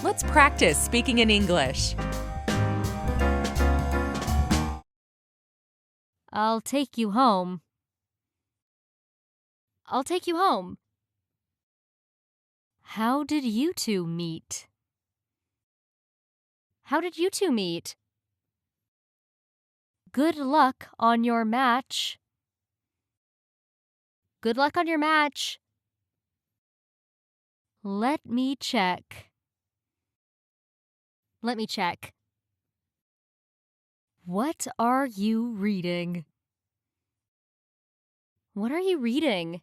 Let's practice speaking in English. I'll take you home. I'll take you home. How did you two meet? How did you two meet? Good luck on your match. Good luck on your match. Let me check. Let me check. What are you reading? What are you reading?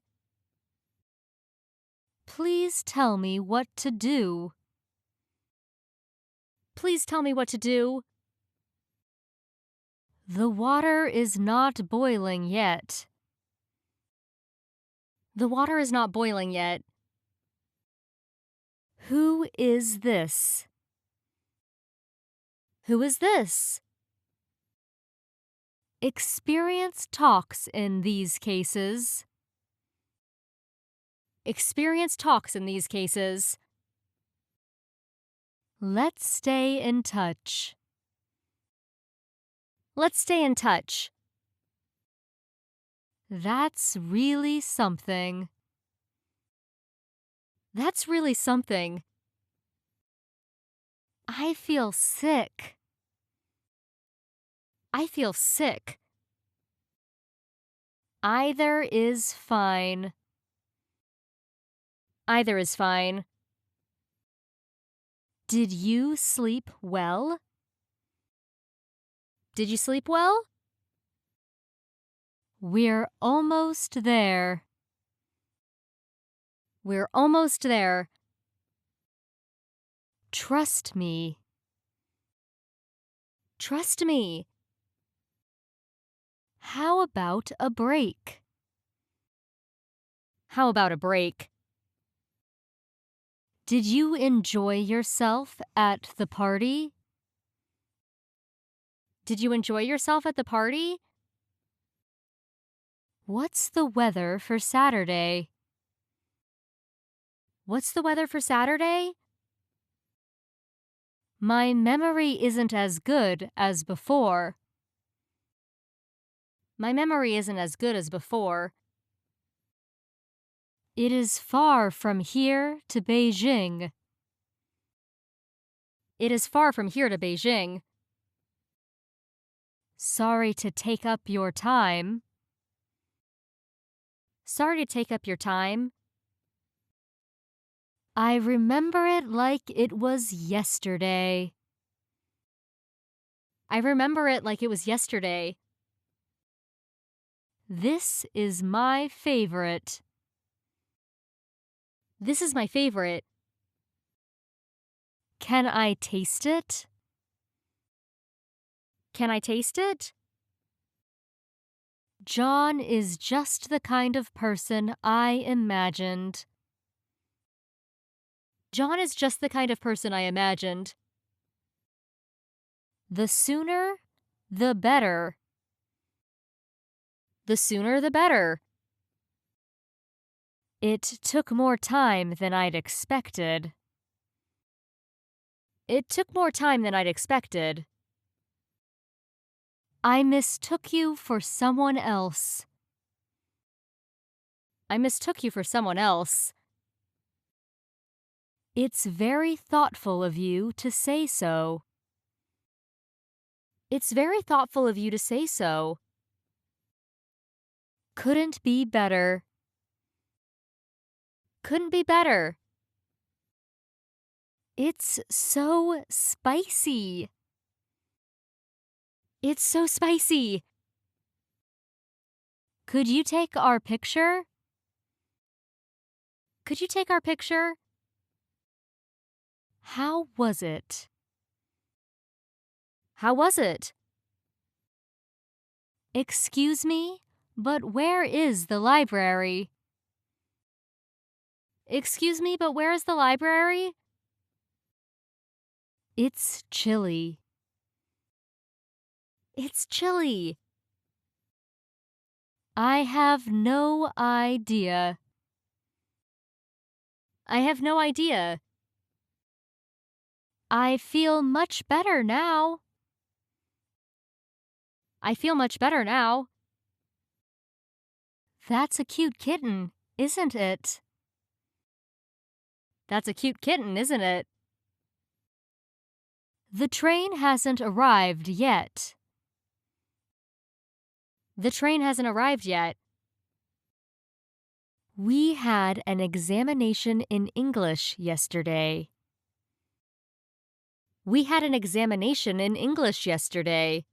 Please tell me what to do. Please tell me what to do. The water is not boiling yet. The water is not boiling yet. Who is this? Who is this? Experience talks in these cases. Experience talks in these cases. Let's stay in touch. Let's stay in touch. That's really something. That's really something. I feel sick. I feel sick. Either is fine. Either is fine. Did you sleep well? Did you sleep well? We're almost there. We're almost there. Trust me. Trust me. How about a break? How about a break? Did you enjoy yourself at the party? Did you enjoy yourself at the party? What's the weather for Saturday? What's the weather for Saturday? My memory isn't as good as before. My memory isn't as good as before. It is far from here to Beijing. It is far from here to Beijing. Sorry to take up your time. Sorry to take up your time. I remember it like it was yesterday. I remember it like it was yesterday. This is my favorite. This is my favorite. Can I taste it? Can I taste it? John is just the kind of person I imagined. John is just the kind of person I imagined. The sooner, the better. The sooner, the better. It took more time than I'd expected. It took more time than I'd expected. I mistook you for someone else. I mistook you for someone else. It's very thoughtful of you to say so. It's very thoughtful of you to say so. Couldn't be better. Couldn't be better. It's so spicy. It's so spicy. Could you take our picture? Could you take our picture? How was it? How was it? Excuse me, but where is the library? Excuse me, but where is the library? It's chilly. It's chilly. I have no idea. I have no idea. I feel much better now. I feel much better now. That's a cute kitten, isn't it? That's a cute kitten, isn't it? The train hasn't arrived yet. The train hasn't arrived yet. We had an examination in English yesterday. We had an examination in English yesterday.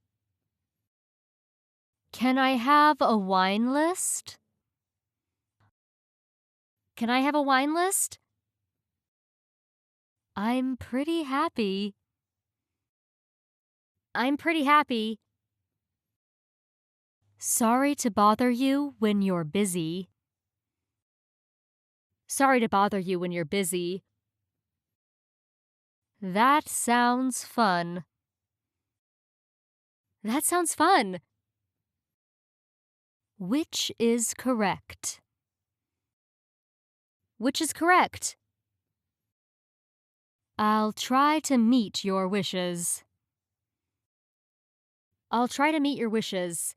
Can I have a wine list? Can I have a wine list? I'm pretty happy. I'm pretty happy. Sorry to bother you when you're busy. Sorry to bother you when you're busy. That sounds fun. That sounds fun. Which is correct? Which is correct? I'll try to meet your wishes. I'll try to meet your wishes.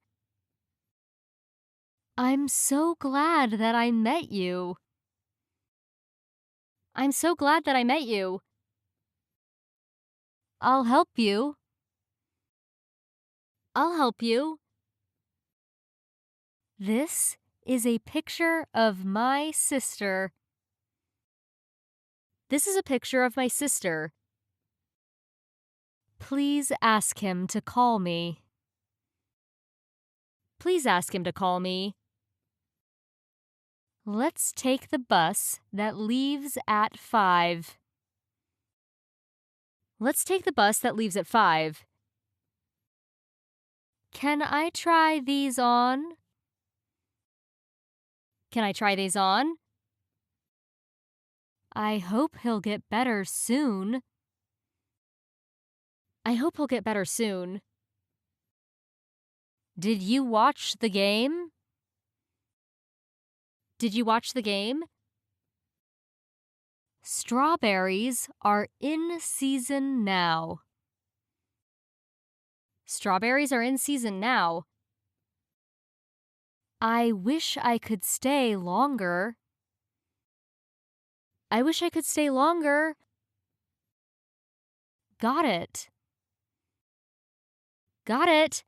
I'm so glad that I met you. I'm so glad that I met you. I'll help you. I'll help you. This is a picture of my sister. This is a picture of my sister. Please ask him to call me. Please ask him to call me. Let's take the bus that leaves at 5. Let's take the bus that leaves at 5. Can I try these on? Can I try these on? I hope he'll get better soon. I hope he'll get better soon. Did you watch the game? Did you watch the game? Strawberries are in season now. Strawberries are in season now. I wish I could stay longer. I wish I could stay longer. Got it. Got it.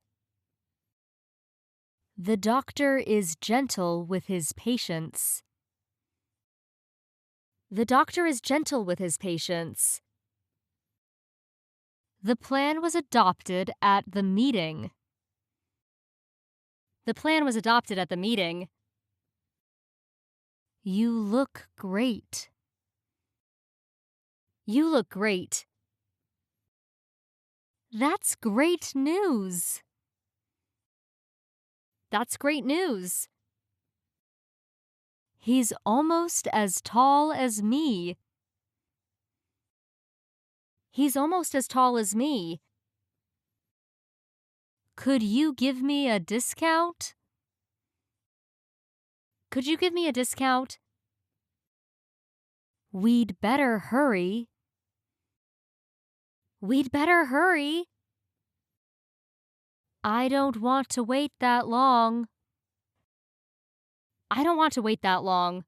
The doctor is gentle with his patients. The doctor is gentle with his patients. The plan was adopted at the meeting. The plan was adopted at the meeting. You look great. You look great. That's great news. That's great news. He's almost as tall as me. He's almost as tall as me. Could you give me a discount? Could you give me a discount? We'd better hurry. We'd better hurry. I don't want to wait that long. I don't want to wait that long.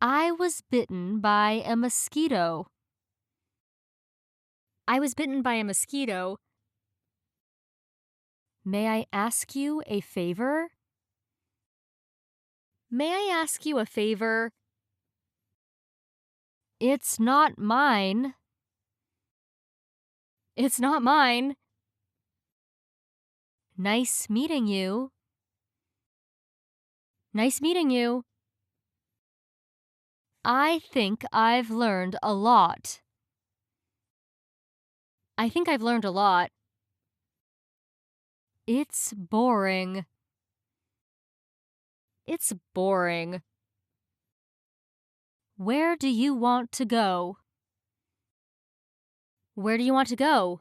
I was bitten by a mosquito. I was bitten by a mosquito. May I ask you a favor? May I ask you a favor? It's not mine. It's not mine. Nice meeting you. Nice meeting you. I think I've learned a lot. I think I've learned a lot. It's boring. It's boring. Where do you want to go? Where do you want to go?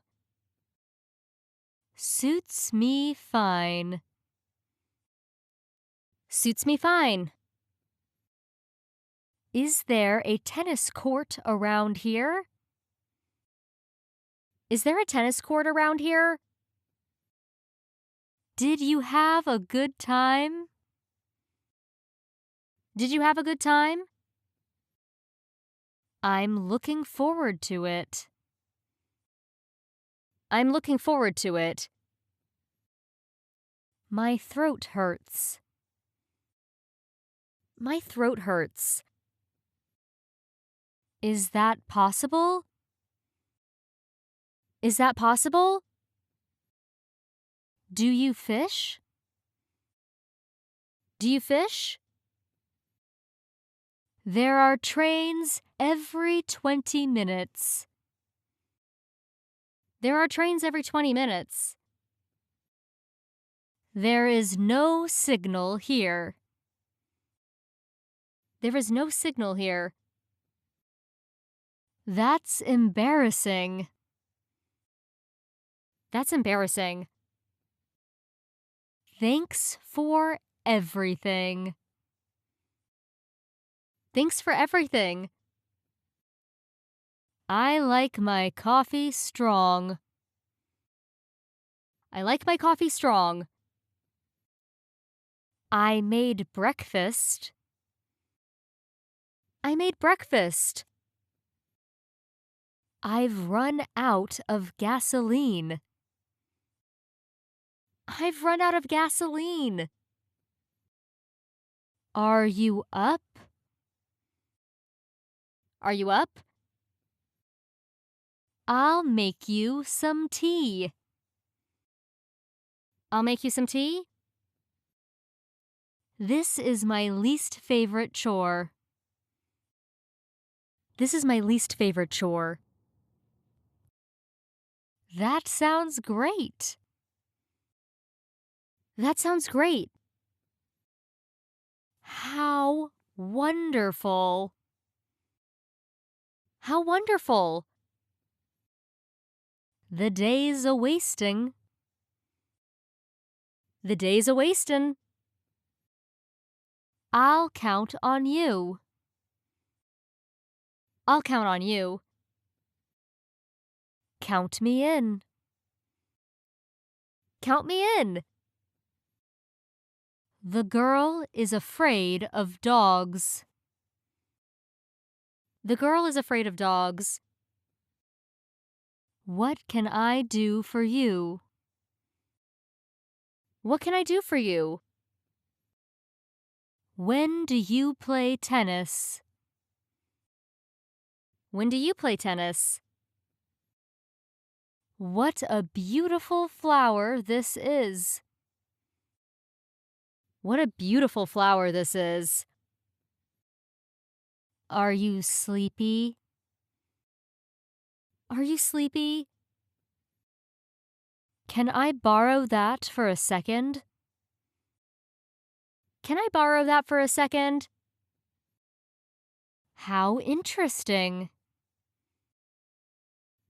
Suits me fine. Suits me fine. Is there a tennis court around here? Is there a tennis court around here? Did you have a good time? Did you have a good time? I'm looking forward to it. I'm looking forward to it. My throat hurts. My throat hurts. Is that possible? Is that possible? Do you fish? Do you fish? There are trains every 20 minutes. There are trains every 20 minutes. There is no signal here. There is no signal here. That's embarrassing. That's embarrassing. Thanks for everything. Thanks for everything. I like my coffee strong. I like my coffee strong. I made breakfast. I made breakfast. I've run out of gasoline. I've run out of gasoline. Are you up? Are you up? I'll make you some tea. I'll make you some tea. This is my least favorite chore. This is my least favorite chore. That sounds great. That sounds great. How wonderful. How wonderful. The day's a-wasting. The day's a-wastin'. I'll count on you. I'll count on you. Count me in. Count me in. The girl is afraid of dogs. The girl is afraid of dogs. What can I do for you? What can I do for you? When do you play tennis? When do you play tennis? What a beautiful flower this is. What a beautiful flower this is. Are you sleepy? Are you sleepy? Can I borrow that for a second? Can I borrow that for a second? How interesting.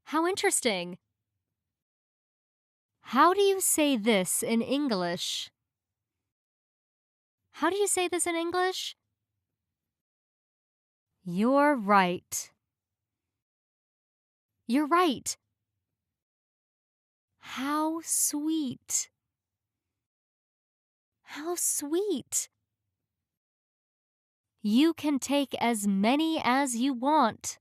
How interesting. How do you say this in English? How do you say this in English? You're right. You're right. How sweet. How sweet. You can take as many as you want.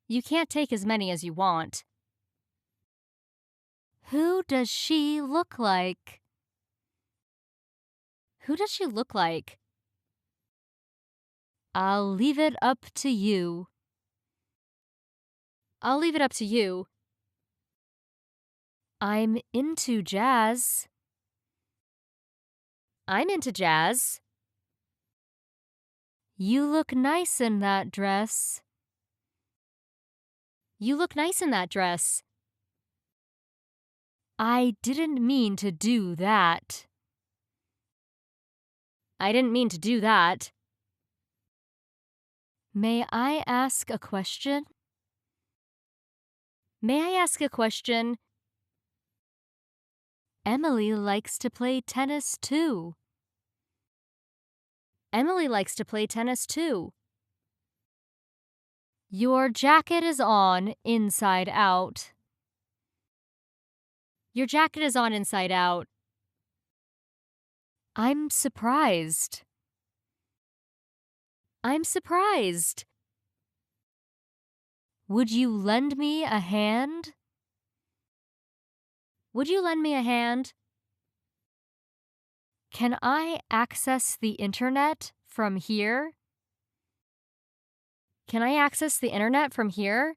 You can't take as many as you want. Who does she look like? Who does she look like? I'll leave it up to you. I'll leave it up to you. I'm into jazz. I'm into jazz. You look nice in that dress. You look nice in that dress. I didn't mean to do that. I didn't mean to do that. May I ask a question? May I ask a question? Emily likes to play tennis too. Emily likes to play tennis too. Your jacket is on inside out. Your jacket is on inside out. I'm surprised. I'm surprised. Would you lend me a hand? Would you lend me a hand? Can I access the internet from here? Can I access the internet from here?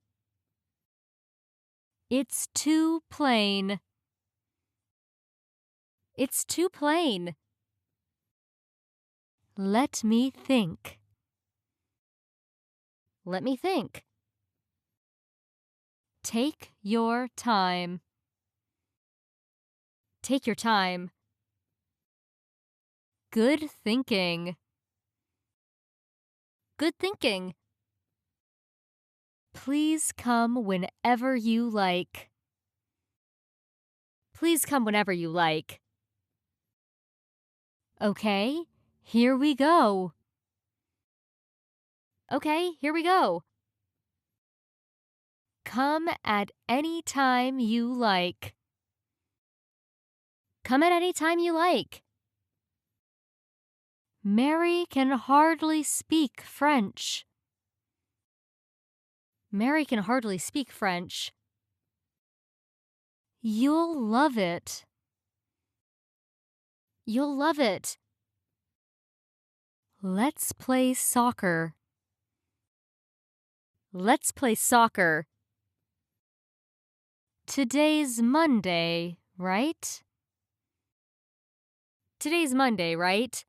It's too plain. It's too plain. Let me think. Let me think. Take your time. Take your time. Good thinking. Good thinking. Please come whenever you like. Please come whenever you like. Okay, here we go. Okay, here we go. Come at any time you like. Come at any time you like. Mary can hardly speak French. Mary can hardly speak French. You'll love it. You'll love it. Let's play soccer. Let's play soccer. Today's Monday, right? Today's Monday, right?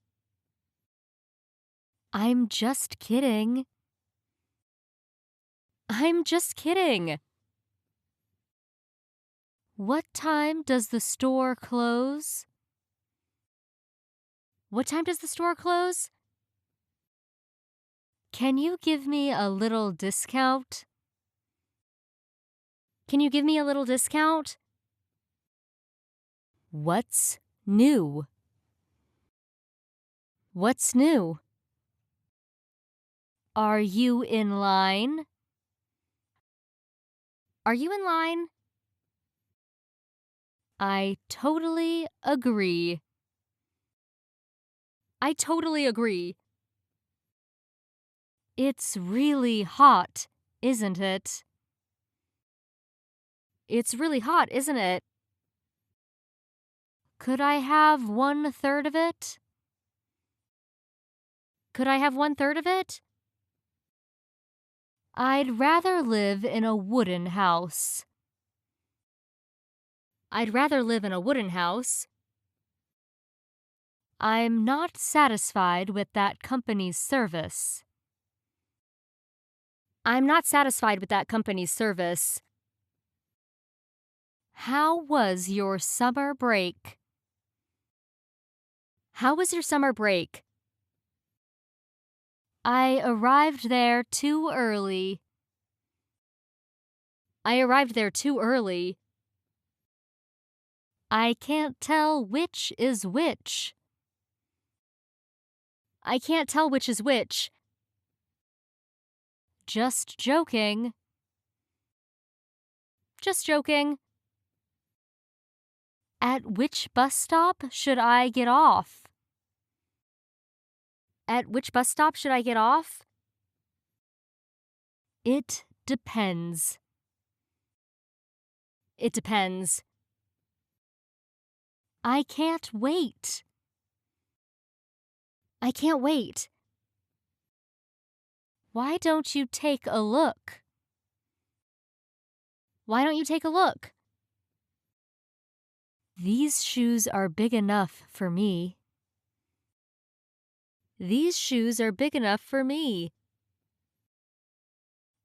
I'm just kidding. I'm just kidding. What time does the store close? What time does the store close? Can you give me a little discount? Can you give me a little discount? What's new? What's new? Are you in line? Are you in line? I totally agree. I totally agree. It's really hot, isn't it? It's really hot, isn't it? Could I have 1/3 of it? Could I have 1/3 of it? I'd rather live in a wooden house. I'd rather live in a wooden house. I'm not satisfied with that company's service. I'm not satisfied with that company's service. How was your summer break? How was your summer break? I arrived there too early. I arrived there too early. I can't tell which is which. I can't tell which is which. Just joking. Just joking. At which bus stop should I get off? At which bus stop should I get off? It depends. It depends. I can't wait. I can't wait. Why don't you take a look? Why don't you take a look? These shoes are big enough for me. These shoes are big enough for me.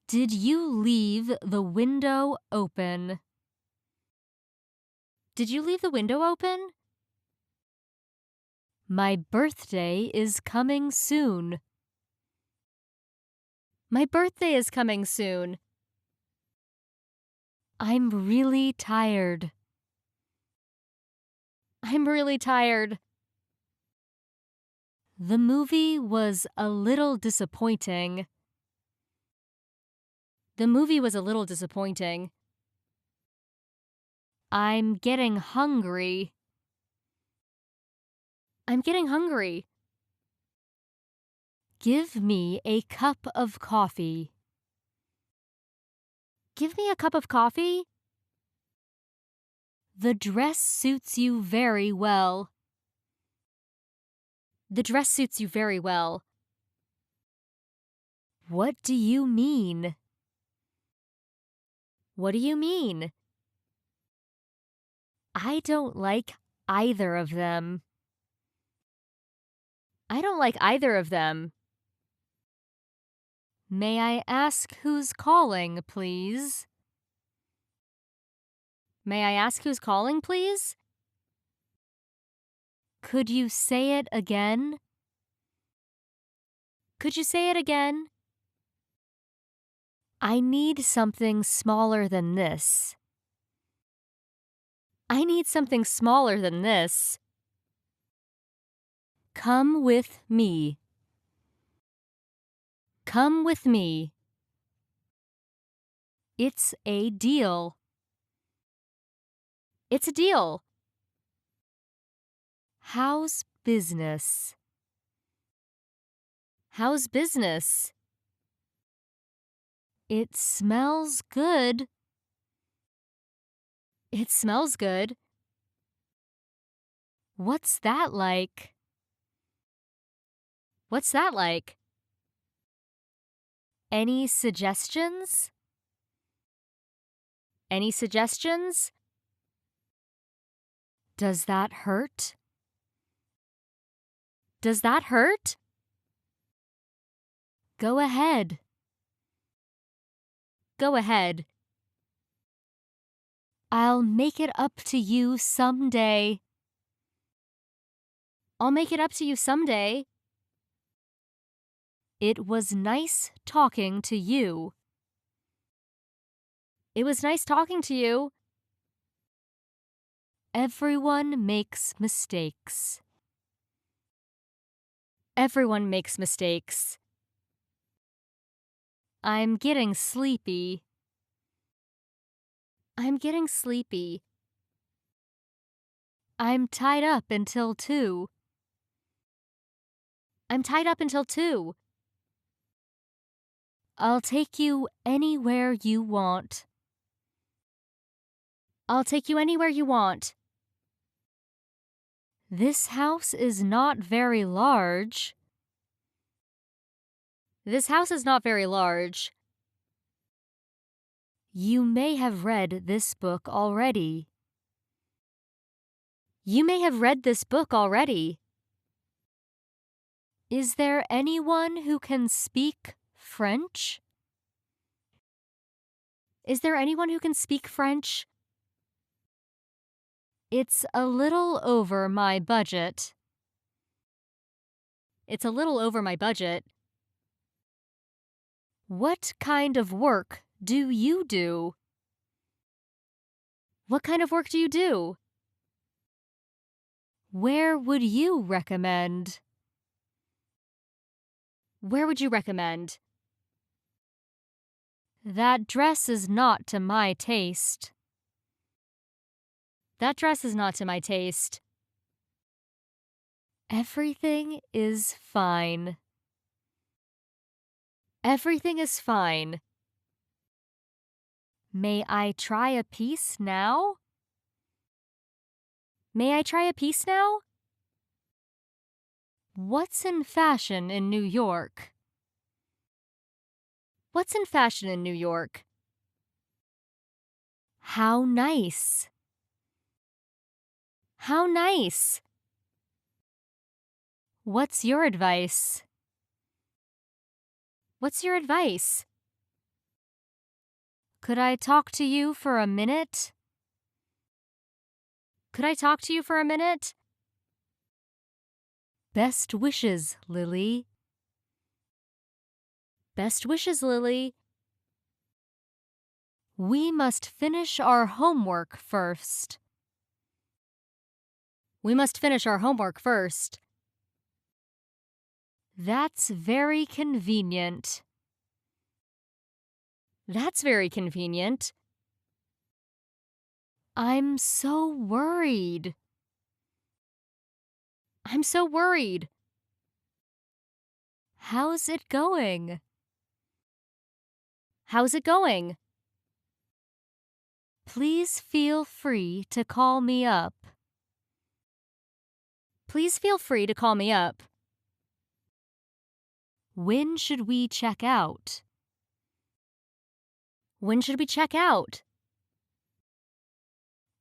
Did you leave the window open? Did you leave the window open? My birthday is coming soon. My birthday is coming soon. I'm really tired. I'm really tired. The movie was a little disappointing. The movie was a little disappointing. I'm getting hungry. I'm getting hungry. Give me a cup of coffee. Give me a cup of coffee? The dress suits you very well. The dress suits you very well. What do you mean? What do you mean? I don't like either of them. I don't like either of them. May I ask who's calling, please? May I ask who's calling, please? Could you say it again? Could you say it again? I need something smaller than this. I need something smaller than this. Come with me. Come with me. It's a deal. It's a deal. How's business? How's business? It smells good. It smells good. What's that like? What's that like? Any suggestions? Any suggestions? Does that hurt? Does that hurt? Go ahead. Go ahead. I'll make it up to you someday. I'll make it up to you someday. It was nice talking to you. It was nice talking to you. Everyone makes mistakes. Everyone makes mistakes. I'm getting sleepy. I'm getting sleepy. I'm tied up until 2. I'm tied up until 2. I'll take you anywhere you want. I'll take you anywhere you want. This house is not very large. This house is not very large. You may have read this book already. You may have read this book already. Is there anyone who can speak French? Is there anyone who can speak French? It's a little over my budget. It's a little over my budget. What kind of work do you do? What kind of work do you do? Where would you recommend? Where would you recommend? That dress is not to my taste. That dress is not to my taste. Everything is fine. Everything is fine. May I try a piece now? May I try a piece now? What's in fashion in New York? What's in fashion in New York? How nice. How nice. What's your advice? What's your advice? Could I talk to you for a minute? Could I talk to you for a minute? Best wishes, Lily. Best wishes, Lily. We must finish our homework first. We must finish our homework first. That's very convenient. That's very convenient. I'm so worried. I'm so worried. How's it going? How's it going? Please feel free to call me up. Please feel free to call me up. When should we check out? When should we check out?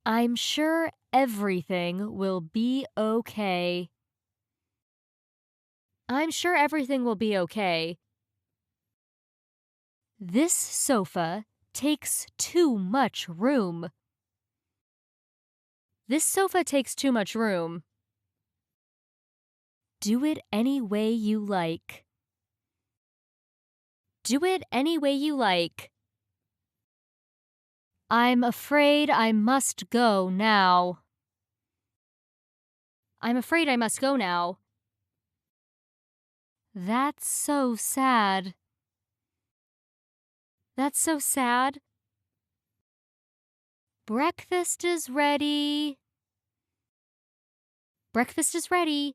I'm sure everything will be okay. I'm sure everything will be okay. This sofa takes too much room. This sofa takes too much room. Do it any way you like. Do it any way you like. I'm afraid I must go now. I'm afraid I must go now. That's so sad. That's so sad. Breakfast is ready. Breakfast is ready.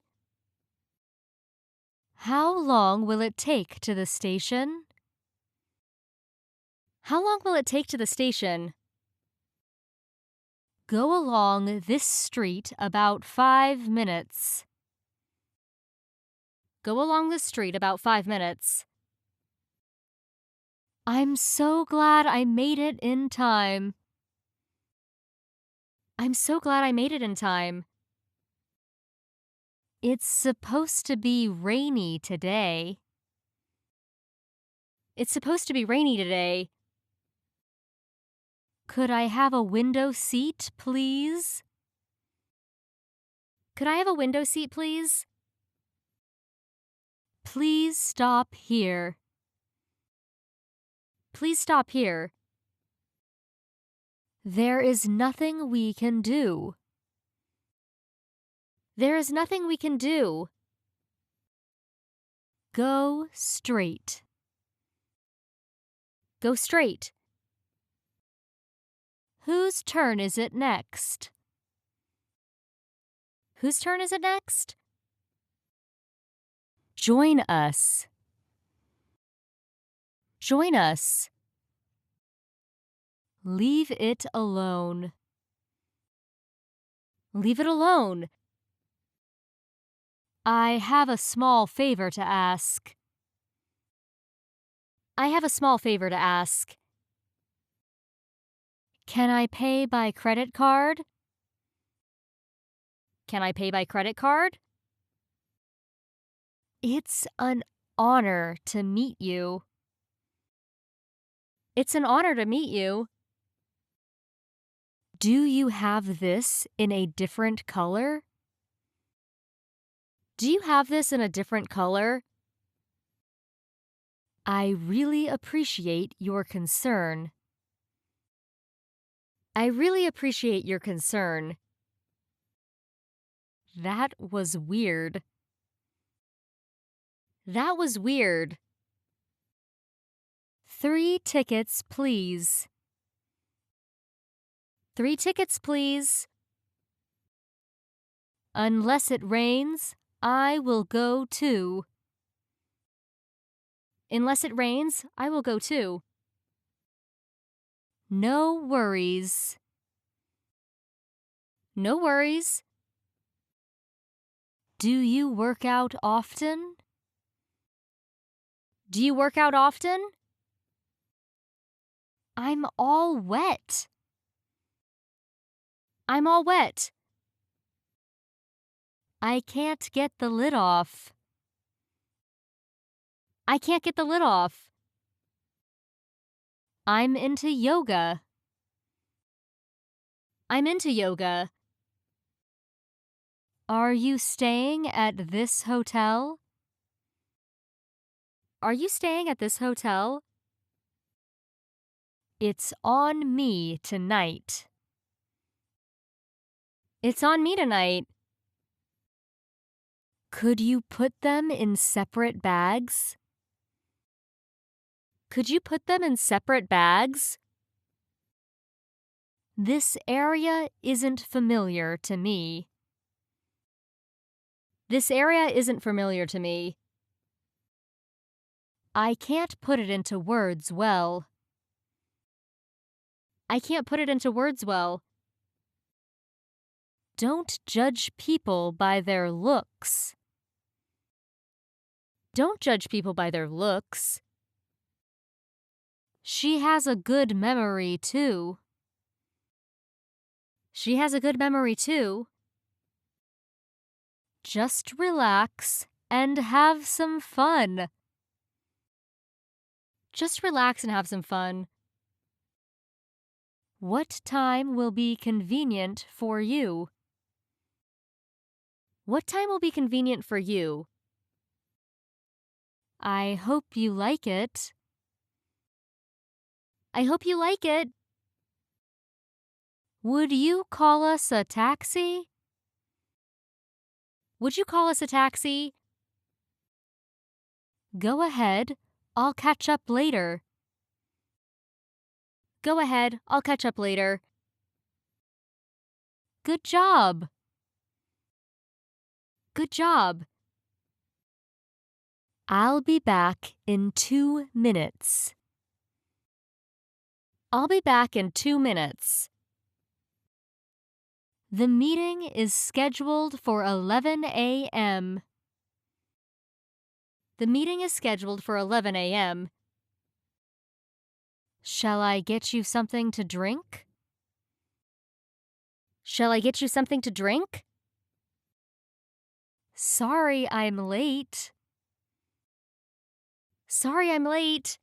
How long will it take to the station? How long will it take to the station? Go along this street about 5 minutes. Go along this street about 5 minutes. I'm so glad I made it in time. I'm so glad I made it in time. It's supposed to be rainy today. It's supposed to be rainy today. Could I have a window seat, please? Could I have a window seat, please? Please stop here. Please stop here. There is nothing we can do. There is nothing we can do. Go straight. Go straight. Whose turn is it next? Whose turn is it next? Join us. Join us. Leave it alone. Leave it alone. I have a small favor to ask. I have a small favor to ask. Can I pay by credit card? Can I pay by credit card? It's an honor to meet you. It's an honor to meet you. Do you have this in a different color? Do you have this in a different color? I really appreciate your concern. I really appreciate your concern. That was weird. That was weird. 3 tickets, please. 3 tickets, please. Unless it rains, I will go too. Unless it rains, I will go too. No worries. No worries. Do you work out often? Do you work out often? I'm all wet. I'm all wet. I can't get the lid off. I can't get the lid off. I'm into yoga. I'm into yoga. Are you staying at this hotel? Are you staying at this hotel? It's on me tonight. It's on me tonight. Could you put them in separate bags? Could you put them in separate bags? This area isn't familiar to me. This area isn't familiar to me. I can't put it into words well. I can't put it into words well. Don't judge people by their looks. Don't judge people by their looks. She has a good memory, too. She has a good memory, too. Just relax and have some fun. Just relax and have some fun. What time will be convenient for you? What time will be convenient for you? I hope you like it. I hope you like it. Would you call us a taxi? Would you call us a taxi? Go ahead. I'll catch up later. Go ahead. I'll catch up later. Good job. Good job. I'll be back in 2 minutes. I'll be back in 2 minutes. The meeting is scheduled for 11 a.m. The meeting is scheduled for 11 a.m. Shall I get you something to drink? Shall I get you something to drink? Sorry I'm late. Sorry I'm late.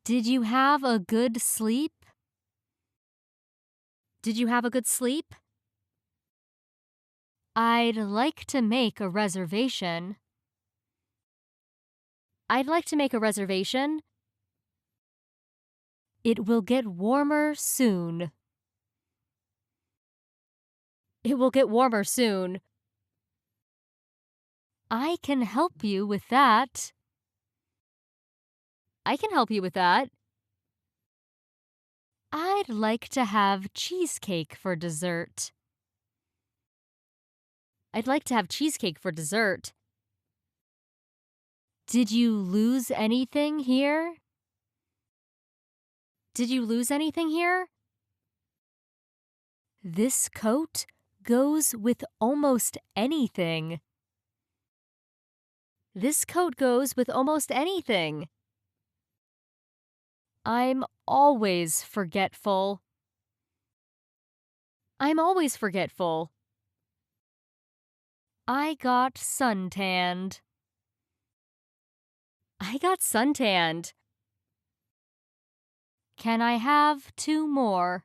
Did you have a good sleep? Did you have a good sleep? I'd like to make a reservation. I'd like to make a reservation. It will get warmer soon. It will get warmer soon. I can help you with that. I can help you with that. I'd like to have cheesecake for dessert. I'd like to have cheesecake for dessert. Did you lose anything here? Did you lose anything here? This coat goes with almost anything. This coat goes with almost anything. I'm always forgetful. I'm always forgetful. I got suntanned. I got suntanned. Can I have 2 more?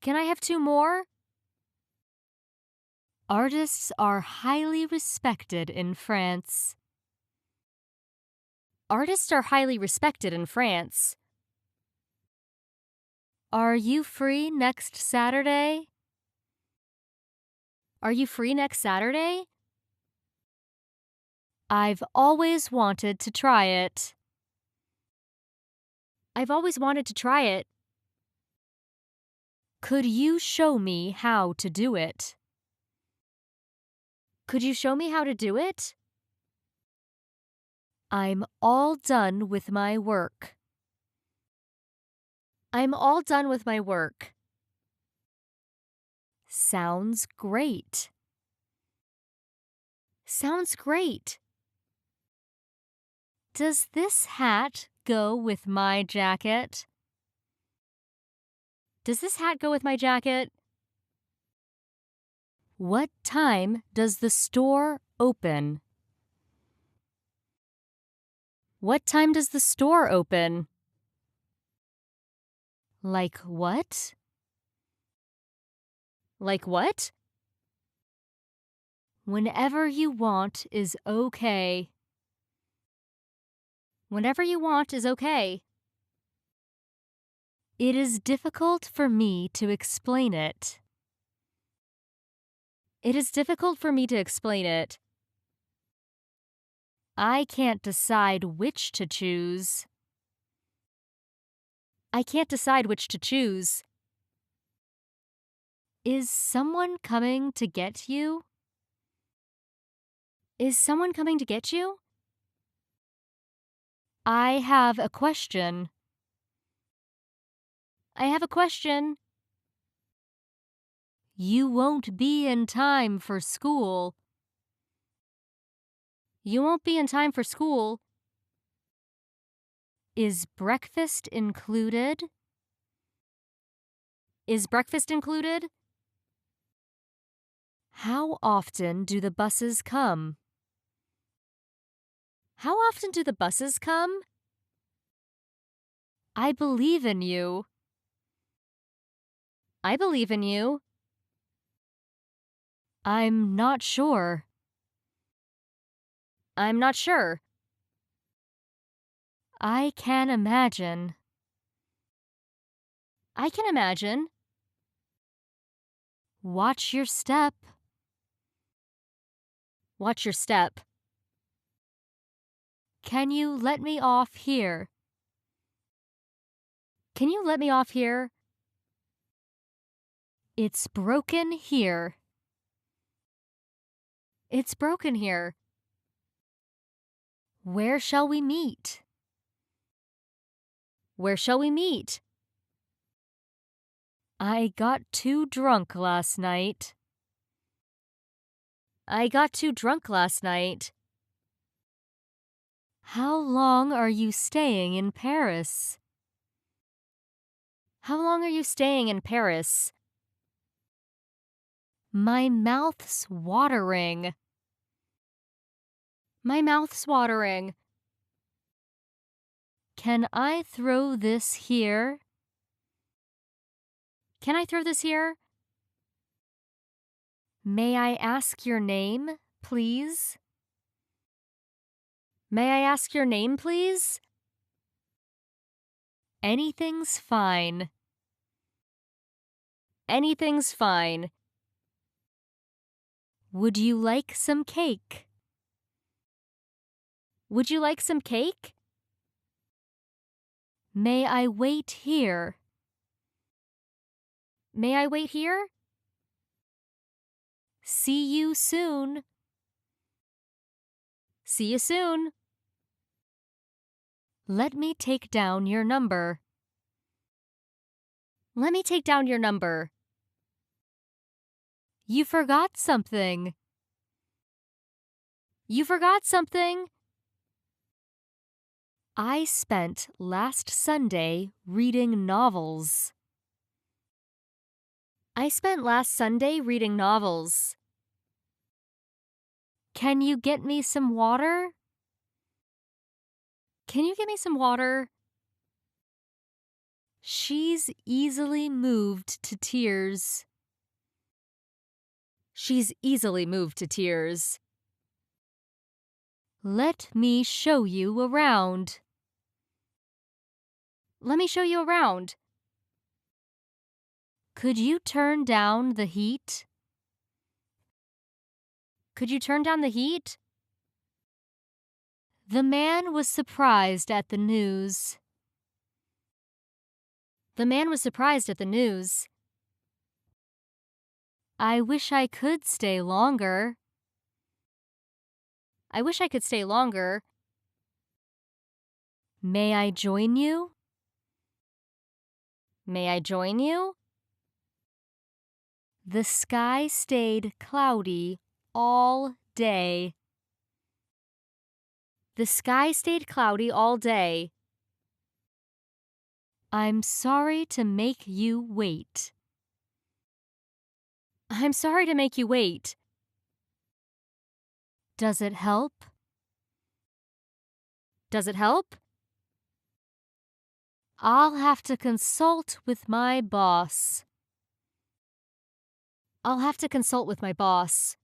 Can I have 2 more? Artists are highly respected in France. Artists are highly respected in France. Are you free next Saturday? Are you free next Saturday? I've always wanted to try it. I've always wanted to try it. Could you show me how to do it? Could you show me how to do it? I'm all done with my work. I'm all done with my work. Sounds great. Sounds great. Does this hat go with my jacket? Does this hat go with my jacket? What time does the store open? What time does the store open? Like what? Like what? Whenever you want is okay. Whenever you want is okay. It is difficult for me to explain it. It is difficult for me to explain it. I can't decide which to choose. I can't decide which to choose. Is someone coming to get you? Is someone coming to get you? I have a question. I have a question. You won't be in time for school. You won't be in time for school. Is breakfast included? Is breakfast included? How often do the buses come? How often do the buses come? I believe in you. I believe in you. I'm not sure. I'm not sure. I can imagine. I can imagine. Watch your step. Watch your step. Can you let me off here? Can you let me off here? It's broken here. It's broken here. Where shall we meet? Where shall we meet? I got too drunk last night. I got too drunk last night. How long are you staying in Paris? How long are you staying in Paris? My mouth's watering. My mouth's watering. Can I throw this here? Can I throw this here? May I ask your name, please? May I ask your name, please? Anything's fine. Anything's fine. Would you like some cake? Would you like some cake? May I wait here? May I wait here? See you soon. See you soon. Let me take down your number. Let me take down your number. You forgot something. You forgot something. I spent last Sunday reading novels. I spent last Sunday reading novels. Can you get me some water? Can you get me some water? She's easily moved to tears. She's easily moved to tears. Let me show you around. Let me show you around. Could you turn down the heat? Could you turn down the heat? The man was surprised at the news. The man was surprised at the news. I wish I could stay longer. I wish I could stay longer. May I join you? May I join you? The sky stayed cloudy all day. The sky stayed cloudy all day. I'm sorry to make you wait. I'm sorry to make you wait. Does it help? Does it help? I'll have to consult with my boss. I'll have to consult with my boss.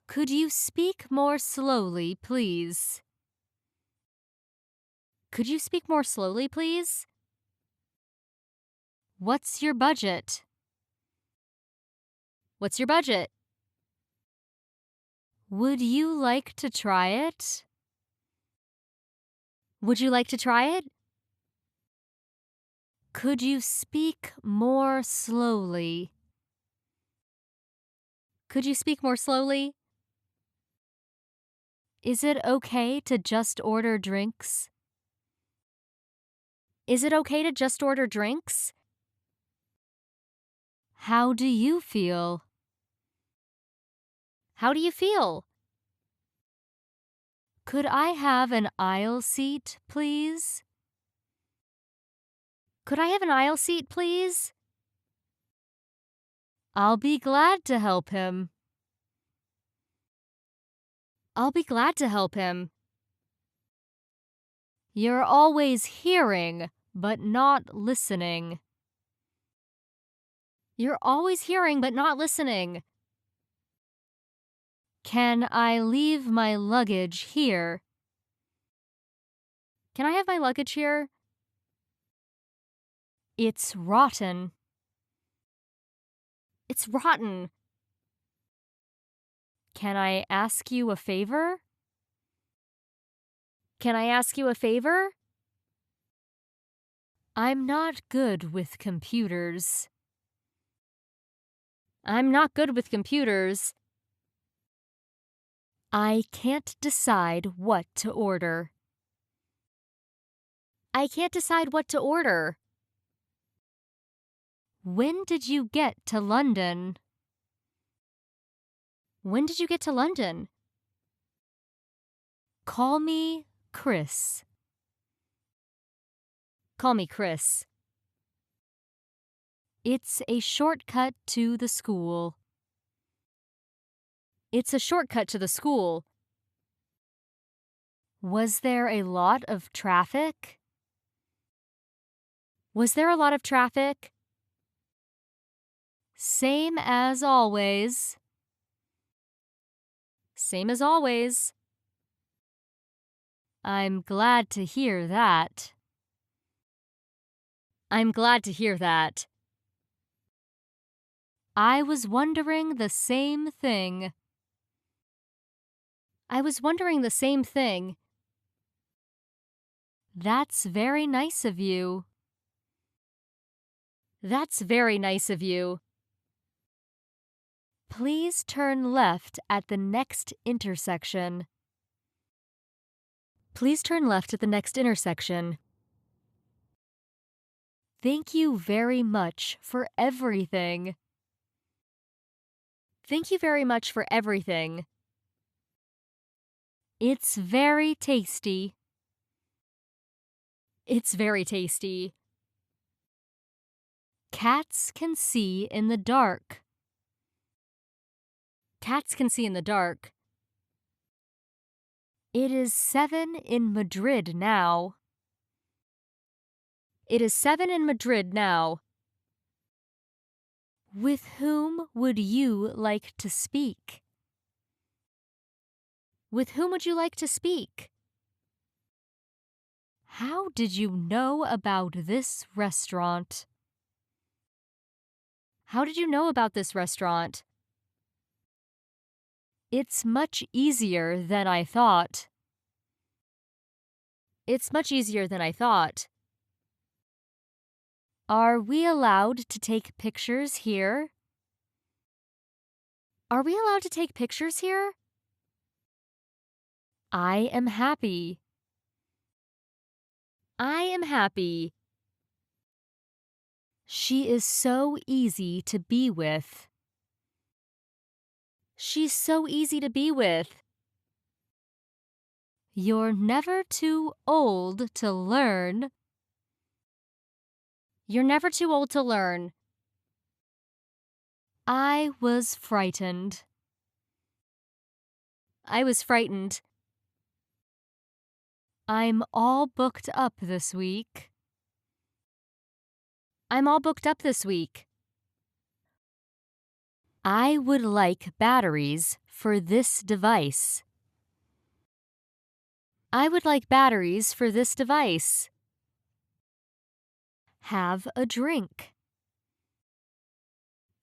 Could you speak more slowly, please? Could you speak more slowly, please? What's your budget? What's your budget? Would you like to try it? Would you like to try it? Could you speak more slowly? Could you speak more slowly? Is it okay to just order drinks? Is it okay to just order drinks? How do you feel? How do you feel? Could I have an aisle seat, please? Could I have an aisle seat, please? I'll be glad to help him. I'll be glad to help him. You're always hearing, but not listening. You're always hearing, but not listening. Can I leave my luggage here? Can I have my luggage here? It's rotten. It's rotten. Can I ask you a favor? Can I ask you a favor? I'm not good with computers. I'm not good with computers. I can't decide what to order. I can't decide what to order. When did you get to London? When did you get to London? Call me Chris. Call me Chris. It's a shortcut to the school. It's a shortcut to the school. Was there a lot of traffic? Was there a lot of traffic? Same as always. Same as always. I'm glad to hear that. I'm glad to hear that. I was wondering the same thing. I was wondering the same thing. That's very nice of you. That's very nice of you. Please turn left at the next intersection. Please turn left at the next intersection. Thank you very much for everything. Thank you very much for everything. It's very tasty. It's very tasty. Cats can see in the dark. Cats can see in the dark. It is 7 in Madrid now. It is 7 in Madrid now. With whom would you like to speak? With whom would you like to speak? How did you know about this restaurant? How did you know about this restaurant? It's much easier than I thought. It's much easier than I thought. Are we allowed to take pictures here? Are we allowed to take pictures here? I am happy. I am happy. She is so easy to be with. She's so easy to be with. You're never too old to learn. You're never too old to learn. I was frightened. I was frightened. I'm all booked up this week. I'm all booked up this week. I would like batteries for this device. I would like batteries for this device. Have a drink.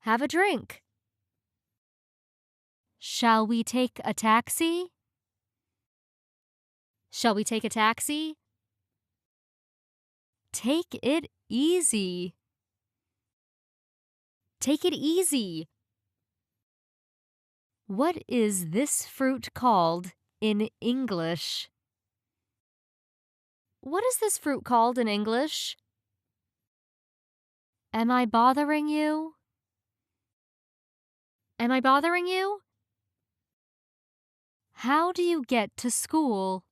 Have a drink. Shall we take a taxi? Shall we take a taxi? Take it easy. Take it easy. What is this fruit called in English? What is this fruit called in English? Am I bothering you? Am I bothering you? How do you get to school?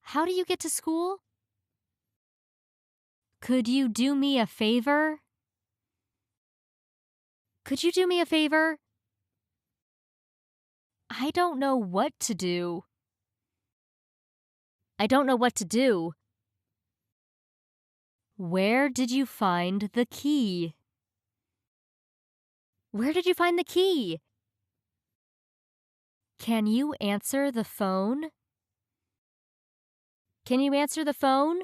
How do you get to school? Could you do me a favor? Could you do me a favor? I don't know what to do. I don't know what to do. Where did you find the key? Where did you find the key? Can you answer the phone? Can you answer the phone?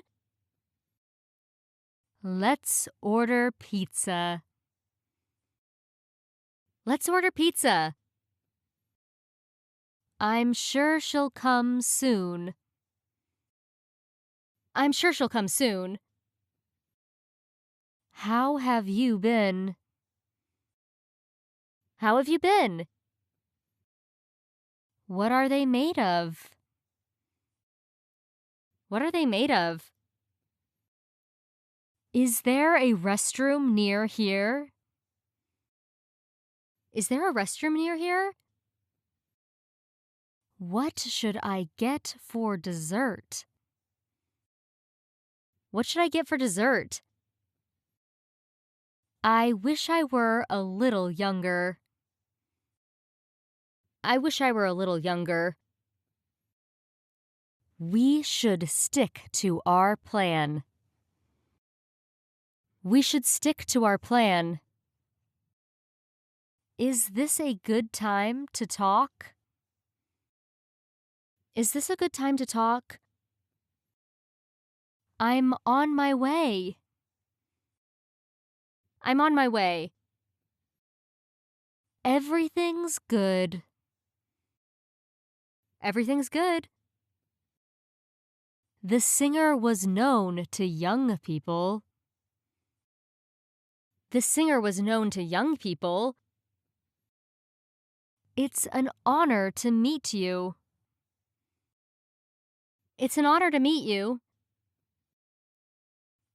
Let's order pizza. Let's order pizza. I'm sure she'll come soon. I'm sure she'll come soon. How have you been? How have you been? What are they made of? What are they made of? Is there a restroom near here? Is there a restroom near here? What should I get for dessert? What should I get for dessert? I wish I were a little younger. I wish I were a little younger. We should stick to our plan. We should stick to our plan. Is this a good time to talk? Is this a good time to talk? I'm on my way. I'm on my way. Everything's good. Everything's good. The singer was known to young people. The singer was known to young people. It's an honor to meet you. It's an honor to meet you.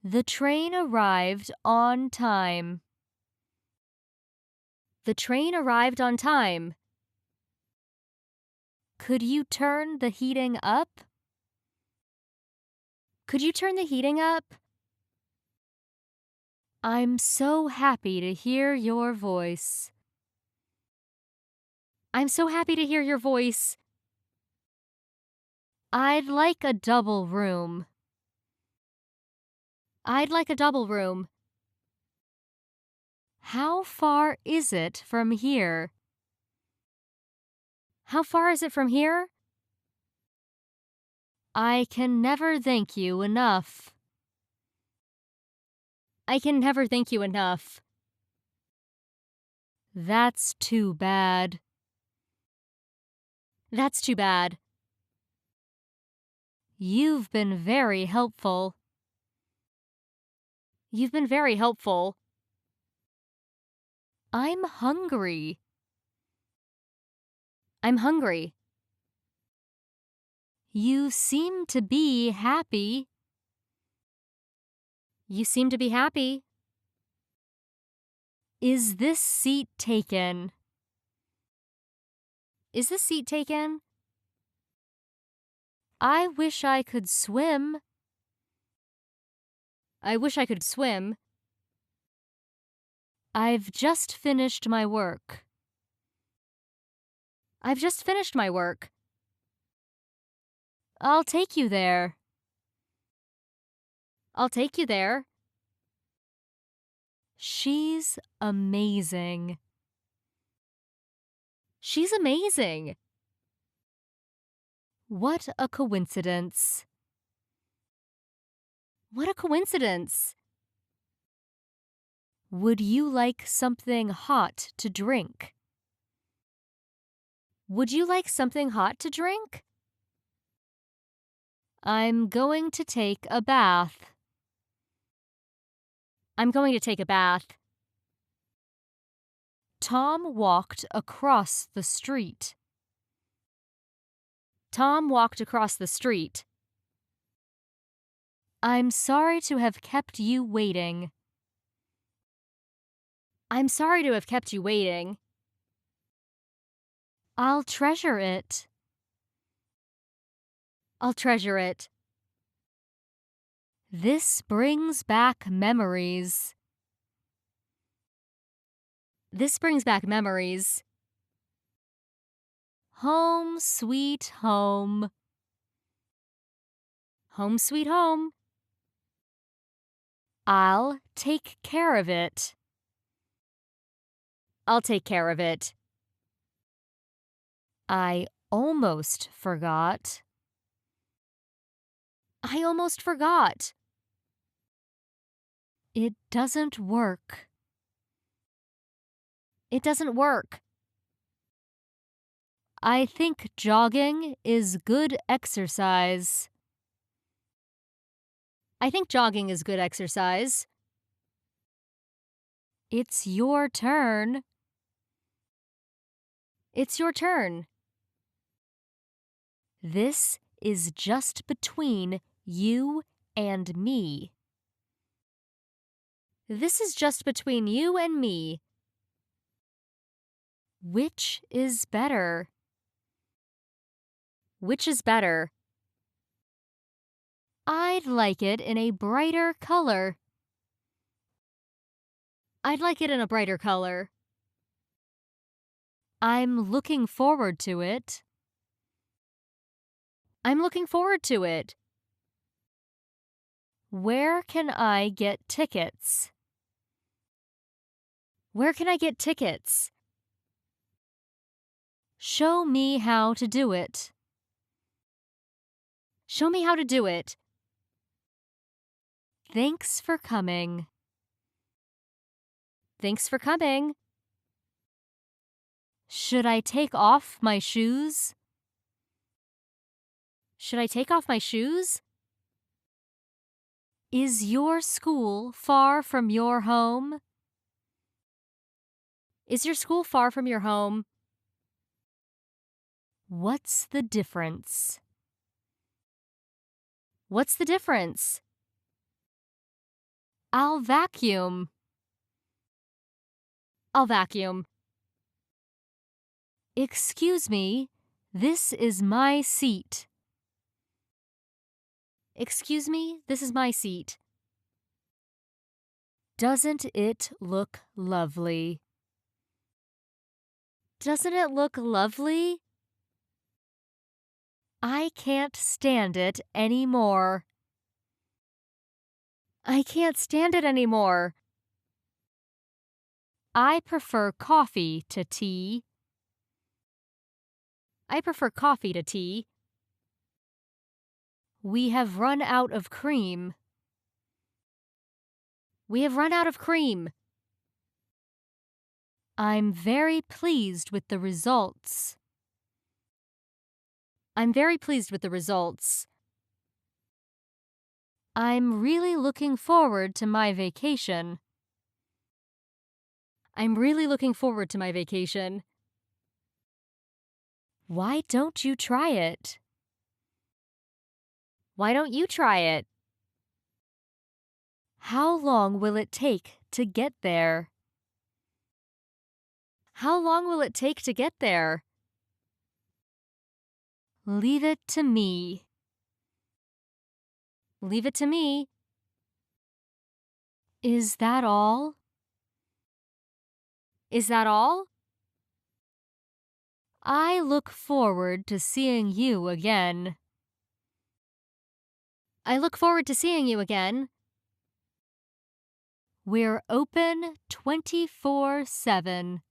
The train arrived on time. The train arrived on time. Could you turn the heating up? Could you turn the heating up? I'm so happy to hear your voice. I'm so happy to hear your voice. I'd like a double room. I'd like a double room. How far is it from here? How far is it from here? I can never thank you enough. I can never thank you enough. That's too bad. That's too bad. You've been very helpful. You've been very helpful. I'm hungry. I'm hungry. You seem to be happy. You seem to be happy. Is this seat taken? Is this seat taken? I wish I could swim. I wish I could swim. I've just finished my work. I've just finished my work. I'll take you there. I'll take you there. She's amazing. She's amazing. What a coincidence. What a coincidence. Would you like something hot to drink? Would you like something hot to drink? I'm going to take a bath. I'm going to take a bath. Tom walked across the street. Tom walked across the street. I'm sorry to have kept you waiting. I'm sorry to have kept you waiting. I'll treasure it. I'll treasure it. This brings back memories. This brings back memories. Home, sweet home. Home, sweet home. I'll take care of it. I'll take care of it. I almost forgot. I almost forgot. It doesn't work. It doesn't work. I think jogging is good exercise. I think jogging is good exercise. It's your turn. It's your turn. This is just between you and me. This is just between you and me. Which is better? Which is better? I'd like it in a brighter color. I'd like it in a brighter color. I'm looking forward to it. I'm looking forward to it. Where can I get tickets? Where can I get tickets? Show me how to do it. Show me how to do it. Thanks for coming. Thanks for coming. Should I take off my shoes? Should I take off my shoes? Is your school far from your home? Is your school far from your home? What's the difference? What's the difference? I'll vacuum. I'll vacuum. Excuse me, this is my seat. Excuse me, this is my seat. Doesn't it look lovely? Doesn't it look lovely? I can't stand it anymore. I can't stand it anymore. I prefer coffee to tea. I prefer coffee to tea. We have run out of cream. We have run out of cream. I'm very pleased with the results. I'm very pleased with the results. I'm really looking forward to my vacation. I'm really looking forward to my vacation. Why don't you try it? Why don't you try it? How long will it take to get there? How long will it take to get there? Leave it to me. Leave it to me. Is that all? Is that all? I look forward to seeing you again. I look forward to seeing you again. We're open 24/7.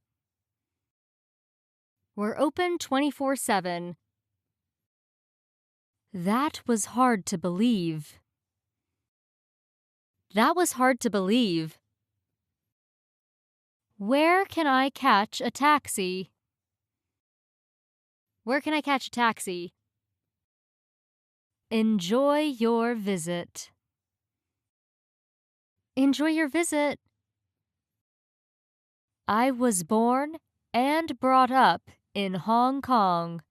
We're open 24/7. That was hard to believe. That was hard to believe. Where can I catch a taxi? Where can I catch a taxi? Enjoy your visit. Enjoy your visit. I was born and brought up in Hong Kong.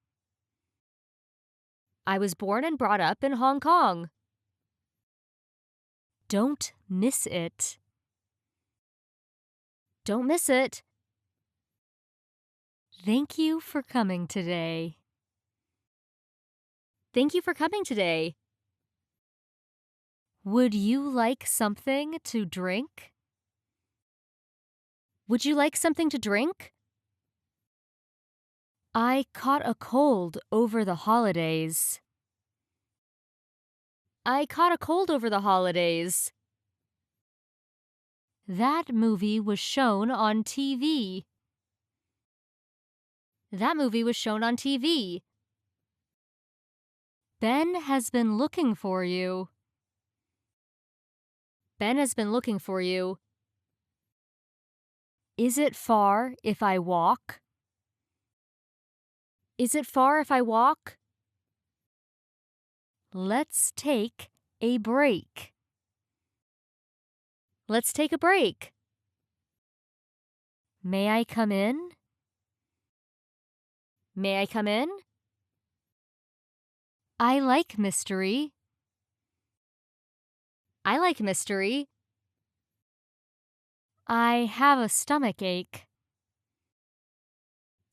I was born and brought up in Hong Kong. Don't miss it. Don't miss it. Thank you for coming today. Thank you for coming today. Would you like something to drink? Would you like something to drink? I caught a cold over the holidays. I caught a cold over the holidays. That movie was shown on TV. That movie was shown on TV. Ben has been looking for you. Ben has been looking for you. Is it far if I walk? Is it far if I walk? Let's take a break. Let's take a break. May I come in? May I come in? I like mystery. I like mystery. I have a stomach ache.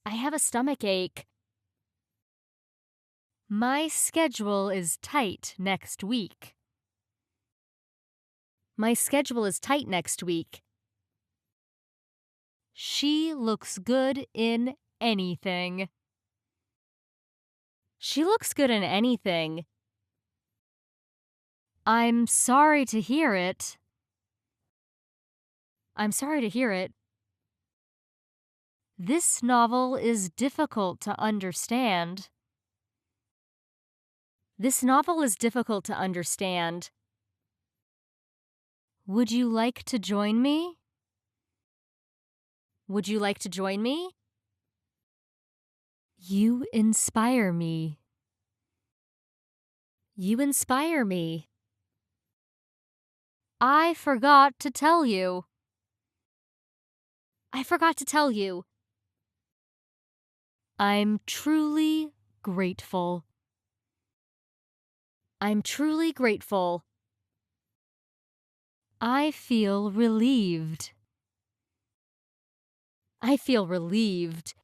I have a stomach ache. My schedule is tight next week. My schedule is tight next week. She looks good in anything. She looks good in anything. I'm sorry to hear it. I'm sorry to hear it. This novel is difficult to understand. This novel is difficult to understand. Would you like to join me? Would you like to join me? You inspire me. You inspire me. I forgot to tell you. I forgot to tell you. I'm truly grateful. I'm truly grateful. I feel relieved. I feel relieved.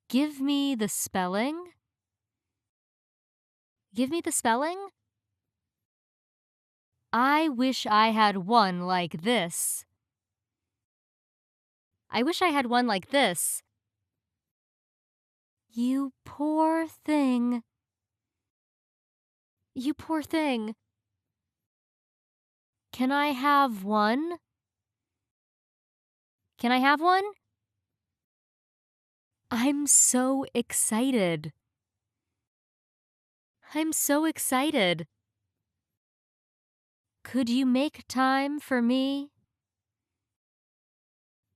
Give me the spelling. Give me the spelling. I wish I had one like this. I wish I had one like this. You poor thing. You poor thing. Can I have one? Can I have one? I'm so excited. I'm so excited. Could you make time for me?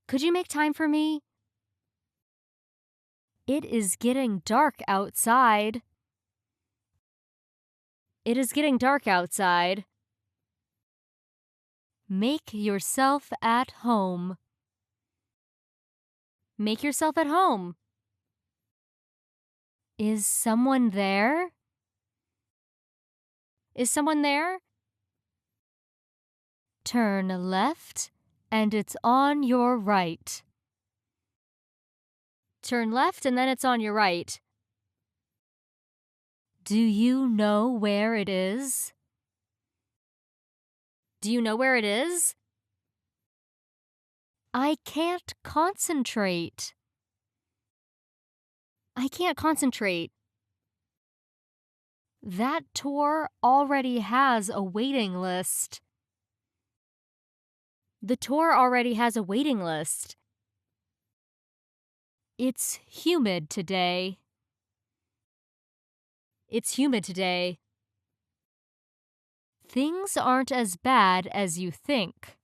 Could you make time for me? It is getting dark outside. It is getting dark outside. Make yourself at home. Make yourself at home. Is someone there? Is someone there? Turn left and it's on your right. Turn left and then it's on your right. Do you know where it is? Do you know where it is? I can't concentrate. I can't concentrate. That tour already has a waiting list. The tour already has a waiting list. It's humid today. It's humid today. Things aren't as bad as you think.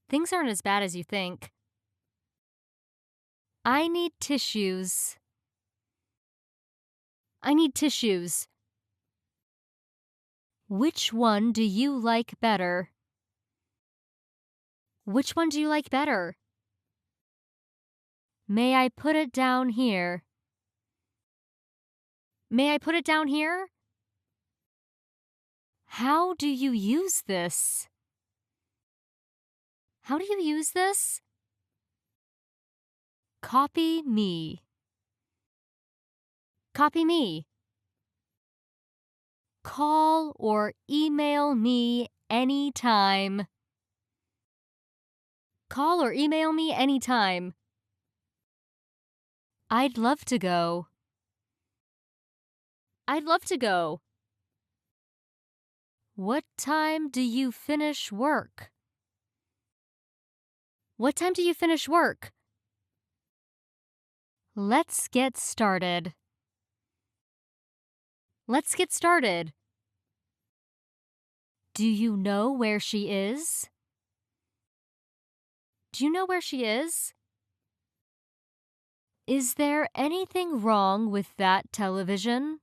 Things aren't as bad as you think. I need tissues. I need tissues. Which one do you like better? Which one do you like better? May I put it down here? May I put it down here? How do you use this? How do you use this? Copy me. Copy me. Call or email me anytime. Call or email me anytime. I'd love to go. I'd love to go. What time do you finish work? What time do you finish work? Let's get started. Let's get started. Do you know where she is? Do you know where she is? Is there anything wrong with that television?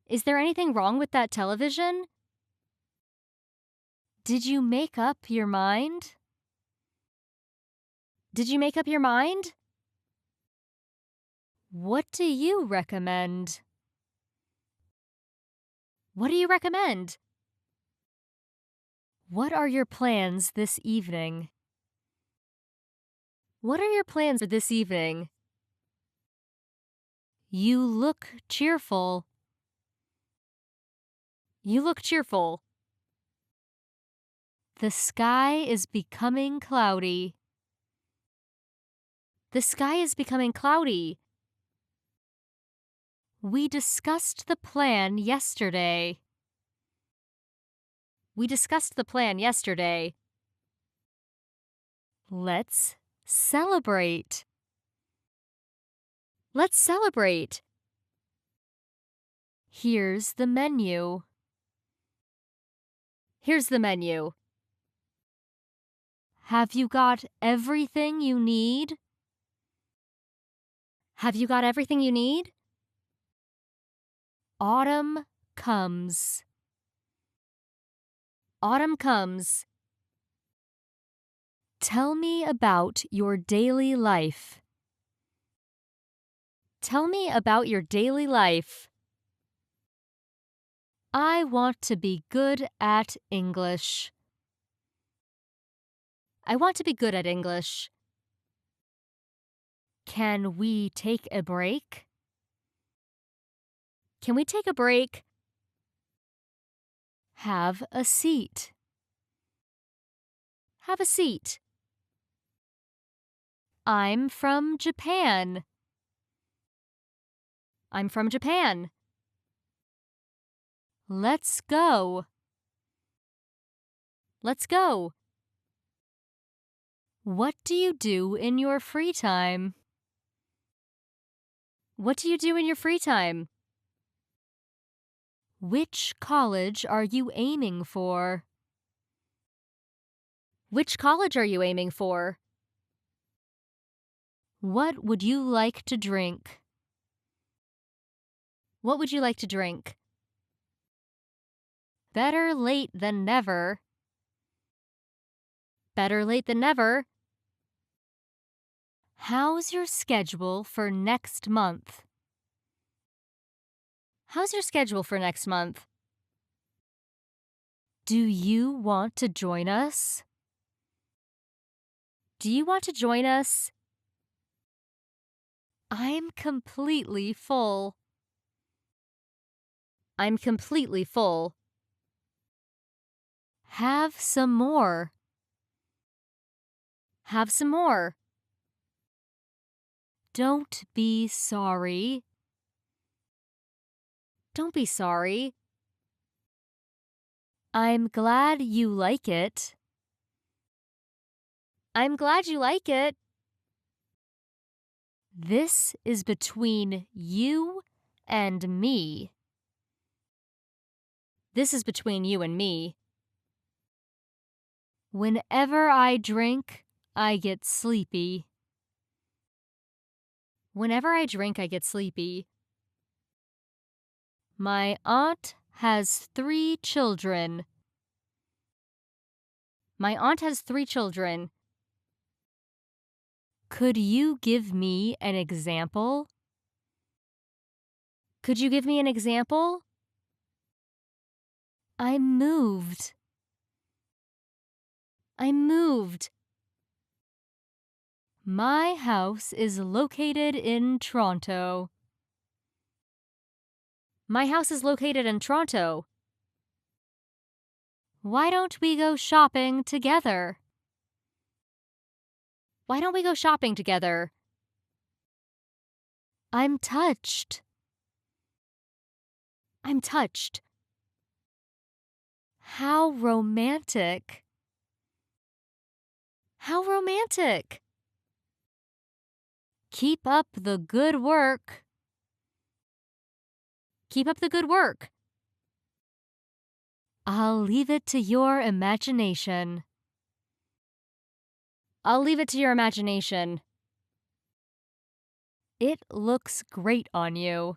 Is there anything wrong with that television? Did you make up your mind? Did you make up your mind? What do you recommend? What do you recommend? What are your plans this evening? What are your plans for this evening? You look cheerful. You look cheerful. The sky is becoming cloudy. The sky is becoming cloudy. We discussed the plan yesterday. We discussed the plan yesterday. Let's celebrate. Let's celebrate. Here's the menu. Here's the menu. Have you got everything you need? Have you got everything you need? Autumn comes. Autumn comes. Tell me about your daily life. Tell me about your daily life. I want to be good at English. I want to be good at English. Can we take a break? Can we take a break? Have a seat. Have a seat. I'm from Japan. I'm from Japan. Let's go. Let's go. What do you do in your free time? What do you do in your free time? Which college are you aiming for? Which college are you aiming for? What would you like to drink? What would you like to drink? Better late than never. Better late than never. How's your schedule for next month? How's your schedule for next month? Do you want to join us? Do you want to join us? I'm completely full. I'm completely full. Have some more. Have some more. Don't be sorry. Don't be sorry. I'm glad you like it. I'm glad you like it. This is between you and me. This is between you and me. Whenever I drink, I get sleepy. Whenever I drink, I get sleepy. My aunt has 3 children. My aunt has 3 children. Could you give me an example? Could you give me an example? I moved. I moved. My house is located in Toronto. My house is located in Toronto. Why don't we go shopping together? Why don't we go shopping together? I'm touched. I'm touched. How romantic. How romantic. Keep up the good work. Keep up the good work. I'll leave it to your imagination. I'll leave it to your imagination. It looks great on you.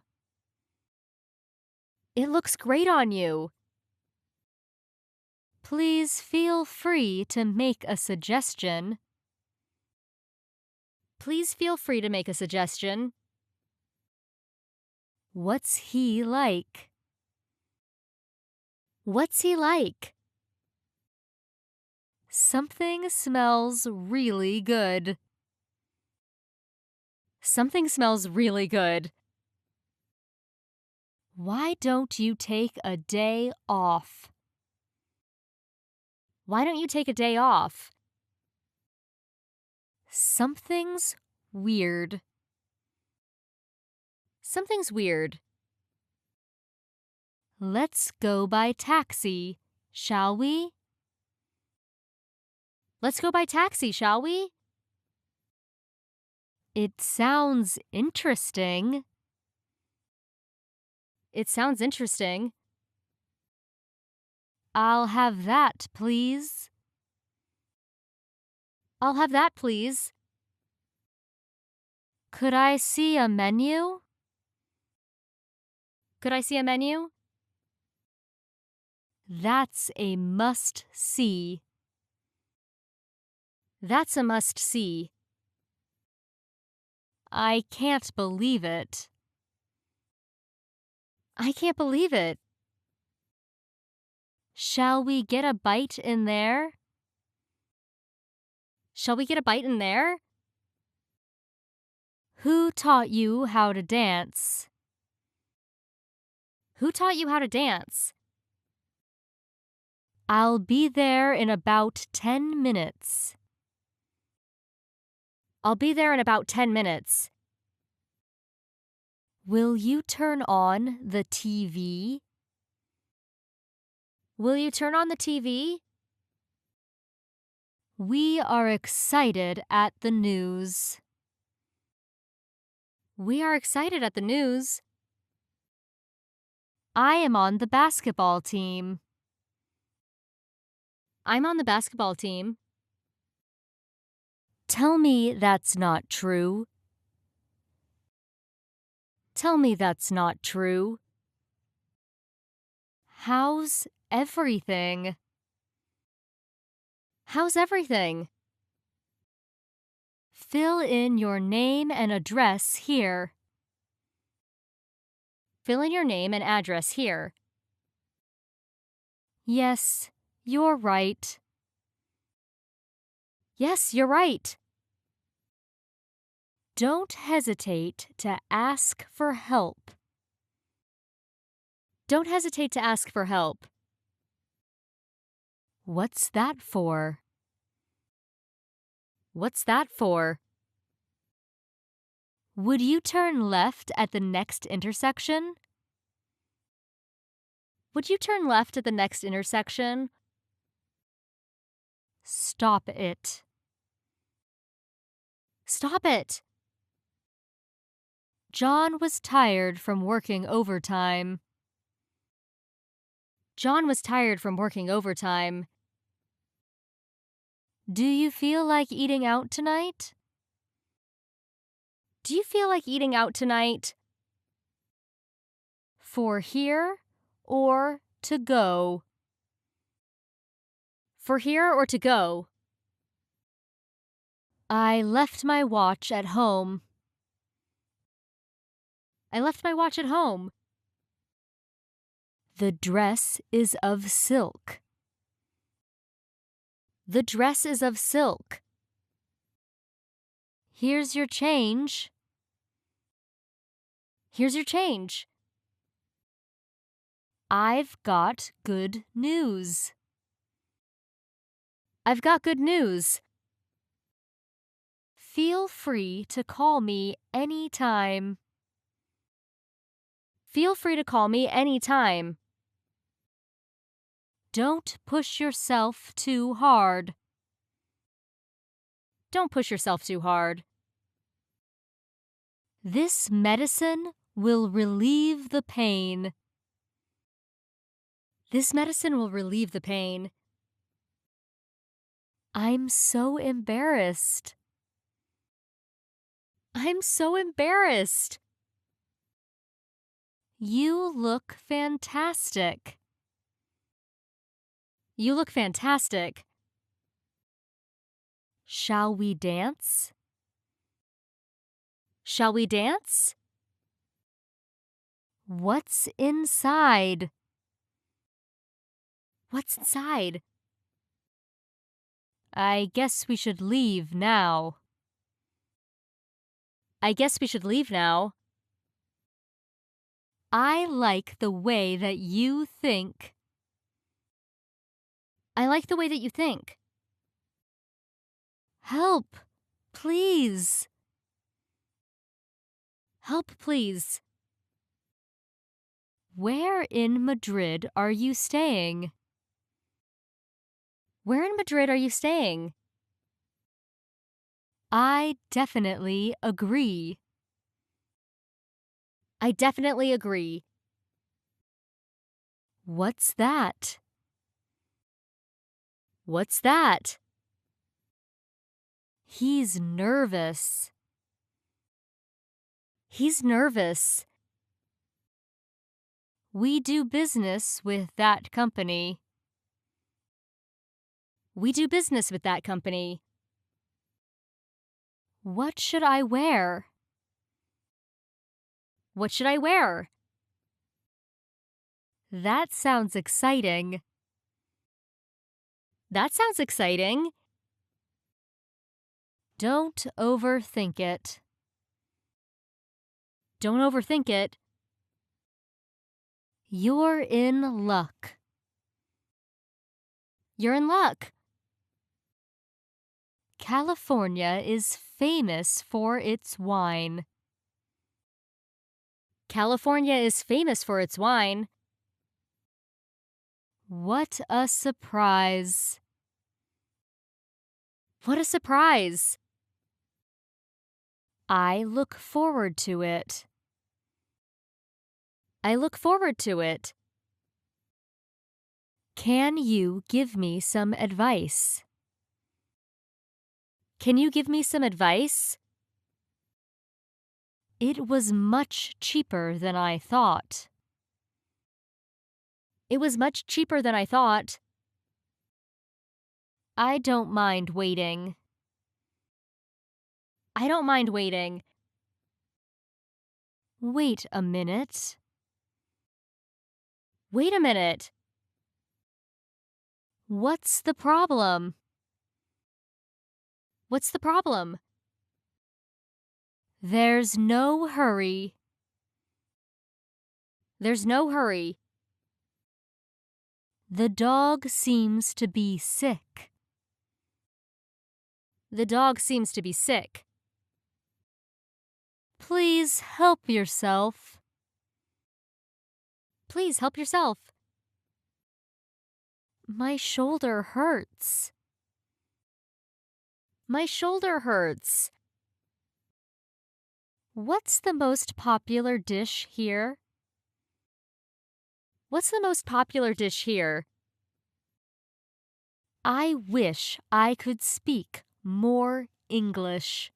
It looks great on you. Please feel free to make a suggestion. Please feel free to make a suggestion. What's he like? What's he like? Something smells really good. Something smells really good. Why don't you take a day off? Why don't you take a day off? Something's weird. Something's weird. Let's go by taxi, shall we? Let's go by taxi, shall we? It sounds interesting. It sounds interesting. I'll have that, please. I'll have that, please. Could I see a menu? Could I see a menu? That's a must-see. That's a must-see. I can't believe it. I can't believe it. Shall we get a bite in there? Shall we get a bite in there? Who taught you how to dance? Who taught you how to dance? I'll be there in about 10 minutes. I'll be there in about 10 minutes. Will you turn on the TV? Will you turn on the TV? We are excited at the news. We are excited at the news. I am on the basketball team. I'm on the basketball team. Tell me that's not true. Tell me that's not true. How's everything? How's everything? Fill in your name and address here. Fill in your name and address here. Yes, you're right. Yes, you're right. Don't hesitate to ask for help. Don't hesitate to ask for help. What's that for? What's that for? Would you turn left at the next intersection? Would you turn left at the next intersection? Stop it. Stop it. John was tired from working overtime. John was tired from working overtime. Do you feel like eating out tonight? Do you feel like eating out tonight? For here or to go? For here or to go? I left my watch at home. I left my watch at home. The dress is of silk. The dress is of silk. Here's your change. Here's your change. I've got good news. I've got good news. Feel free to call me anytime. Feel free to call me anytime. Don't push yourself too hard. Don't push yourself too hard. This medicine will relieve the pain. This medicine will relieve the pain. I'm so embarrassed. I'm so embarrassed. You look fantastic. You look fantastic. Shall we dance? Shall we dance? What's inside? What's inside? I guess we should leave now. I guess we should leave now. I like the way that you think. I like the way that you think. Help, please. Help, please. Where in Madrid are you staying? Where in Madrid are you staying? I definitely agree. I definitely agree. What's that? What's that? He's nervous. He's nervous. We do business with that company. We do business with that company. What should I wear? What should I wear? That sounds exciting. That sounds exciting. Don't overthink it. Don't overthink it. You're in luck. You're in luck. California is famous for its wine. California is famous for its wine. What a surprise. What a surprise. I look forward to it. I look forward to it. Can you give me some advice? Can you give me some advice? It was much cheaper than I thought. It was much cheaper than I thought. I don't mind waiting. I don't mind waiting. Wait a minute. Wait a minute. What's the problem? What's the problem? There's no hurry. There's no hurry. The dog seems to be sick. The dog seems to be sick. Please help yourself. Please help yourself. My shoulder hurts. My shoulder hurts. What's the most popular dish here? What's the most popular dish here? I wish I could speak more English.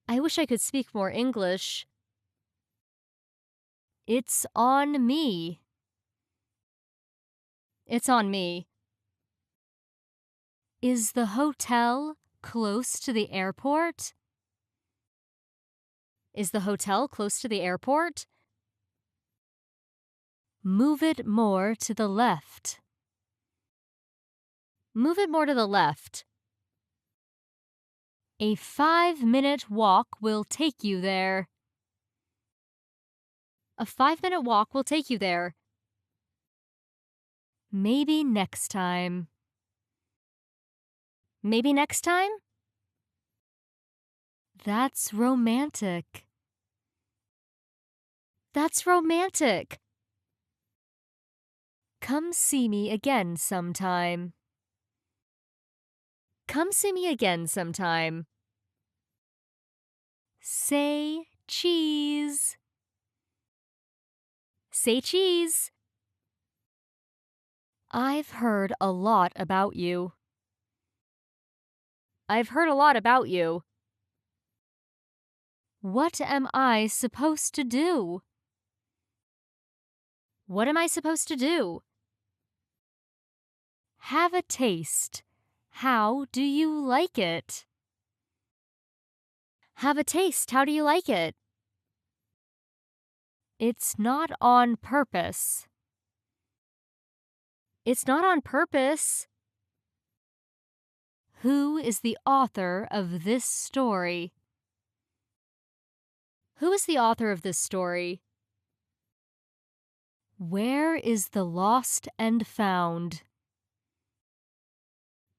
I wish I could speak more English. It's on me. It's on me. Is the hotel close to the airport? Is the hotel close to the airport? Move it more to the left. Move it more to the left. A 5-minute walk will take you there. A 5-minute walk will take you there. Maybe next time. Maybe next time? That's romantic. That's romantic. Come see me again sometime. Come see me again sometime. Say cheese. Say cheese. I've heard a lot about you. I've heard a lot about you. What am I supposed to do? What am I supposed to do? Have a taste. How do you like it? Have a taste. How do you like it? It's not on purpose. It's not on purpose. Who is the author of this story? Who is the author of this story? Where is the lost and found?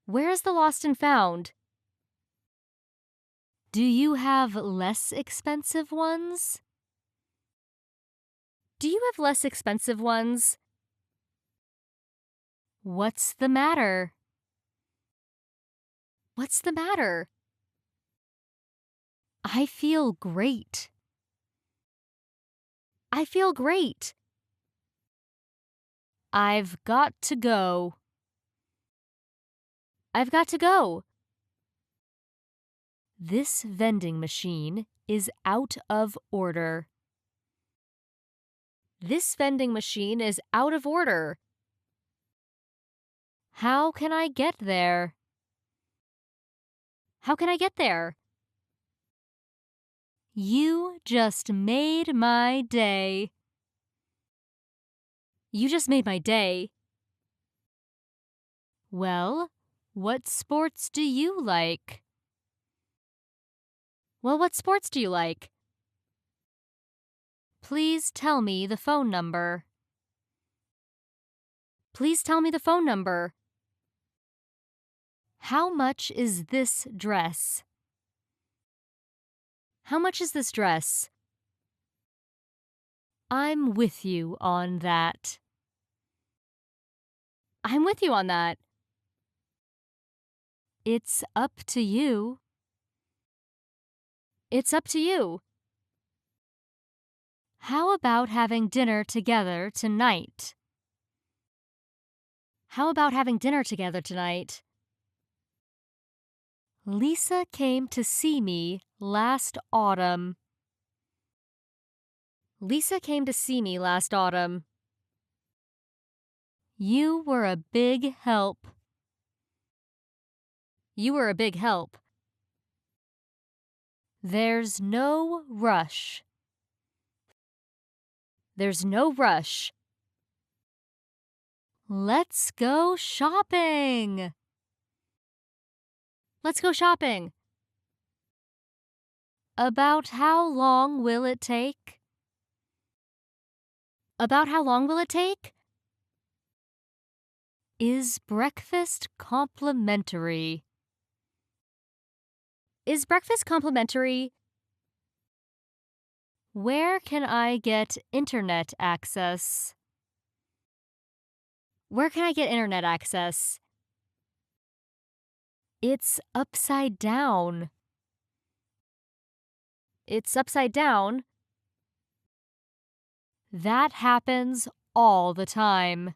Where is the lost and found? Do you have less expensive ones? Do you have less expensive ones? What's the matter? What's the matter? I feel great. I feel great. I've got to go. I've got to go. This vending machine is out of order. This vending machine is out of order. How can I get there? How can I get there? You just made my day. You just made my day. Well, what sports do you like? Well, what sports do you like? Please tell me the phone number. Please tell me the phone number. How much is this dress? How much is this dress? I'm with you on that. I'm with you on that. It's up to you. It's up to you. How about having dinner together tonight? How about having dinner together tonight? Lisa came to see me last autumn. Lisa came to see me last autumn. You were a big help. You were a big help. There's no rush. There's no rush. Let's go shopping. Let's go shopping. About how long will it take? About how long will it take? Is breakfast complimentary? Is breakfast complimentary? Where can I get internet access? Where can I get internet access? It's upside down. It's upside down. That happens all the time.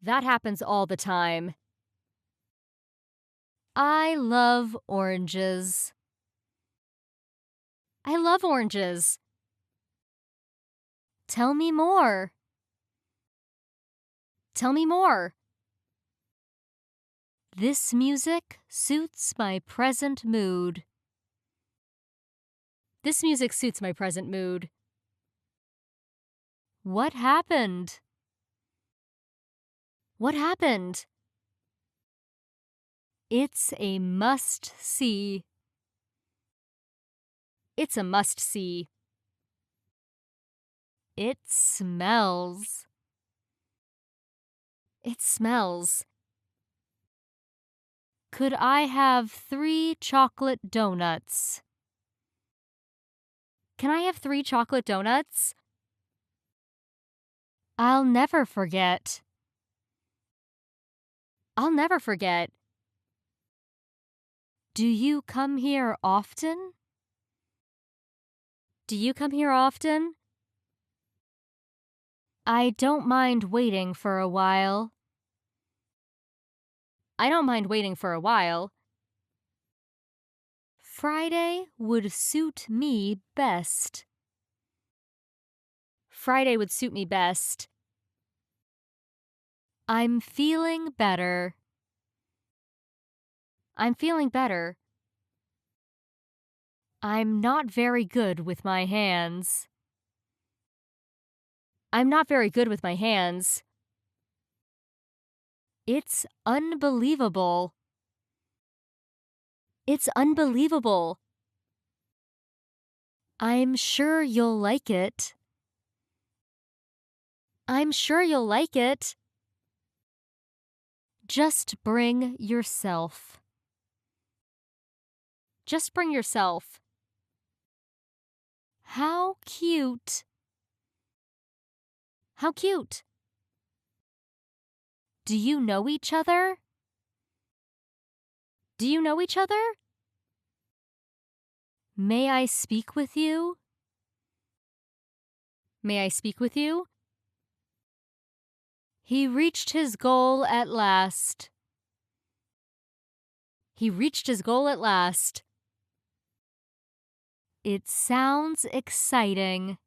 That happens all the time. I love oranges. I love oranges. Tell me more. Tell me more. This music suits my present mood. This music suits my present mood. What happened? What happened? It's a must-see. It's a must-see. It smells. It smells. Could I have 3 chocolate donuts? Can I have 3 chocolate donuts? I'll never forget. I'll never forget. Do you come here often? Do you come here often? I don't mind waiting for a while. I don't mind waiting for a while. Friday would suit me best. Friday would suit me best. I'm feeling better. I'm feeling better. I'm not very good with my hands. I'm not very good with my hands. It's unbelievable. It's unbelievable. I'm sure you'll like it. I'm sure you'll like it. Just bring yourself. Just bring yourself. How cute. How cute. Do you know each other? Do you know each other? May I speak with you? May I speak with you? He reached his goal at last. He reached his goal at last. It sounds exciting.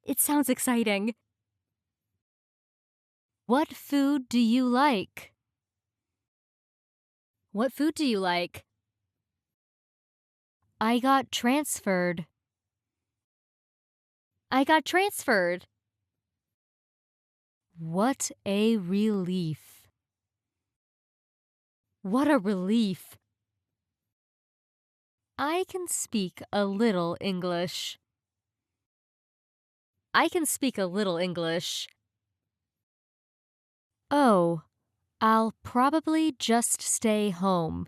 It sounds exciting. What food do you like? What food do you like? I got transferred. I got transferred. What a relief. What a relief. I can speak a little English. I can speak a little English. Oh, I'll probably just stay home.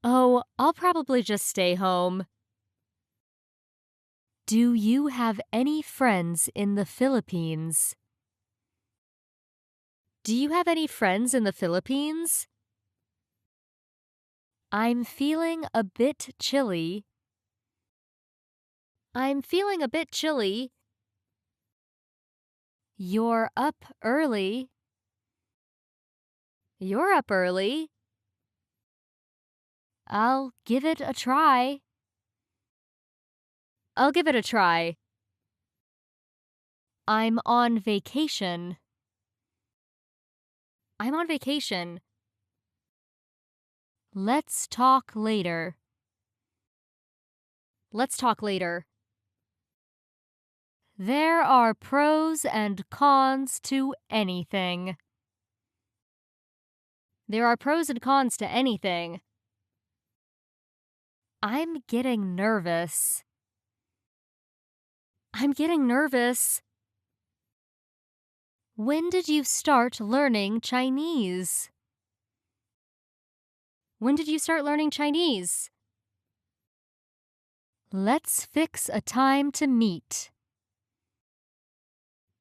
Oh, I'll probably just stay home. Do you have any friends in the Philippines? Do you have any friends in the Philippines? I'm feeling a bit chilly. I'm feeling a bit chilly. You're up early. You're up early. I'll give it a try. I'll give it a try. I'm on vacation. I'm on vacation. Let's talk later. Let's talk later. There are pros and cons to anything. There are pros and cons to anything. I'm getting nervous. I'm getting nervous. When did you start learning Chinese? When did you start learning Chinese? Let's fix a time to meet.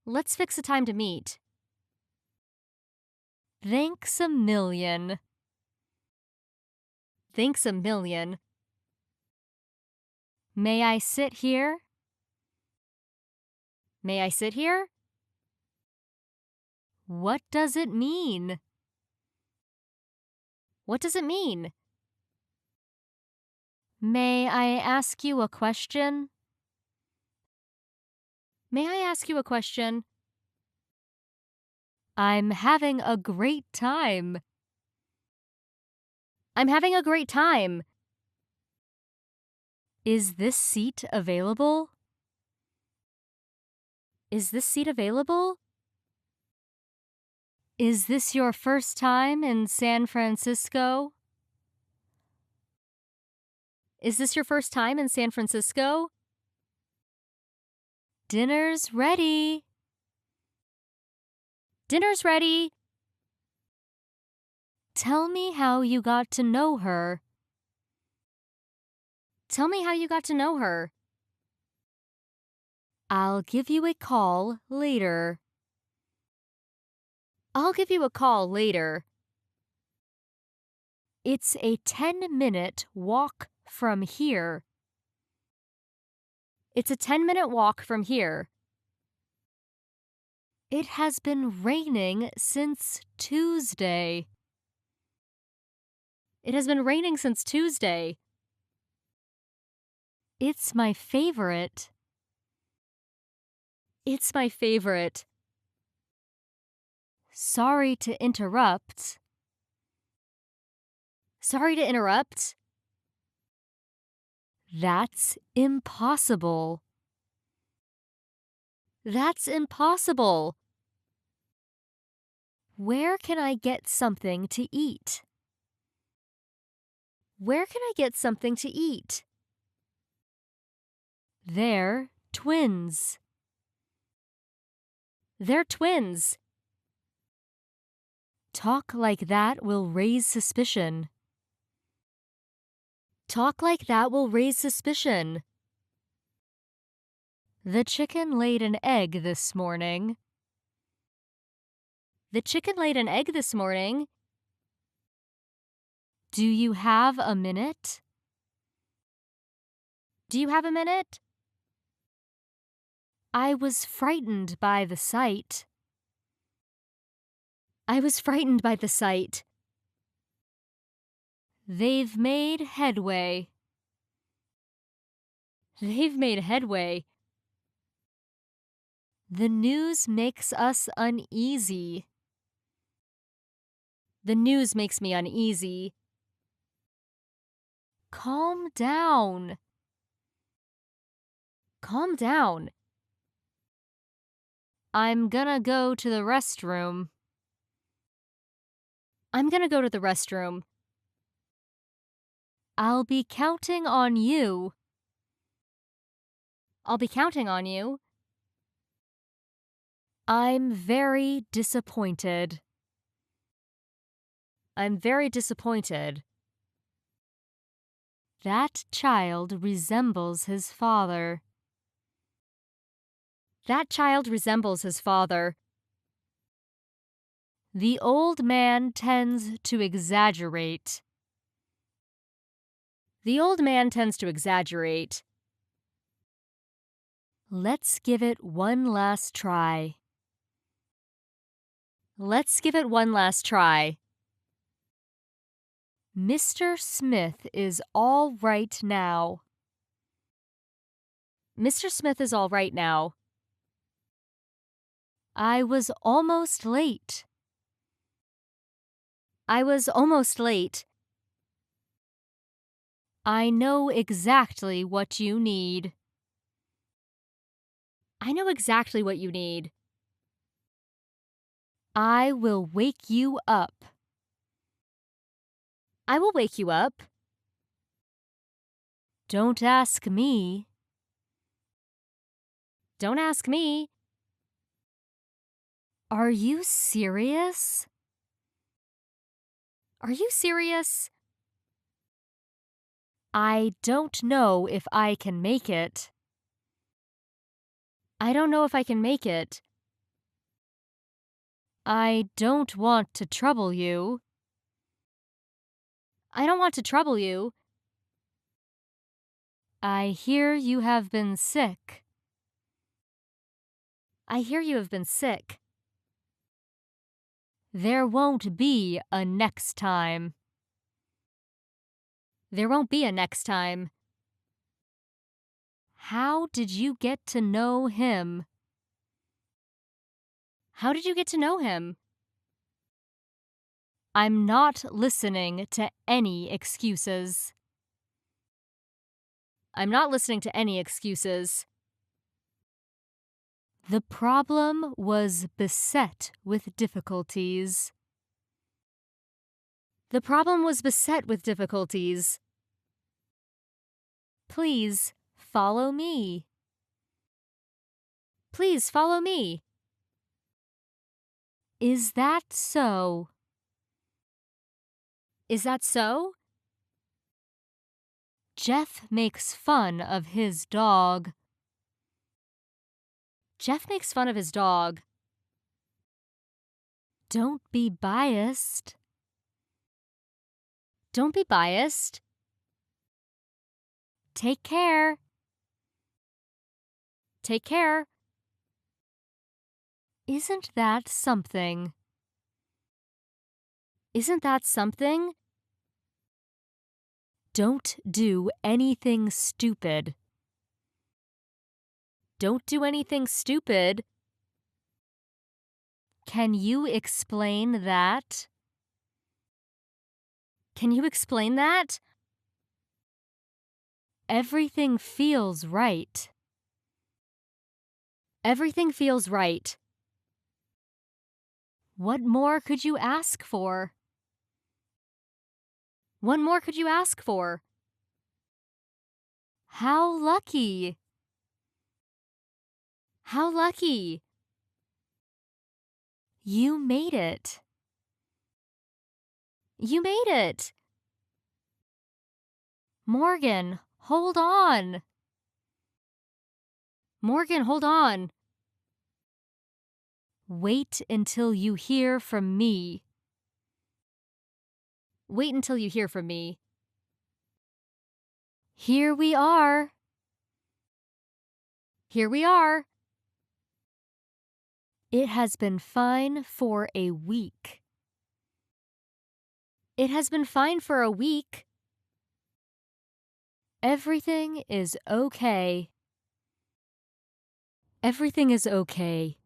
Let's fix a time to meet. Thanks a million. Thanks a million. May I sit here? May I sit here? What does it mean? What does it mean? May I ask you a question? May I ask you a question? I'm having a great time. I'm having a great time. Is this seat available? Is this seat available? Is this your first time in San Francisco? Is this your first time in San Francisco? Dinner's ready. Dinner's ready. Tell me how you got to know her. Tell me how you got to know her. I'll give you a call later. I'll give you a call later. It's a 10-minute walk from here. It's a 10-minute walk from here. It has been raining since Tuesday. It has been raining since Tuesday. It's my favorite. It's my favorite. Sorry to interrupt. Sorry to interrupt. That's impossible. That's impossible. Where can I get something to eat? Where can I get something to eat? They're twins. They're twins. Talk like that will raise suspicion. Talk like that will raise suspicion. The chicken laid an egg this morning. The chicken laid an egg this morning. Do you have a minute? Do you have a minute? I was frightened by the sight. I was frightened by the sight. They've made headway. They've made headway. The news makes us uneasy. The news makes me uneasy. Calm down. Calm down. I'm gonna go to the restroom. I'm gonna go to the restroom. I'll be counting on you. I'll be counting on you. I'm very disappointed. I'm very disappointed. That child resembles his father. That child resembles his father. The old man tends to exaggerate. The old man tends to exaggerate. Let's give it one last try. Let's give it one last try. Mr. Smith is all right now. Mr. Smith is all right now. I was almost late. I was almost late. I know exactly what you need. I know exactly what you need. I will wake you up. I will wake you up. Don't ask me. Don't ask me. Are you serious? Are you serious? I don't know if I can make it. I don't know if I can make it. I don't want to trouble you. I don't want to trouble you. I hear you have been sick. I hear you have been sick. There won't be a next time. There won't be a next time. How did you get to know him? How did you get to know him? I'm not listening to any excuses. I'm not listening to any excuses. The problem was beset with difficulties. The problem was beset with difficulties. Please follow me. Please follow me. Is that so? Is that so? Jeff makes fun of his dog. Jeff makes fun of his dog. Don't be biased. Don't be biased. Take care. Take care. Isn't that something? Isn't that something? Don't do anything stupid. Don't do anything stupid. Can you explain that? Can you explain that? Everything feels right. Everything feels right. What more could you ask for? What more could you ask for? How lucky! How lucky! You made it. You made it. Morgan, hold on. Morgan, hold on. Wait until you hear from me. Wait until you hear from me. Here we are. Here we are. It has been fine for a week. It has been fine for a week. Everything is okay. Everything is okay.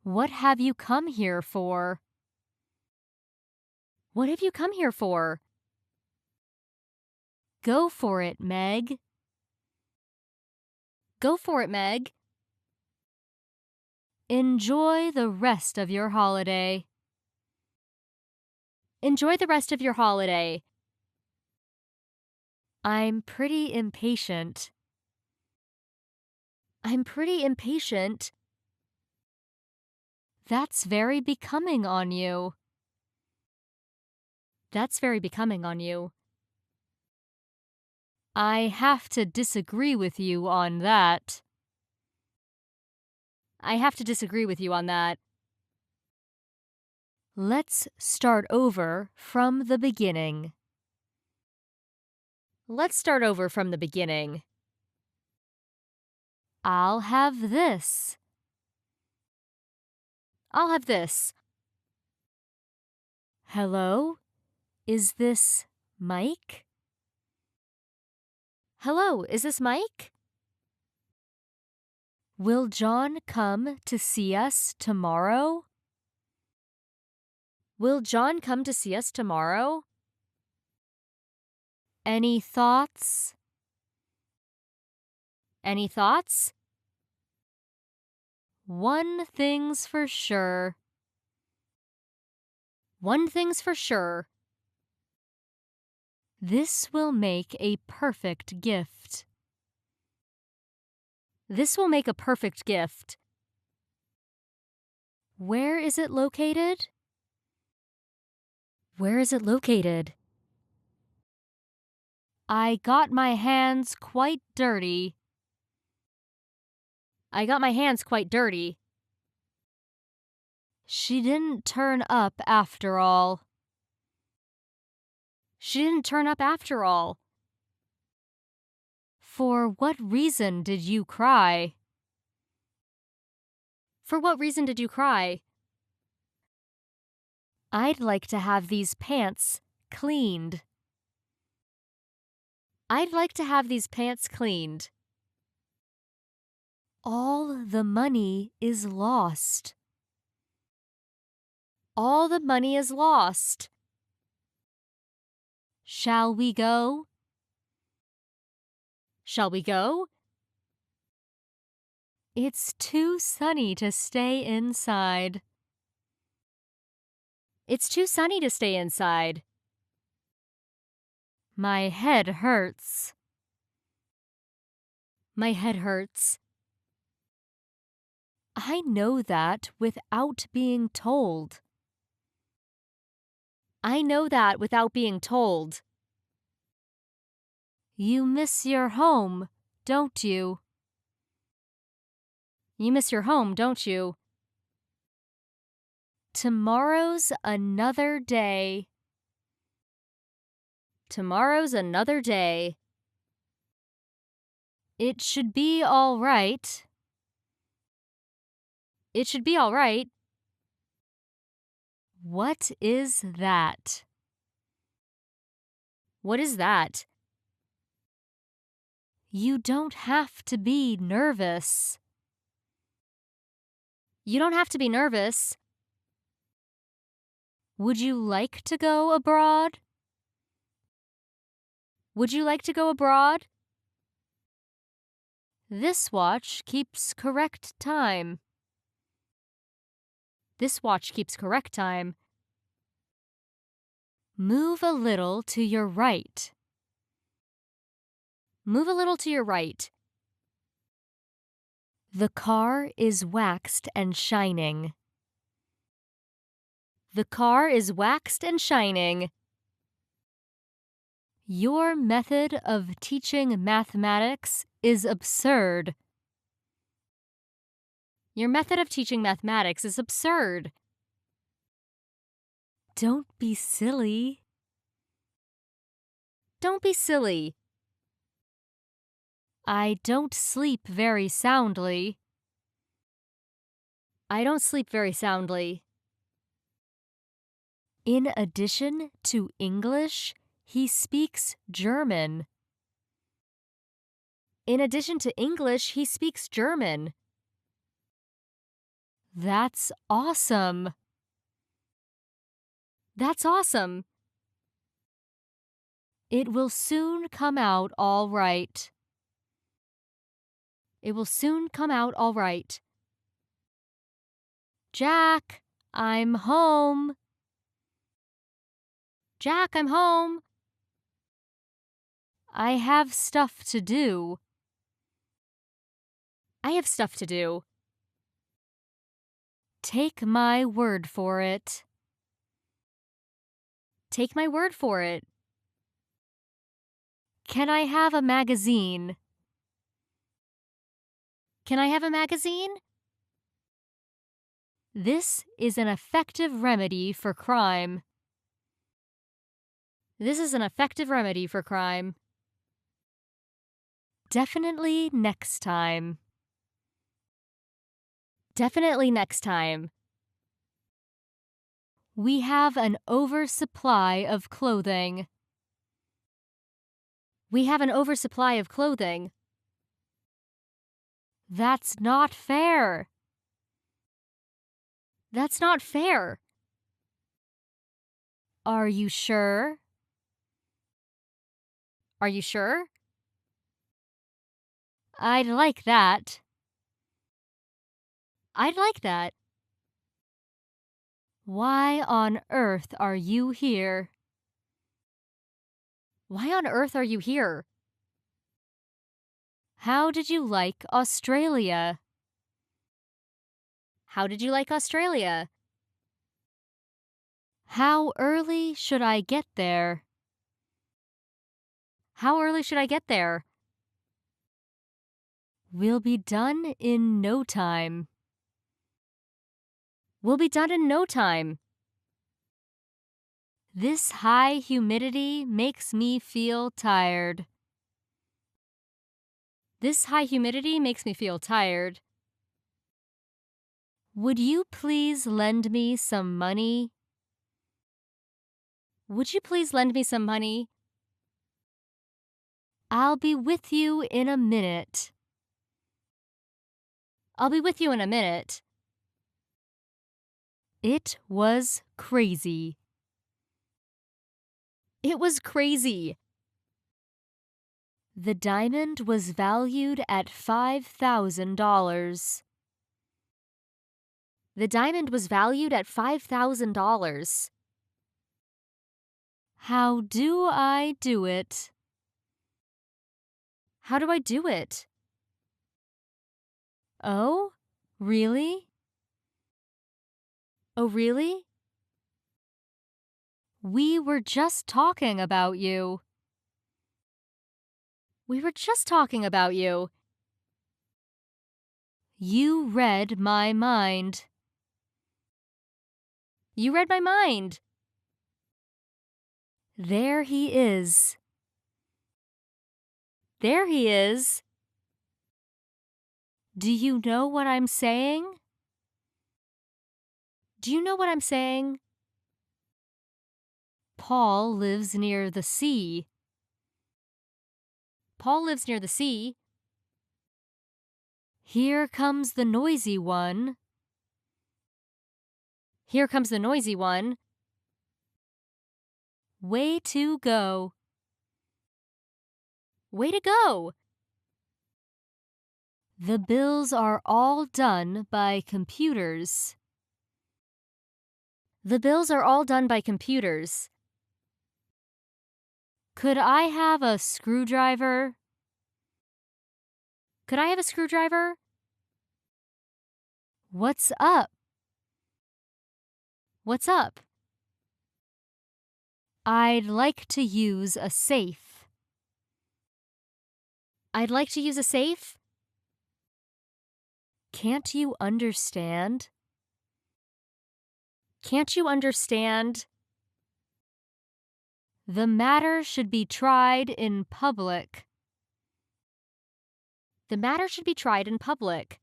What have you come here for? What have you come here for? Go for it, Meg. Go for it, Meg. Enjoy the rest of your holiday. Enjoy the rest of your holiday. I'm pretty impatient. I'm pretty impatient. That's very becoming on you. That's very becoming on you. I have to disagree with you on that. I have to disagree with you on that. Let's start over from the beginning. Let's start over from the beginning. I'll have this. I'll have this. Hello? Is this Mike? Hello, is this Mike? Will John come to see us tomorrow? Will John come to see us tomorrow? Any thoughts? Any thoughts? One thing's for sure. One thing's for sure. This will make a perfect gift. This will make a perfect gift. Where is it located? Where is it located? I got my hands quite dirty. I got my hands quite dirty. She didn't turn up after all. She didn't turn up after all. For what reason did you cry? For what reason did you cry? I'd like to have these pants cleaned. I'd like to have these pants cleaned. All the money is lost. All the money is lost. Shall we go? Shall we go? It's too sunny to stay inside. It's too sunny to stay inside. My head hurts. My head hurts. I know that without being told. I know that without being told. You miss your home, don't you? You miss your home, don't you? Tomorrow's another day. Tomorrow's another day. It should be all right. It should be all right. What is that? What is that? You don't have to be nervous. You don't have to be nervous. Would you like to go abroad? Would you like to go abroad? This watch keeps correct time. This watch keeps correct time. Move a little to your right. Move a little to your right. The car is waxed and shining. The car is waxed and shining. Your method of teaching mathematics is absurd. Your method of teaching mathematics is absurd. Don't be silly. Don't be silly. I don't sleep very soundly. I don't sleep very soundly. In addition to English, he speaks German. In addition to English, he speaks German. That's awesome. That's awesome. It will soon come out all right. It will soon come out all right. Jack, I'm home. Jack, I'm home. I have stuff to do. I have stuff to do. Take my word for it. Take my word for it. Can I have a magazine? Can I have a magazine? This is an effective remedy for crime. This is an effective remedy for crime. Definitely next time. Definitely next time. We have an oversupply of clothing. We have an oversupply of clothing. That's not fair. That's not fair. Are you sure? Are you sure? I'd like that. I'd like that. Why on earth are you here? Why on earth are you here? How did you like Australia? How did you like Australia? How early should I get there? How early should I get there? We'll be done in no time. We'll be done in no time. This high humidity makes me feel tired. This high humidity makes me feel tired. Would you please lend me some money? Would you please lend me some money? I'll be with you in a minute. I'll be with you in a minute. It was crazy. It was crazy. The diamond was valued at $5,000. The diamond was valued at $5,000. How do I do it? How do I do it? Oh, really? Oh, really? We were just talking about you. We were just talking about you. You read my mind. You read my mind. There he is. There he is. Do you know what I'm saying? Do you know what I'm saying? Paul lives near the sea. Paul lives near the sea. Here comes the noisy one. Here comes the noisy one. Way to go. Way to go. The bills are all done by computers. The bills are all done by computers. Could I have a screwdriver? Could I have a screwdriver? What's up? What's up? I'd like to use a safe. I'd like to use a safe? Can't you understand? Can't you understand? The matter should be tried in public. The matter should be tried in public.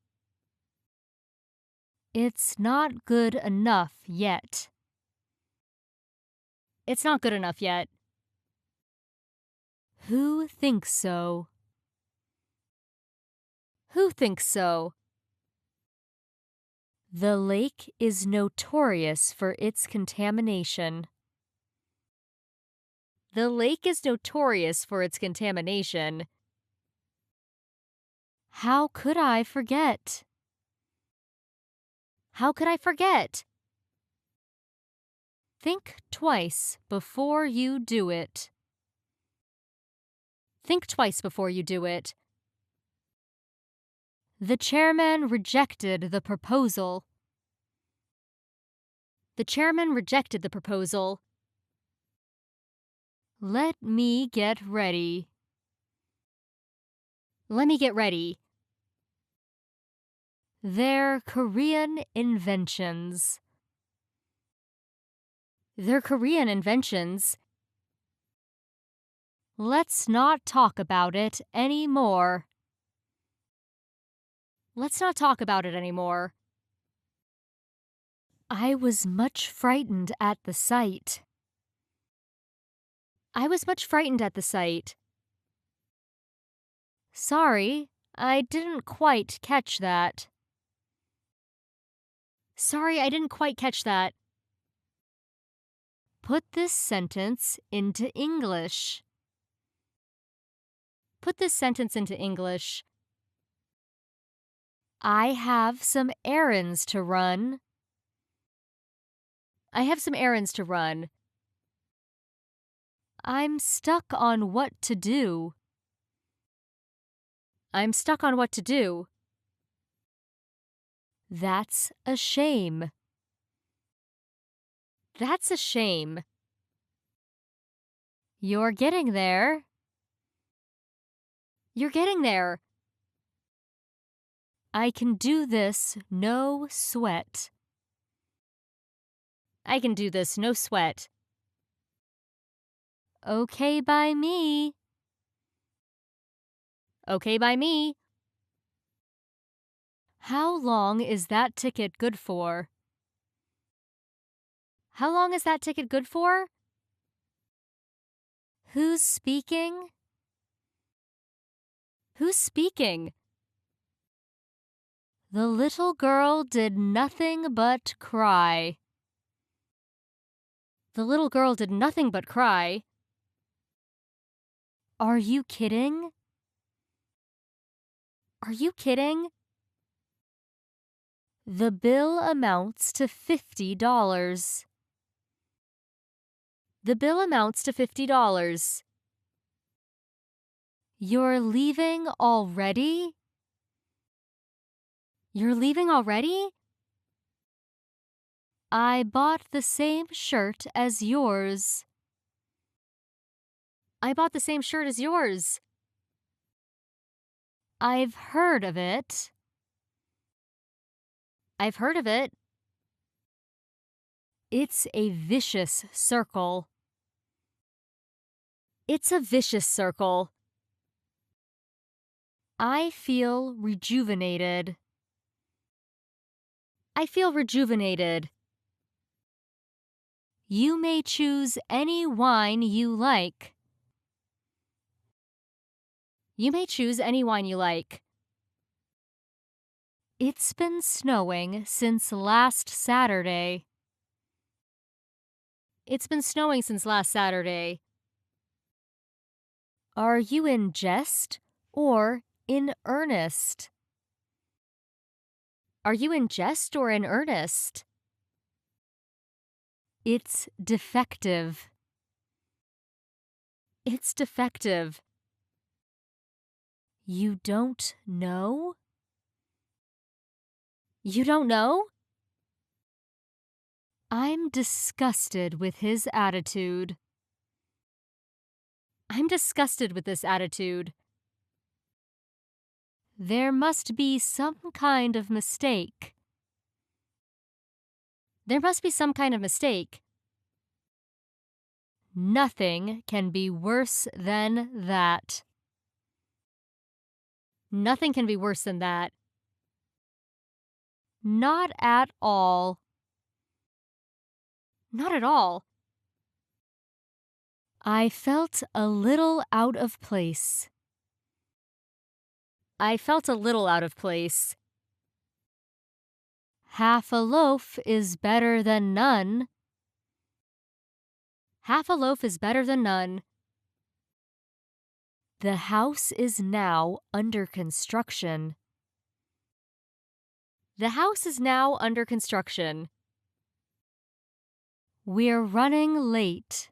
It's not good enough yet. It's not good enough yet. Who thinks so? Who thinks so? The lake is notorious for its contamination. The lake is notorious for its contamination. How could I forget? How could I forget? Think twice before you do it. Think twice before you do it. The chairman rejected the proposal. The chairman rejected the proposal. Let me get ready. Let me get ready. They're Korean inventions. They're Korean inventions. Let's not talk about it anymore. Let's not talk about it anymore. I was much frightened at the sight. I was much frightened at the sight. Sorry, I didn't quite catch that. Sorry, I didn't quite catch that. Put this sentence into English. Put this sentence into English. I have some errands to run. I have some errands to run. I'm stuck on what to do. I'm stuck on what to do. That's a shame. That's a shame. You're getting there. You're getting there. I can do this, no sweat. I can do this, no sweat. Okay by me. Okay by me. How long is that ticket good for? How long is that ticket good for? Who's speaking? Who's speaking? The little girl did nothing but cry. The little girl did nothing but cry. Are you kidding? Are you kidding? The bill amounts to $50. The bill amounts to $50. You're leaving already? You're leaving already? I bought the same shirt as yours. I bought the same shirt as yours. I've heard of it. I've heard of it. It's a vicious circle. It's a vicious circle. I feel rejuvenated. I feel rejuvenated. You may choose any wine you like. You may choose any wine you like. It's been snowing since last Saturday. It's been snowing since last Saturday. Are you in jest or in earnest? Are you in jest or in earnest? It's defective. It's defective. You don't know? You don't know? I'm disgusted with his attitude. I'm disgusted with this attitude. There must be some kind of mistake. There must be some kind of mistake. Nothing can be worse than that. Nothing can be worse than that. Not at all. Not at all. I felt a little out of place. I felt a little out of place. Half a loaf is better than none. Half a loaf is better than none. The house is now under construction. The house is now under construction. We're running late.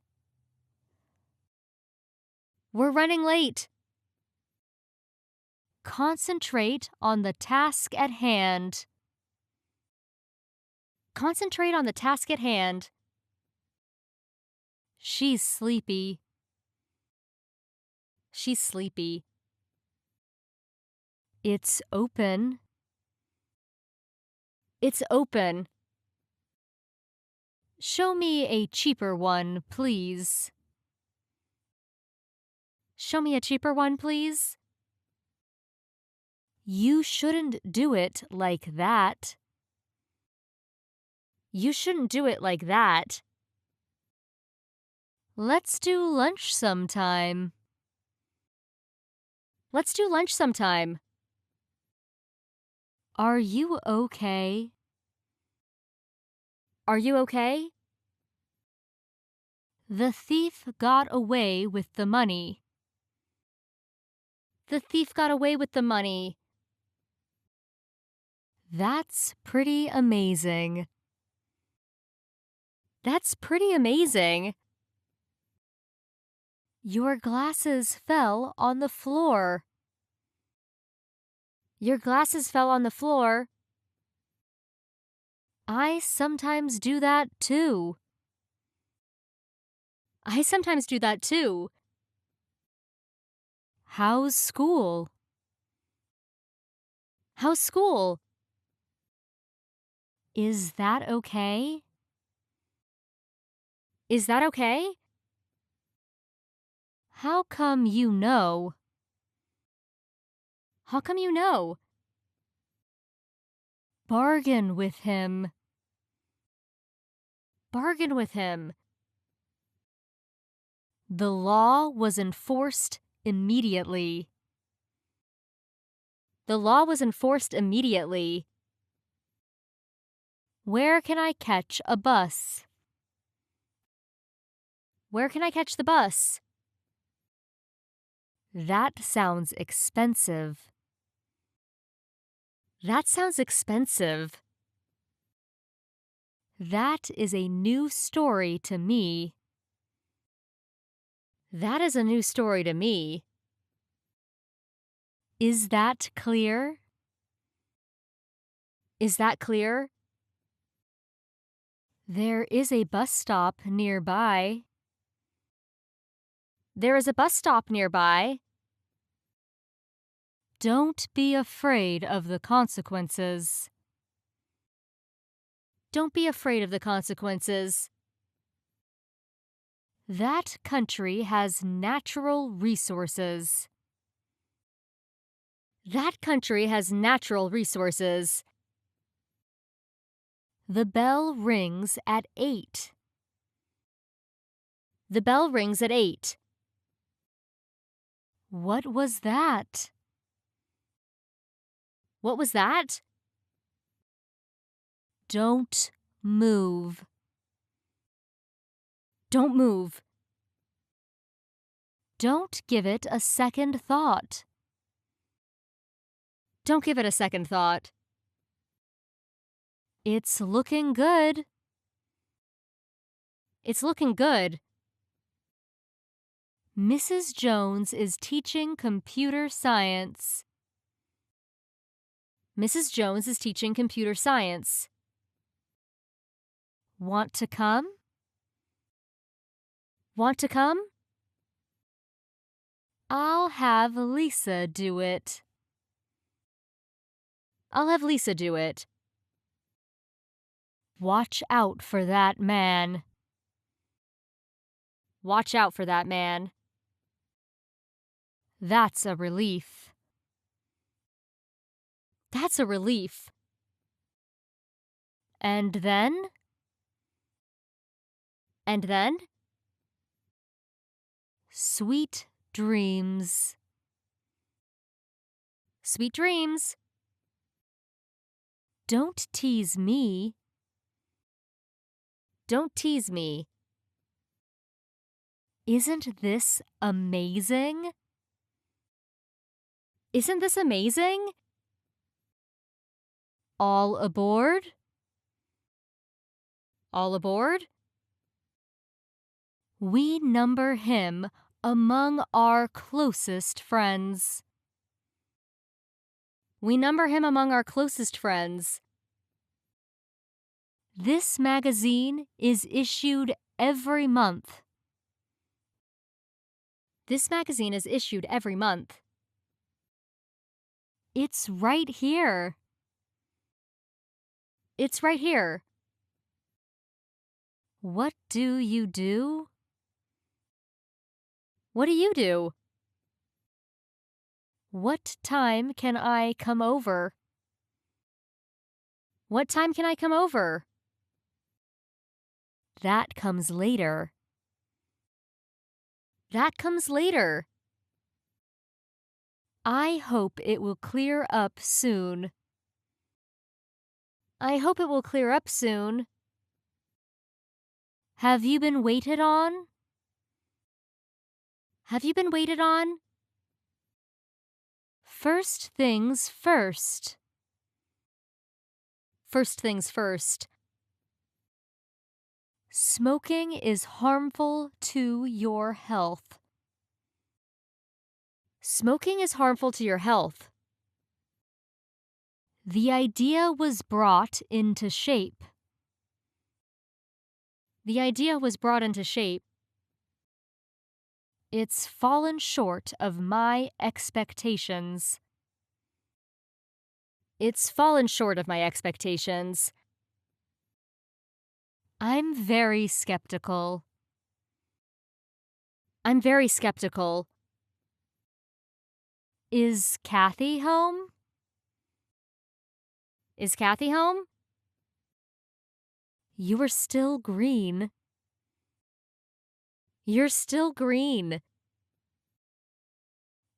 We're running late. Concentrate on the task at hand. Concentrate on the task at hand. She's sleepy. She's sleepy. It's open. It's open. Show me a cheaper one, please. Show me a cheaper one, please. You shouldn't do it like that. You shouldn't do it like that. Let's do lunch sometime. Let's do lunch sometime. Are you okay? Are you okay? The thief got away with the money. The thief got away with the money. That's pretty amazing. That's pretty amazing. Your glasses fell on the floor. Your glasses fell on the floor. I sometimes do that too. I sometimes do that too. How's school? How's school? Is that okay? Is that okay? How come you know? How come you know? Bargain with him. Bargain with him. The law was enforced immediately. The law was enforced immediately. Where can I catch a bus? Where can I catch the bus? That sounds expensive. That sounds expensive. That is a new story to me. That is a new story to me. Is that clear? Is that clear? There is a bus stop nearby. There is a bus stop nearby. Don't be afraid of the consequences. Don't be afraid of the consequences. That country has natural resources. That country has natural resources. The bell rings at 8. The bell rings at 8. What was that? What was that? Don't move. Don't move. Don't give it a second thought. Don't give it a second thought. It's looking good. It's looking good. Mrs. Jones is teaching computer science. Mrs. Jones is teaching computer science. Want to come? Want to come? I'll have Lisa do it. I'll have Lisa do it. Watch out for that man. Watch out for that man. That's a relief. That's a relief. And then? And then? Sweet dreams. Sweet dreams. Don't tease me. Don't tease me. Isn't this amazing? Isn't this amazing? All aboard? All aboard? We number him among our closest friends. We number him among our closest friends. This magazine is issued every month. This magazine is issued every month. It's right here. It's right here. What do you do? What do you do? What time can I come over? What time can I come over? That comes later. That comes later. I hope it will clear up soon. I hope it will clear up soon. Have you been waited on? Have you been waited on? First things first. First things first. Smoking is harmful to your health. Smoking is harmful to your health. The idea was brought into shape. The idea was brought into shape. It's fallen short of my expectations. It's fallen short of my expectations. I'm very skeptical. I'm very skeptical. Is Kathy home? Is Kathy home? You are still green. You're still green.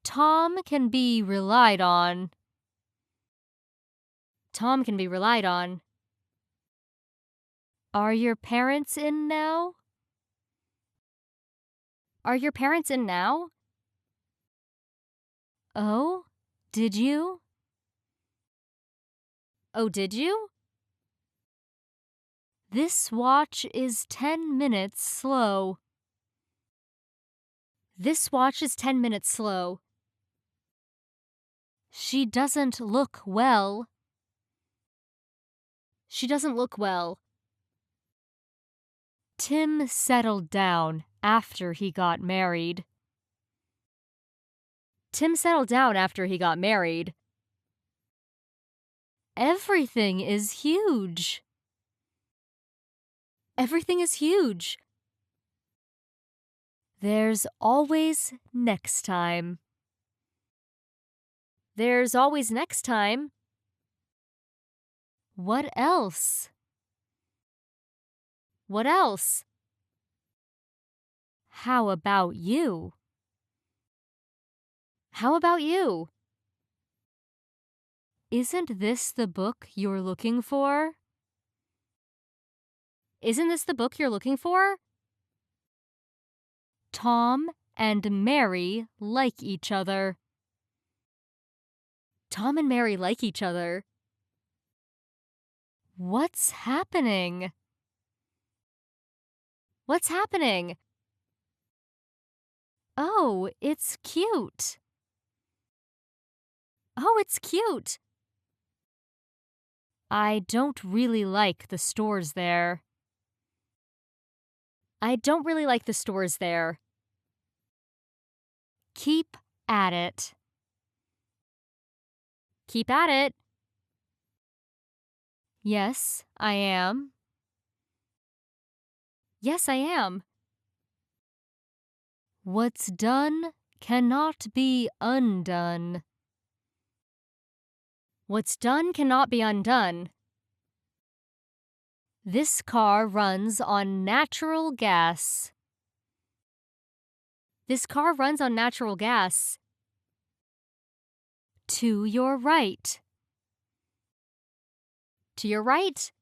Tom can be relied on. Tom can be relied on. Are your parents in now? Are your parents in now? Oh, did you? Oh, did you? This watch is 10 minutes slow. This watch is 10 minutes slow. She doesn't look well. She doesn't look well. Tim settled down after he got married. Tim settled down after he got married. Everything is huge. Everything is huge. There's always next time. There's always next time. What else? What else? How about you? How about you? Isn't this the book you're looking for? Isn't this the book you're looking for? Tom and Mary like each other. Tom and Mary like each other. What's happening? What's happening? Oh, it's cute. Oh, it's cute. I don't really like the stores there. I don't really like the stores there. Keep at it. Keep at it. Yes, I am. Yes, I am. What's done cannot be undone. What's done cannot be undone. This car runs on natural gas. This car runs on natural gas. To your right. To your right.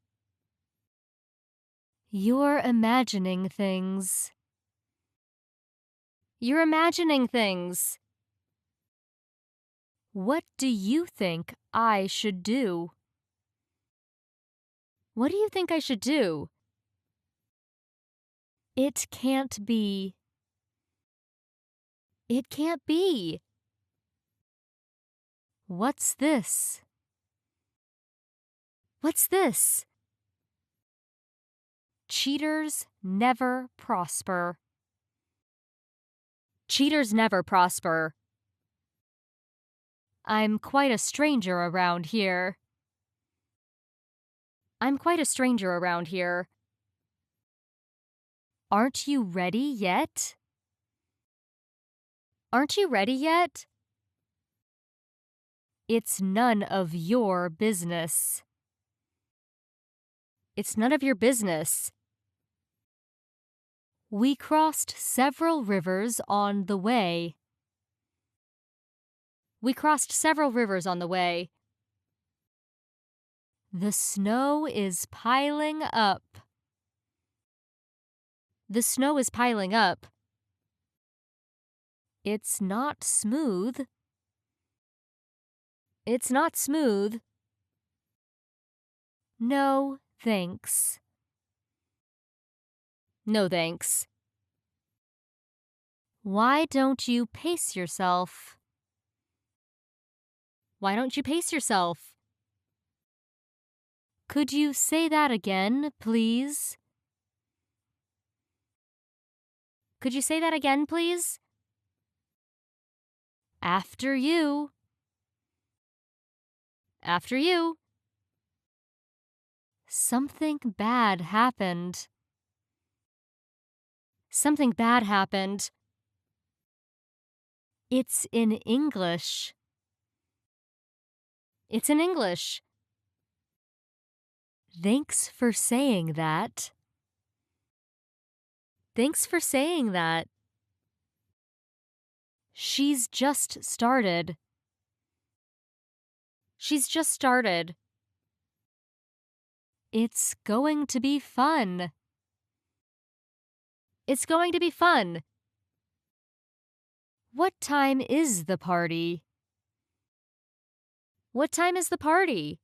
You're imagining things. You're imagining things. What do you think I should do? What do you think I should do? It can't be. It can't be. What's this? What's this? Cheaters never prosper. Cheaters never prosper. I'm quite a stranger around here. I'm quite a stranger around here. Aren't you ready yet? Aren't you ready yet? It's none of your business. It's none of your business. We crossed several rivers on the way. We crossed several rivers on the way. The snow is piling up. The snow is piling up. It's not smooth. It's not smooth. No, thanks. No, thanks. Why don't you pace yourself? Why don't you pace yourself? Could you say that again, please? Could you say that again, please? After you. After you. Something bad happened. Something bad happened. It's in English. It's in English. Thanks for saying that. Thanks for saying that. She's just started. She's just started. It's going to be fun. It's going to be fun. What time is the party? What time is the party?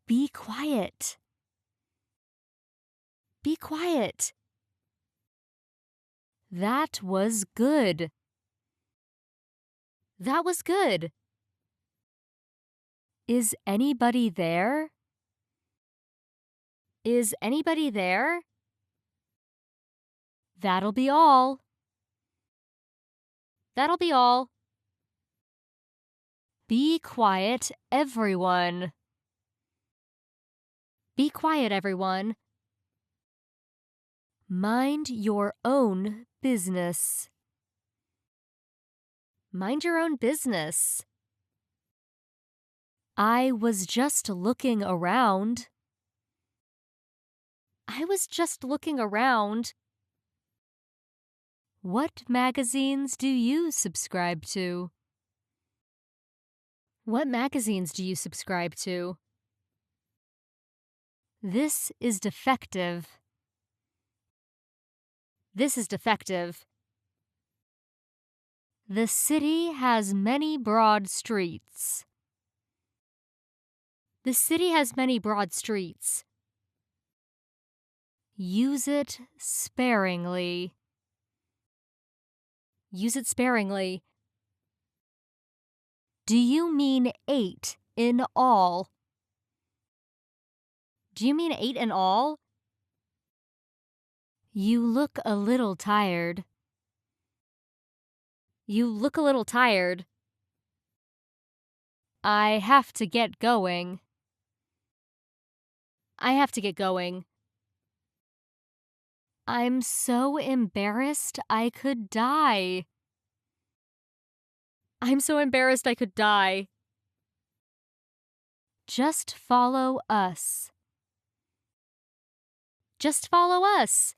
Be quiet. Be quiet. That was good. That was good. Is anybody there? Is anybody there? That'll be all. That'll be all. Be quiet, everyone. Be quiet, everyone. Mind your own business. Mind your own business. I was just looking around. I was just looking around. What magazines do you subscribe to? What magazines do you subscribe to? This is defective. This is defective. The city has many broad streets. The city has many broad streets. Use it sparingly. Use it sparingly. Do you mean 8 in all? Do you mean 8 in all? You look a little tired. You look a little tired. I have to get going. I have to get going. I'm so embarrassed I could die. I'm so embarrassed I could die. Just follow us. Just follow us.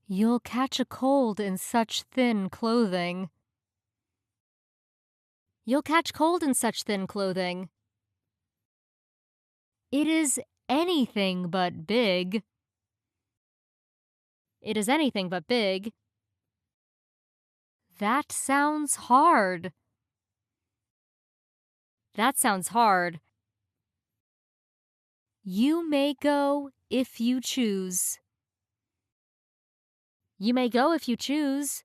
You'll catch a cold in such thin clothing. You'll catch cold in such thin clothing. It is anything but big. It is anything but big. That sounds hard. That sounds hard. You may go if you choose. You may go if you choose.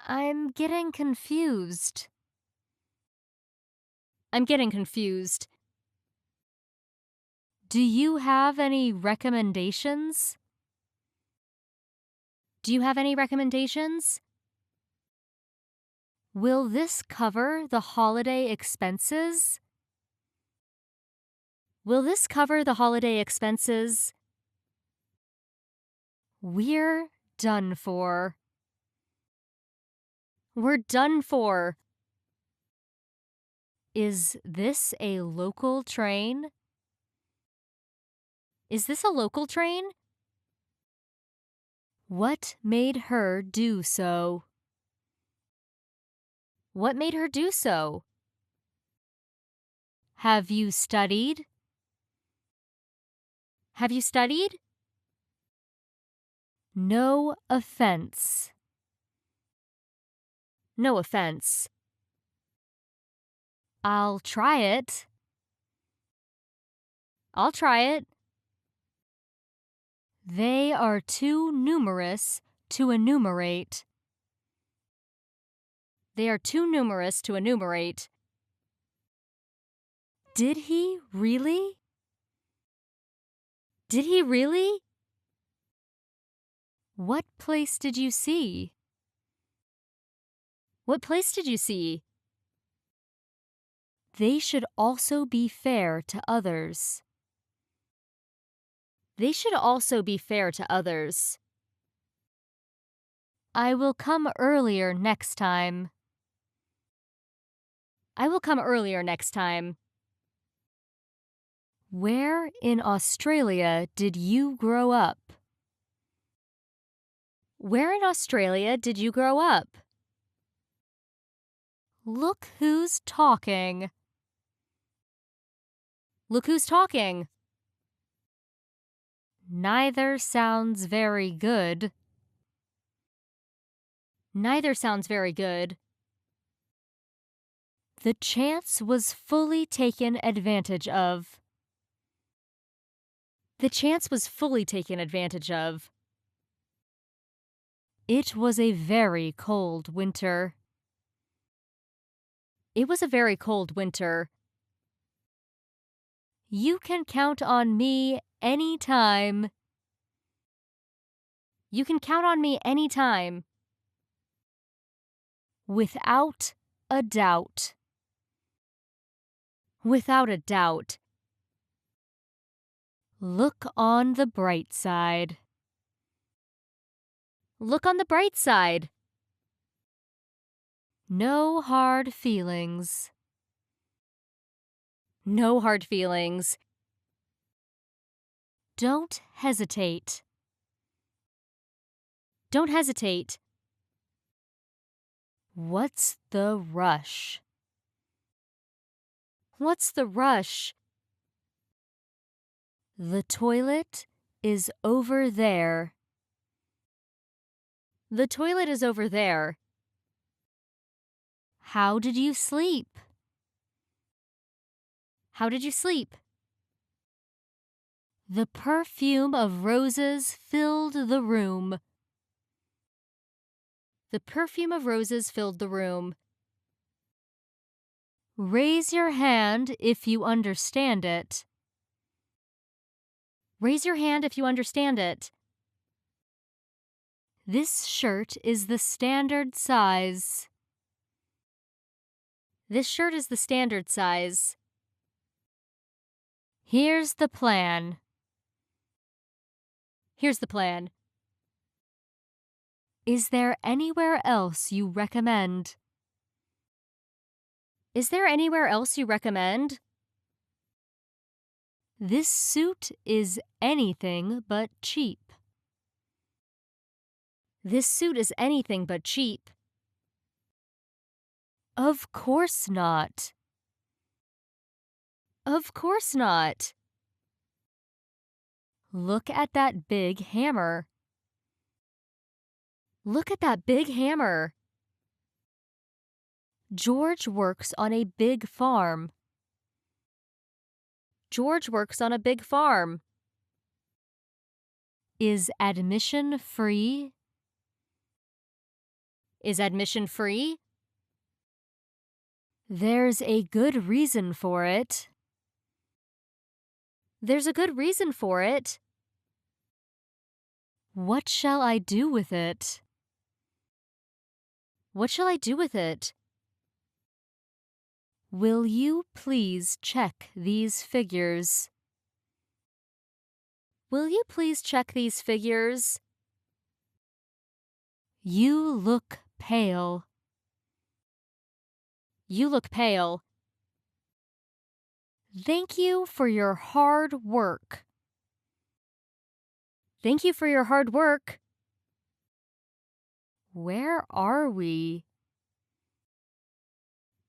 I'm getting confused. I'm getting confused. Do you have any recommendations? Do you have any recommendations? Will this cover the holiday expenses? Will this cover the holiday expenses? We're done for. We're done for. Is this a local train? Is this a local train? What made her do so? What made her do so? Have you studied? Have you studied? No offense. No offense. I'll try it. I'll try it. They are too numerous to enumerate. They are too numerous to enumerate. Did he really? Did he really? What place did you see? What place did you see? They should also be fair to others. They should also be fair to others. I will come earlier next time. I will come earlier next time. Where in Australia did you grow up? Where in Australia did you grow up? Look who's talking. Look who's talking. Neither sounds very good. Neither sounds very good. The chance was fully taken advantage of. The chance was fully taken advantage of. It was a very cold winter. It was a very cold winter. You can count on me any time. You can count on me any time. Without a doubt. Without a doubt. Look on the bright side. Look on the bright side. No hard feelings. No hard feelings. Don't hesitate. Don't hesitate. What's the rush? What's the rush? The toilet is over there. The toilet is over there. How did you sleep? How did you sleep? The perfume of roses filled the room. The perfume of roses filled the room. Raise your hand if you understand it. Raise your hand if you understand it. This shirt is the standard size. This shirt is the standard size. Here's the plan. Here's the plan. Is there anywhere else you recommend? Is there anywhere else you recommend? This suit is anything but cheap. This suit is anything but cheap. Of course not. Of course not. Look at that big hammer. Look at that big hammer. George works on a big farm. George works on a big farm. Is admission free? Is admission free? There's a good reason for it. There's a good reason for it. What shall I do with it? What shall I do with it? Will you please check these figures? Will you please check these figures? You look pale. You look pale. Thank you for your hard work. Thank you for your hard work. Where are we?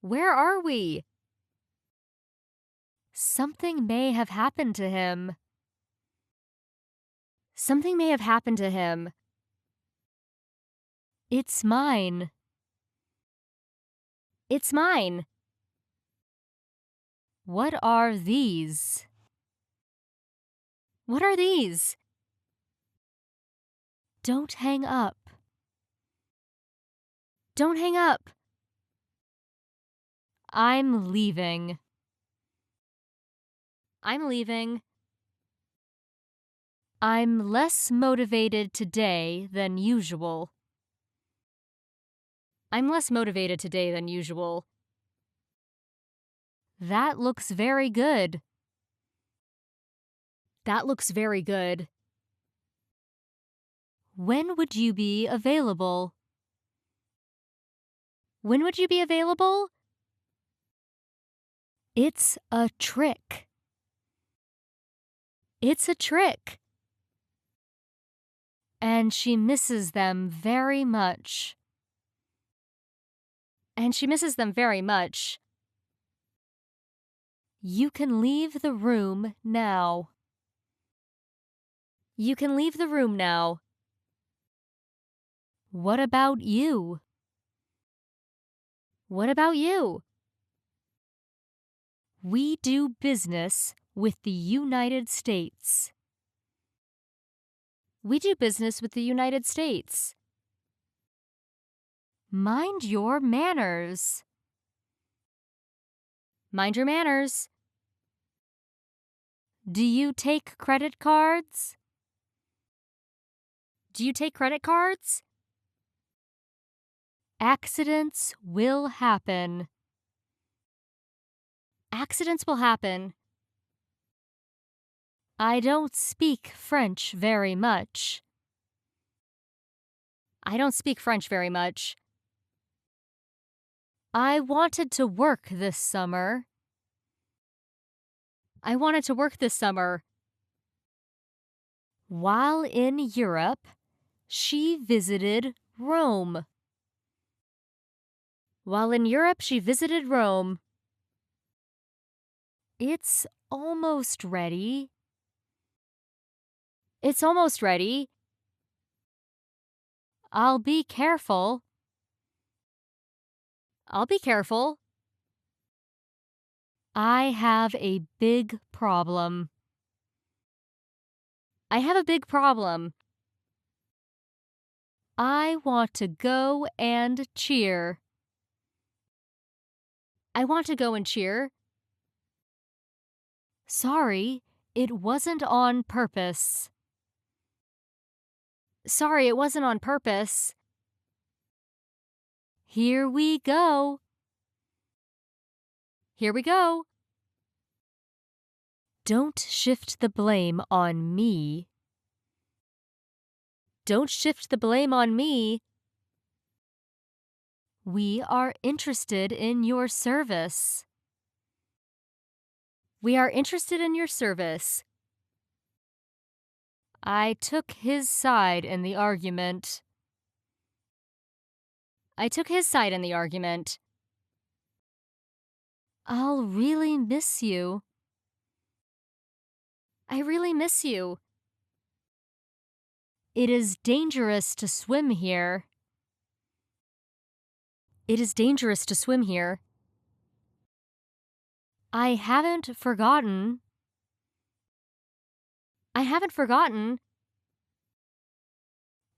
Where are we? Something may have happened to him. Something may have happened to him. It's mine. It's mine. What are these? What are these? Don't hang up. Don't hang up. I'm leaving. I'm leaving. I'm less motivated today than usual. I'm less motivated today than usual. That looks very good. That looks very good. When would you be available? When would you be available? It's a trick. It's a trick. And she misses them very much. And she misses them very much. You can leave the room now. You can leave the room now. What about you? What about you? We do business with the United States. We do business with the United States. Mind your manners. Mind your manners. Do you take credit cards? Do you take credit cards? Accidents will happen. Accidents will happen. I don't speak French very much. I don't speak French very much. I wanted to work this summer. I wanted to work this summer. While in Europe, she visited Rome. While in Europe, she visited Rome. It's almost ready. It's almost ready. I'll be careful. I'll be careful. I have a big problem. I have a big problem. I want to go and cheer. I want to go and cheer. Sorry, it wasn't on purpose. Sorry, it wasn't on purpose. Here we go. Here we go. Don't shift the blame on me. Don't shift the blame on me. We are interested in your service. We are interested in your service. I took his side in the argument. I took his side in the argument. I'll really miss you. I really miss you. It is dangerous to swim here. It is dangerous to swim here. I haven't forgotten. I haven't forgotten.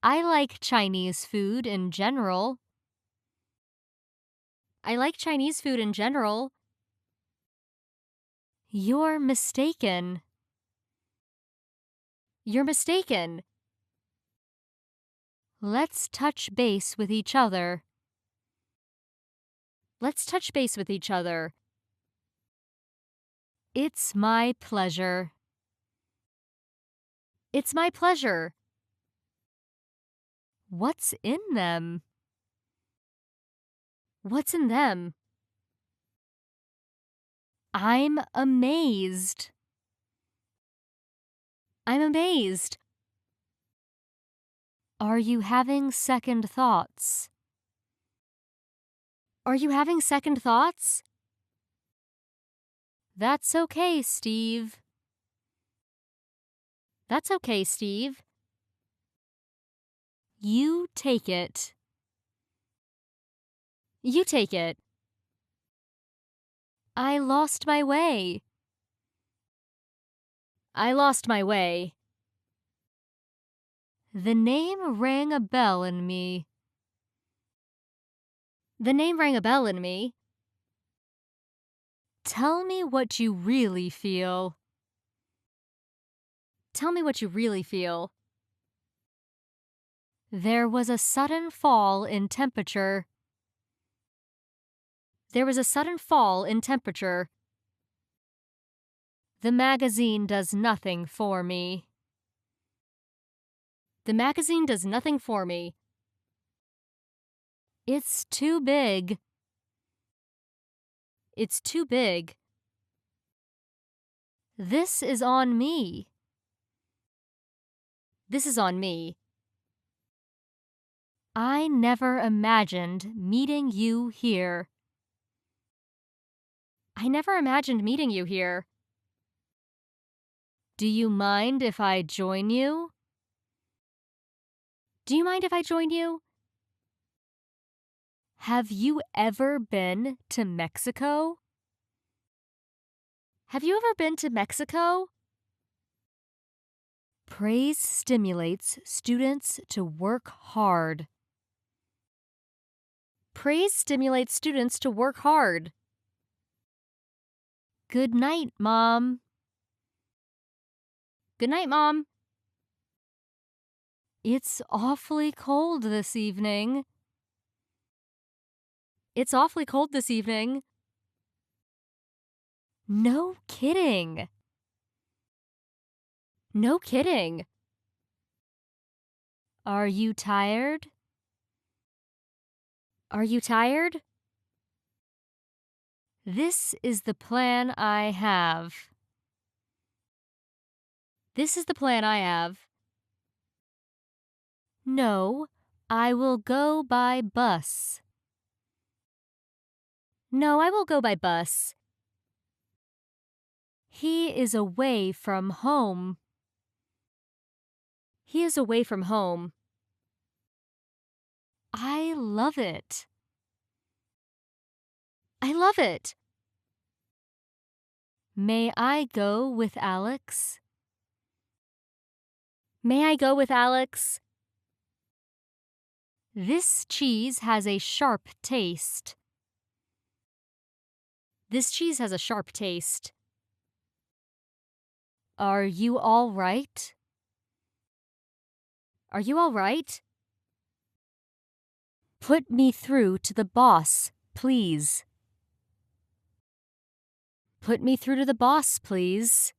I like Chinese food in general. I like Chinese food in general. You're mistaken. You're mistaken. Let's touch base with each other. Let's touch base with each other. It's my pleasure. It's my pleasure. What's in them? What's in them? I'm amazed. I'm amazed. Are you having second thoughts? Are you having second thoughts? That's okay, Steve. That's okay, Steve. You take it. You take it. I lost my way. I lost my way. The name rang a bell in me. The name rang a bell in me. Tell me what you really feel. Tell me what you really feel. There was a sudden fall in temperature. There was a sudden fall in temperature. The magazine does nothing for me. The magazine does nothing for me. It's too big. It's too big. This is on me. This is on me. I never imagined meeting you here. I never imagined meeting you here. Do you mind if I join you? Do you mind if I join you? Have you ever been to Mexico? Have you ever been to Mexico? Praise stimulates students to work hard. Praise stimulates students to work hard. Good night, Mom. Good night, Mom. It's awfully cold this evening. It's awfully cold this evening. No kidding. No kidding. Are you tired? Are you tired? This is the plan I have. This is the plan I have. No, I will go by bus. No, I will go by bus. He is away from home. He is away from home. I love it. I love it. May I go with Alex? May I go with Alex? This cheese has a sharp taste. This cheese has a sharp taste. Are you all right? Are you all right? Put me through to the boss, please. Put me through to the boss, please.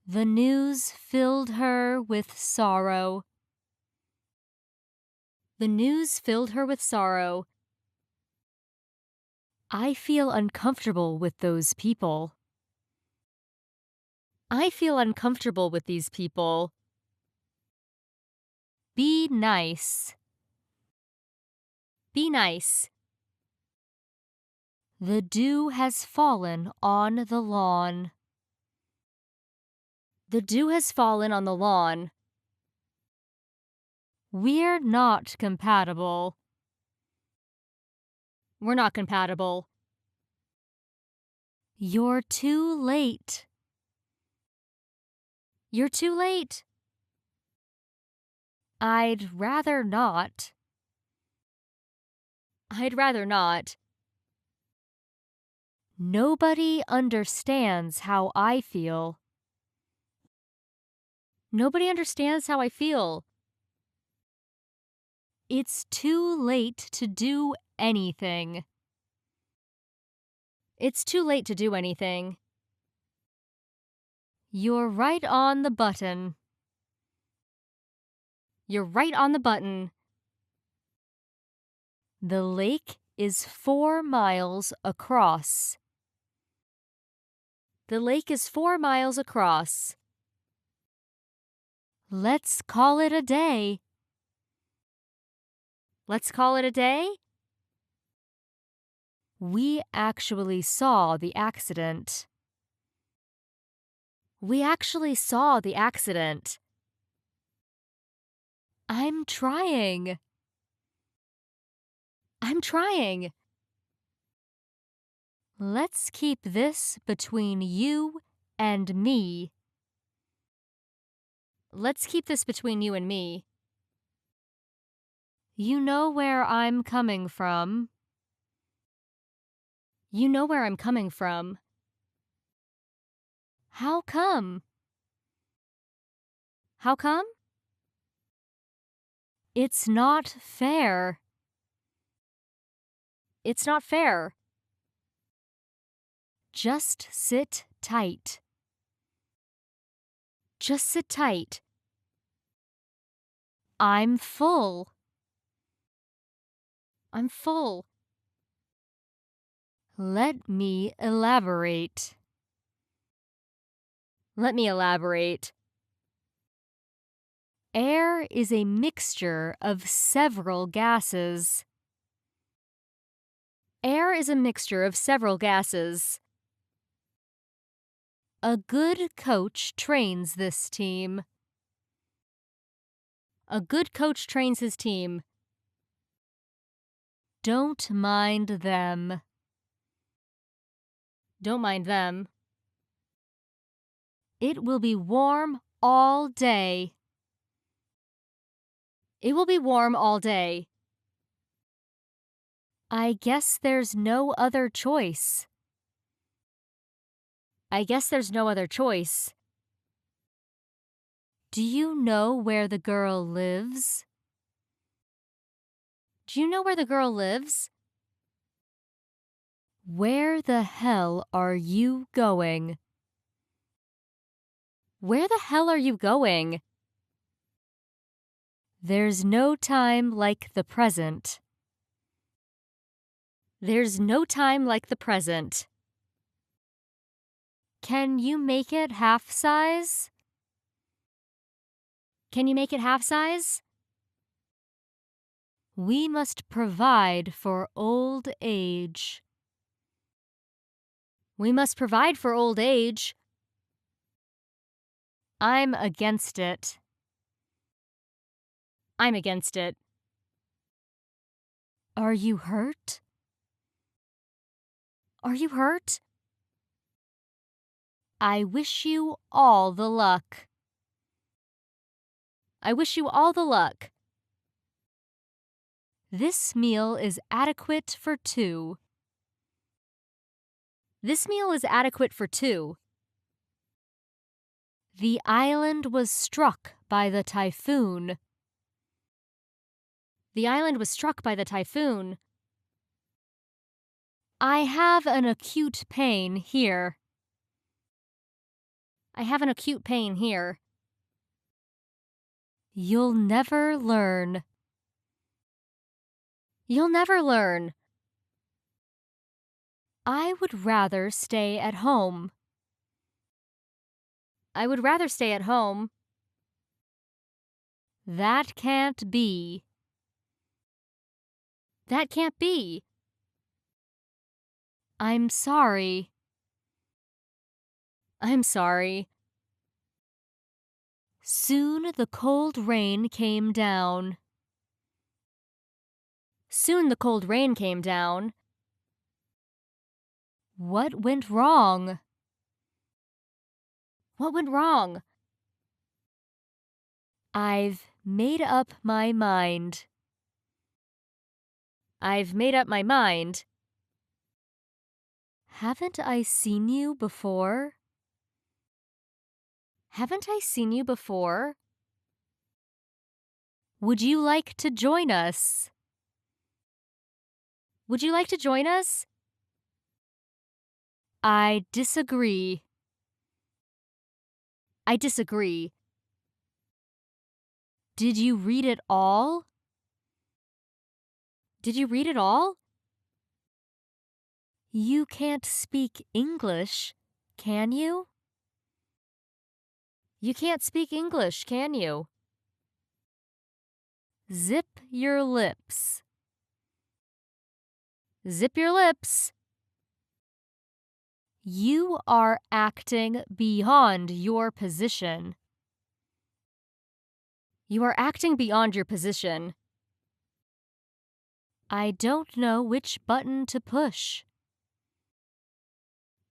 The news filled her with sorrow. The news filled her with sorrow. I feel uncomfortable with those people. I feel uncomfortable with these people. Be nice. Be nice. The dew has fallen on the lawn. The dew has fallen on the lawn. We're not compatible. We're not compatible. You're too late. You're too late. I'd rather not. I'd rather not. Nobody understands how I feel. Nobody understands how I feel. It's too late to do anything. It's too late to do anything. You're right on the button. You're right on the button. The lake is 4 miles across. The lake is 4 miles across. Let's call it a day. Let's call it a day. We actually saw the accident. We actually saw the accident. I'm trying. I'm trying. Let's keep this between you and me. Let's keep this between you and me. You know where I'm coming from. You know where I'm coming from. How come? How come? It's not fair. It's not fair. Just sit tight. Just sit tight. I'm full. I'm full. Let me elaborate. Let me elaborate. Air is a mixture of several gases. Air is a mixture of several gases. A good coach trains this team. A good coach trains his team. Don't mind them. Don't mind them. It will be warm all day. It will be warm all day. I guess there's no other choice. I guess there's no other choice. Do you know where the girl lives? Do you know where the girl lives? Where the hell are you going? Where the hell are you going? There's no time like the present. There's no time like the present. Can you make it half size? Can you make it half size? We must provide for old age. We must provide for old age. I'm against it. I'm against it. Are you hurt? Are you hurt? I wish you all the luck. I wish you all the luck. This meal is adequate for two. This meal is adequate for two. The island was struck by the typhoon. The island was struck by the typhoon. I have an acute pain here. I have an acute pain here. You'll never learn. You'll never learn. I would rather stay at home. I would rather stay at home. That can't be. That can't be. I'm sorry. I'm sorry. Soon the cold rain came down. Soon the cold rain came down. What went wrong? What went wrong? I've made up my mind. I've made up my mind. Haven't I seen you before? Haven't I seen you before? Would you like to join us? Would you like to join us? I disagree. I disagree. Did you read it all? Did you read it all? You can't speak English, can you? You can't speak English, can you? Zip your lips. Zip your lips. You are acting beyond your position. You are acting beyond your position. I don't know which button to push.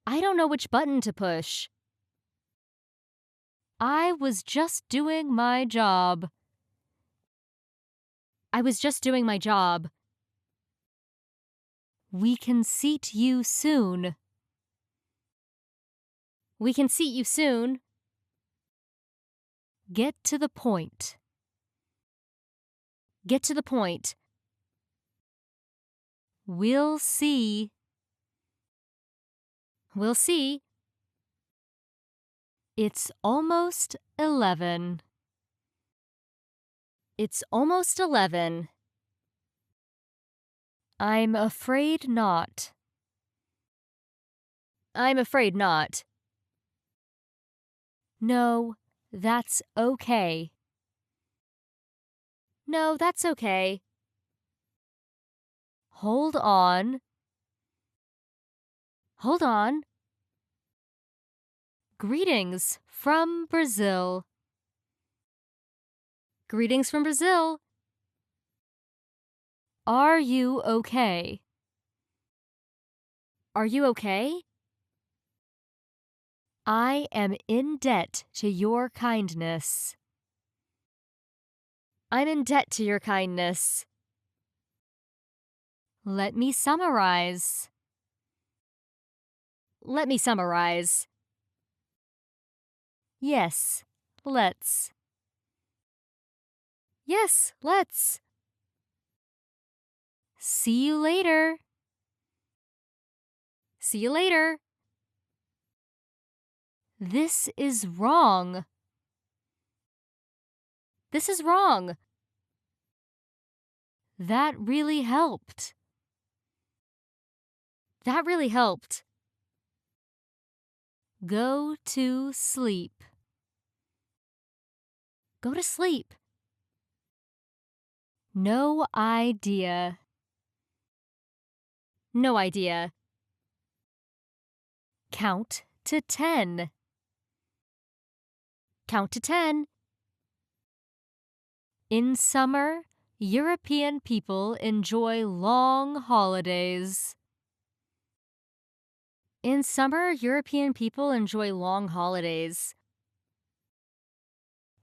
I don't know which button to push. I was just doing my job. I was just doing my job. We can seat you soon. We can seat you soon. Get to the point. Get to the point. We'll see. We'll see. It's almost 11. It's almost 11. I'm afraid not. I'm afraid not. No, that's okay. No, that's okay. Hold on. Hold on. Greetings from Brazil. Greetings from Brazil. Are you okay? Are you okay? I am in debt to your kindness. I'm in debt to your kindness. Let me summarize. Let me summarize. Yes, let's. Yes, let's. See you later. See you later. This is wrong. This is wrong. That really helped. That really helped. Go to sleep. Go to sleep. No idea. No idea. Count to 10. Count to 10. In summer, European people enjoy long holidays. In summer, European people enjoy long holidays.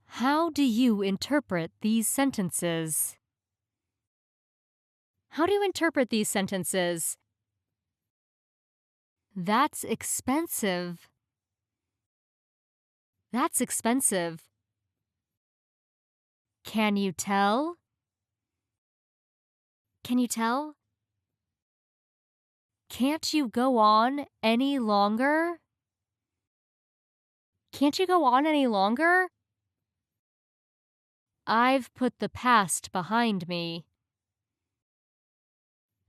How do you interpret these sentences? How do you interpret these sentences? That's expensive. That's expensive. Can you tell? Can you tell? Can't you go on any longer? Can't you go on any longer? I've put the past behind me.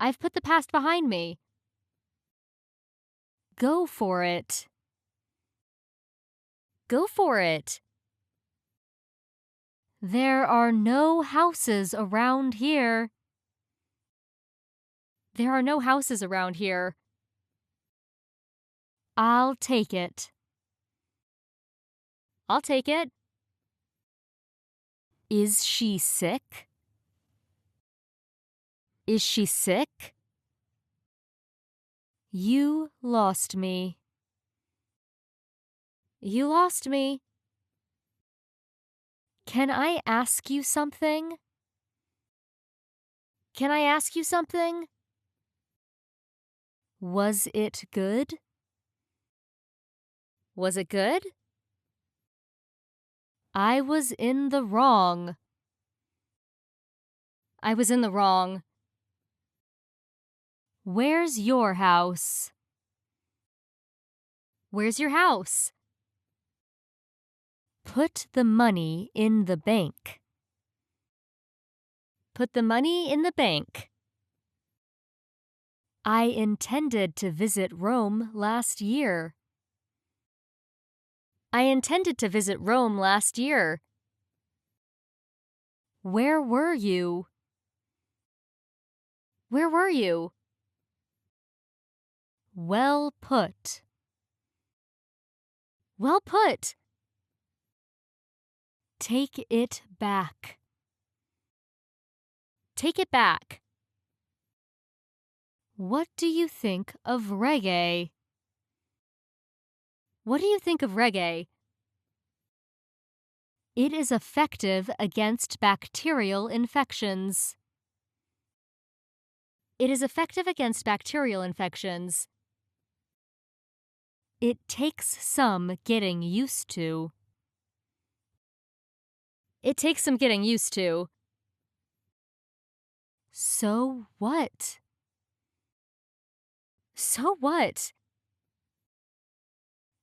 I've put the past behind me. Go for it. Go for it. There are no houses around here. There are no houses around here. I'll take it. I'll take it. Is she sick? Is she sick? You lost me. You lost me. Can I ask you something? Can I ask you something? Was it good? Was it good? I was in the wrong. I was in the wrong. Where's your house? Where's your house? Put the money in the bank. Put the money in the bank. I intended to visit Rome last year. I intended to visit Rome last year. Where were you? Where were you? Well put. Well put. Take it back. Take it back. What do you think of reggae? What do you think of reggae? It is effective against bacterial infections. It is effective against bacterial infections. It takes some getting used to. It takes some getting used to. So what? So what?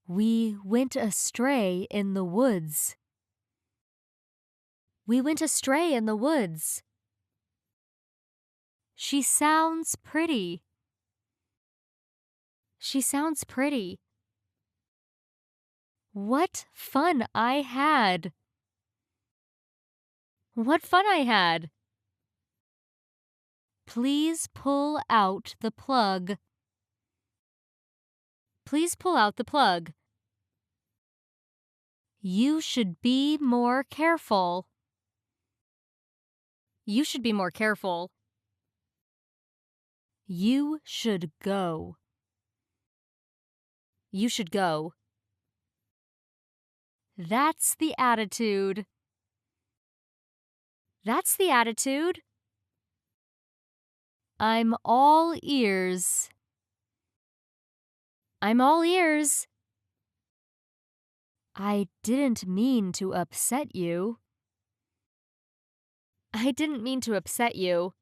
We went astray in the woods. We went astray in the woods. She sounds pretty. She sounds pretty. What fun I had. What fun I had. Please pull out the plug. Please pull out the plug. You should be more careful. You should be more careful. You should go. You should go. That's the attitude. That's the attitude. I'm all ears. I'm all ears. I didn't mean to upset you. I didn't mean to upset you.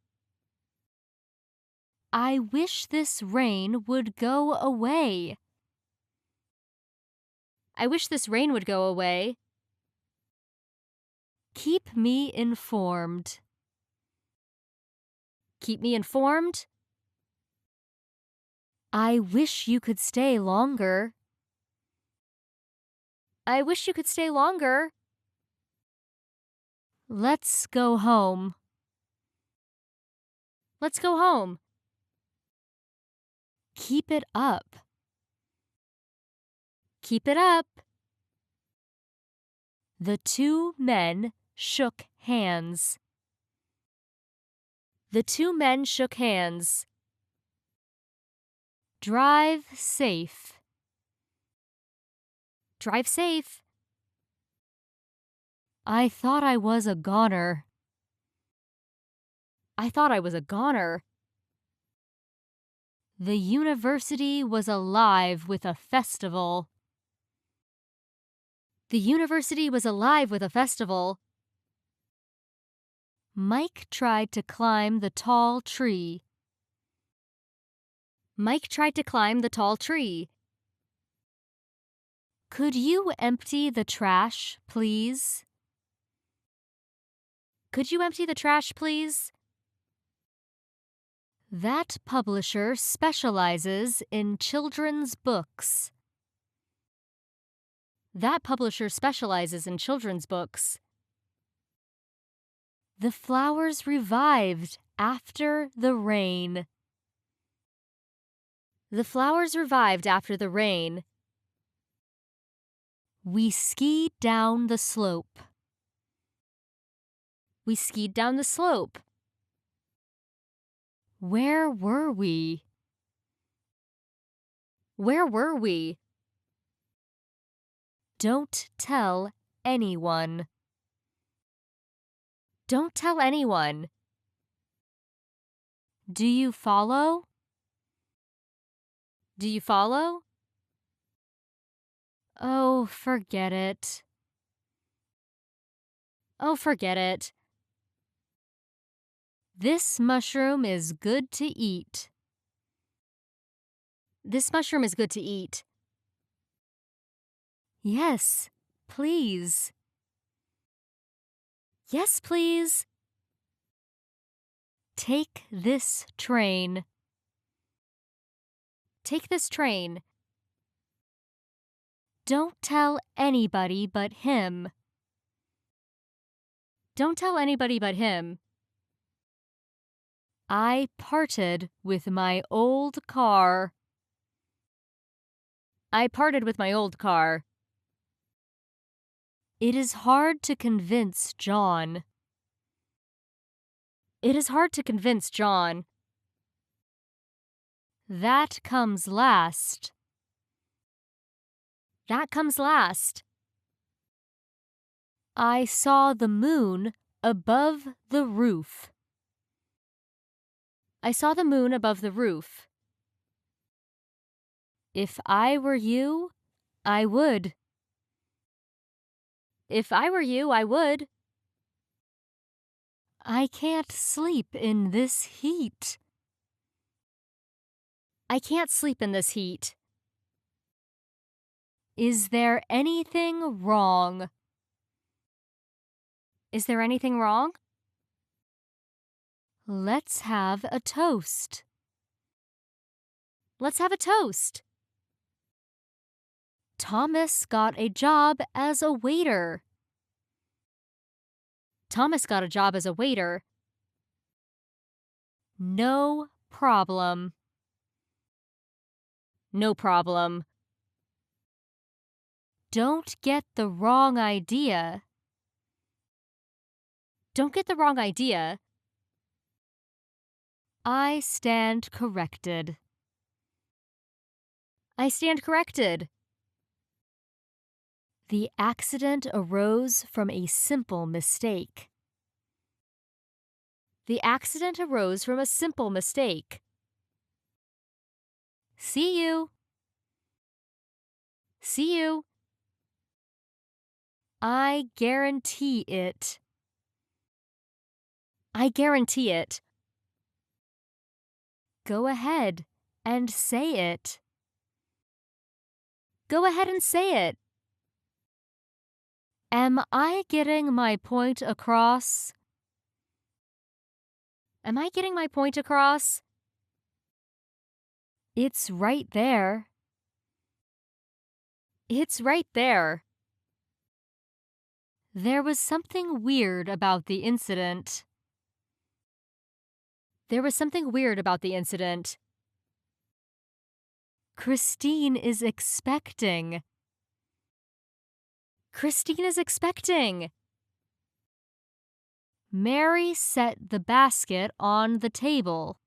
I wish this rain would go away. I wish this rain would go away. Keep me informed. Keep me informed. I wish you could stay longer. I wish you could stay longer. Let's go home. Let's go home. Keep it up. Keep it up. The two men shook hands. The two men shook hands. Drive safe. Drive safe. I thought I was a goner. I thought I was a goner. The university was alive with a festival. The university was alive with a festival. Mike tried to climb the tall tree. Mike tried to climb the tall tree. Could you empty the trash, please? Could you empty the trash, please? That publisher specializes in children's books. That publisher specializes in children's books. The flowers revived after the rain. The flowers revived after the rain. We skied down the slope. We skied down the slope. Where were we? Where were we? Don't tell anyone. Don't tell anyone. Do you follow? Do you follow? Oh, forget it. Oh, forget it. This mushroom is good to eat. This mushroom is good to eat. Yes, please. Yes, please. Take this train. Take this train. Don't tell anybody but him. Don't tell anybody but him. I parted with my old car. I parted with my old car. It is hard to convince John. It is hard to convince John. That comes last. That comes last. I saw the moon above the roof. I saw the moon above the roof. If I were you, I would. If I were you, I would. I can't sleep in this heat. I can't sleep in this heat. Is there anything wrong? Is there anything wrong? Let's have a toast. Let's have a toast. Thomas got a job as a waiter. Thomas got a job as a waiter. No problem. No problem. Don't get the wrong idea. Don't get the wrong idea. I stand corrected. I stand corrected. The accident arose from a simple mistake. The accident arose from a simple mistake. See you. See you. I guarantee it. I guarantee it. Go ahead and say it. Go ahead and say it. Am I getting my point across? Am I getting my point across? It's right there. It's right there. There was something weird about the incident. There was something weird about the incident. Christine is expecting. Christine is expecting. Mary set the basket on the table.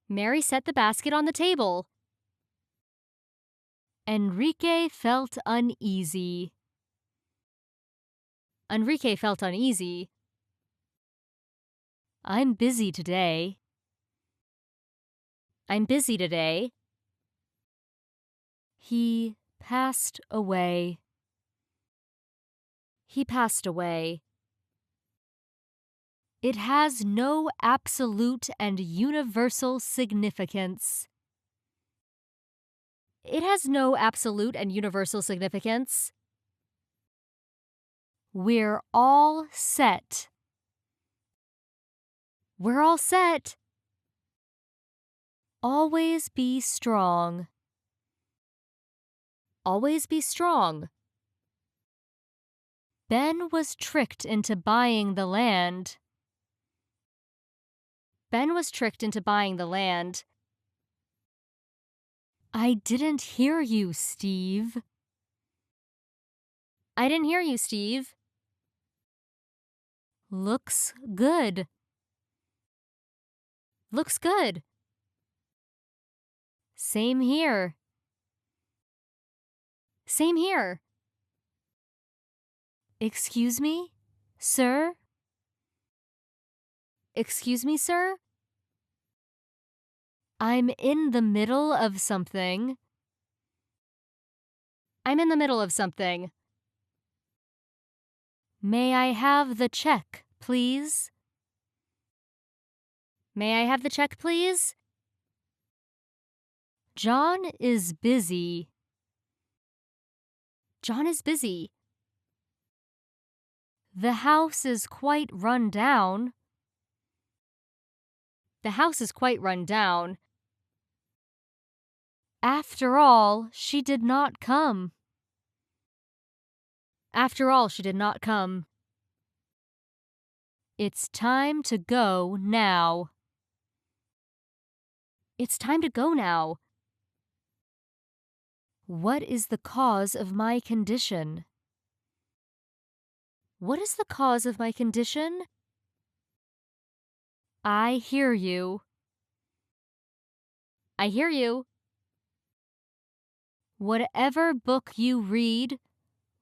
Mary set the basket on the table. Enrique felt uneasy. Enrique felt uneasy. I'm busy today. I'm busy today. He passed away. He passed away. It has no absolute and universal significance. It has no absolute and universal significance. We're all set. We're all set. Always be strong. Always be strong. Ben was tricked into buying the land. Ben was tricked into buying the land. I didn't hear you, Steve. I didn't hear you, Steve. Looks good. Looks good. Same here. Same here. Excuse me, sir? Excuse me, sir? I'm in the middle of something. I'm in the middle of something. May I have the check, please? May I have the check, please? John is busy. John is busy. The house is quite run down. The house is quite run down. After all, she did not come. After all, she did not come. It's time to go now. It's time to go now. What is the cause of my condition? What is the cause of my condition? I hear you. I hear you. Whatever book you read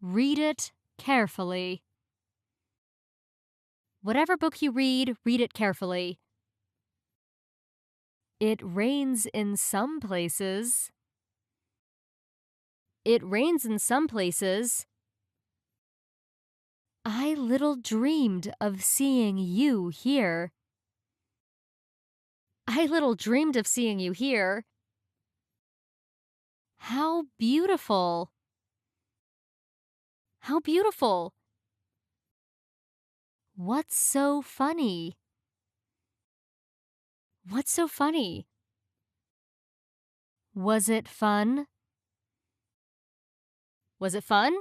it carefully. Whatever book you read it carefully. It rains in some places. It rains in some places. I little dreamed of seeing you here. I little dreamed of seeing you here. How beautiful! How beautiful! What's so funny? What's so funny? Was it fun? Was it fun?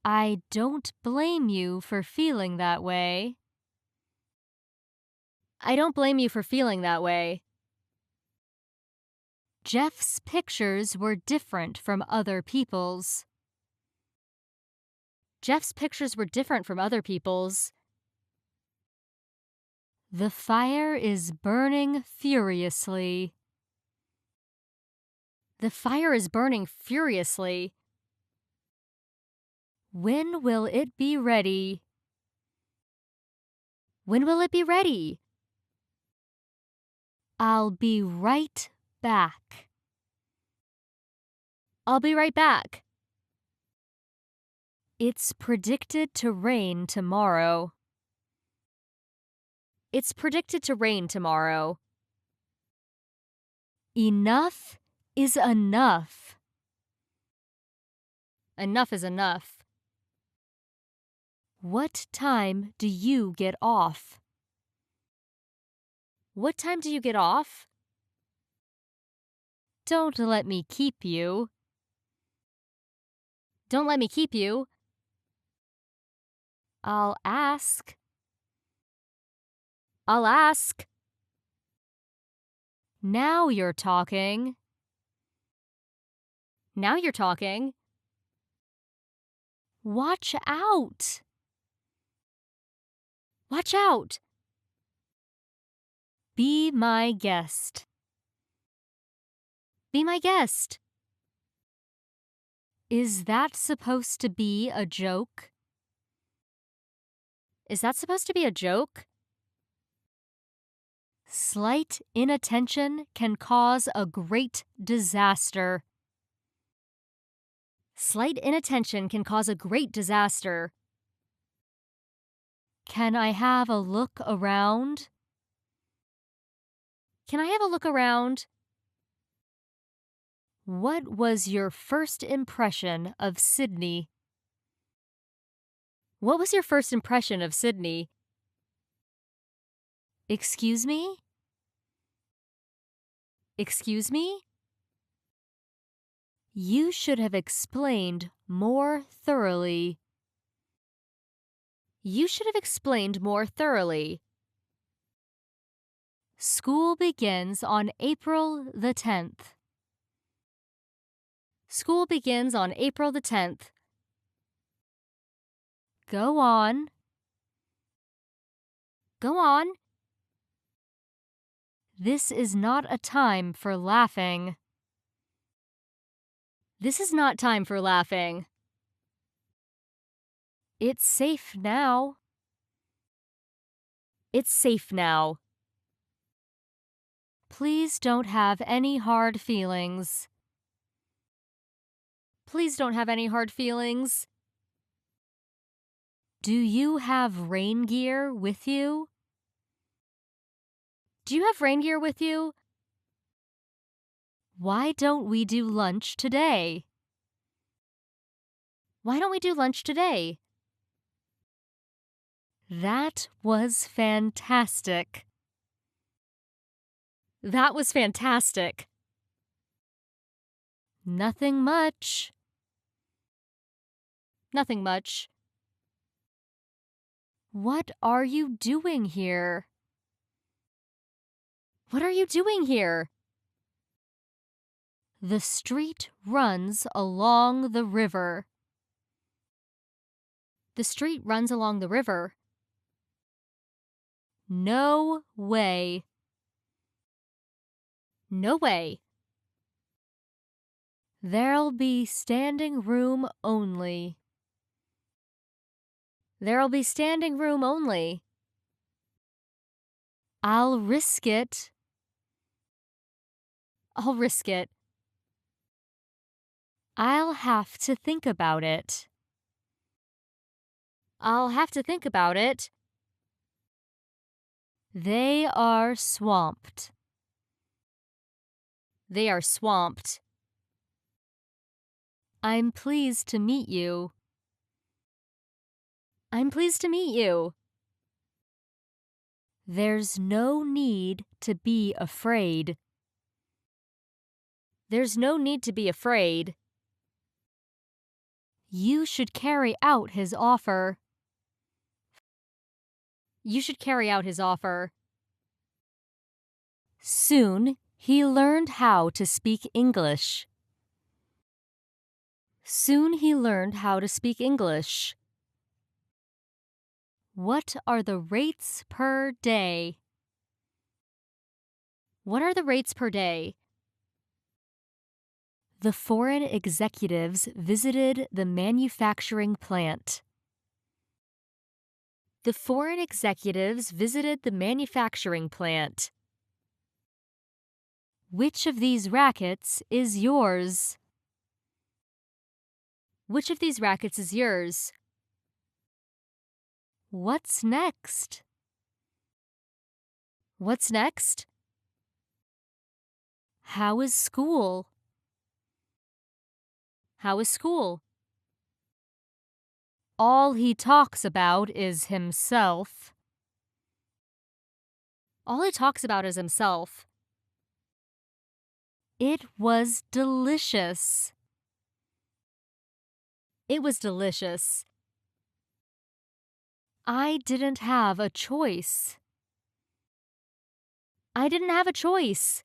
I don't blame you for feeling that way. I don't blame you for feeling that way. Jeff's pictures were different from other people's. Jeff's pictures were different from other people's. The fire is burning furiously. The fire is burning furiously. When will it be ready? When will it be ready? I'll be right back. I'll be right back. It's predicted to rain tomorrow. It's predicted to rain tomorrow. Enough is enough. Enough is enough. What time do you get off? What time do you get off? Don't let me keep you. Don't let me keep you. I'll ask. I'll ask. Now you're talking. Now you're talking. Watch out. Watch out. Be my guest. Be my guest. Is that supposed to be a joke? Is that supposed to be a joke? Slight inattention can cause a great disaster. Slight inattention can cause a great disaster. Can I have a look around? Can I have a look around? What was your first impression of Sydney? What was your first impression of Sydney? Excuse me? Excuse me? You should have explained more thoroughly. You should have explained more thoroughly. School begins on April the 10th. School begins on April the 10th. Go on. Go on. This is not a time for laughing. This is not time for laughing. It's safe now. It's safe now. Please don't have any hard feelings. Please don't have any hard feelings. Do you have rain gear with you? Do you have rain gear with you? Why don't we do lunch today? Why don't we do lunch today? That was fantastic. That was fantastic. Nothing much. Nothing much. What are you doing here? What are you doing here? The street runs along the river. The street runs along the river. No way. No way. There'll be standing room only. There'll be standing room only. I'll risk it. I'll risk it. I'll have to think about it. I'll have to think about it. They are swamped. They are swamped. I'm pleased to meet you. I'm pleased to meet you. There's no need to be afraid. There's no need to be afraid. You should carry out his offer. You should carry out his offer. Soon He learned how to speak English. Soon he learned how to speak English. What are the rates per day? What are the rates per day? The foreign executives visited the manufacturing plant. The foreign executives visited the manufacturing plant. Which of these rackets is yours? Which of these rackets is yours? What's next? What's next? How is school? How is school? All he talks about is himself. All he talks about is himself. It was delicious. It was delicious. I didn't have a choice. I didn't have a choice.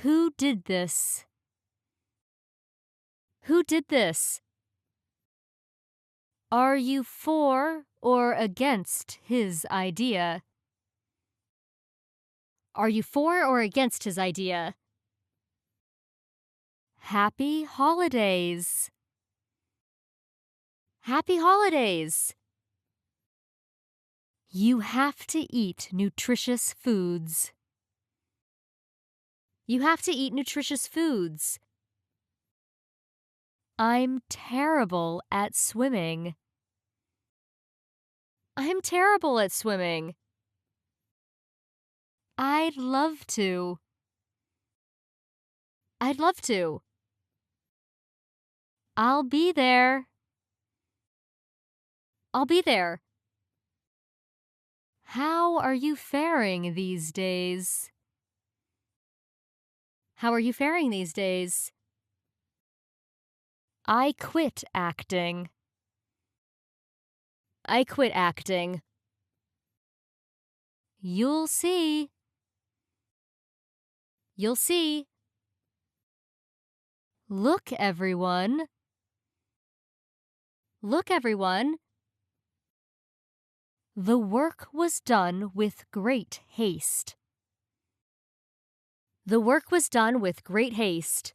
Who did this? Who did this? Are you for or against his idea? Are you for or against his idea? Happy holidays. Happy holidays. You have to eat nutritious foods. You have to eat nutritious foods. I'm terrible at swimming. I'm terrible at swimming. I'd love to. I'd love to. I'll be there. I'll be there. How are you faring these days? How are you faring these days? I quit acting. I quit acting. You'll see. You'll see. Look, everyone. Look, everyone. The work was done with great haste. The work was done with great haste.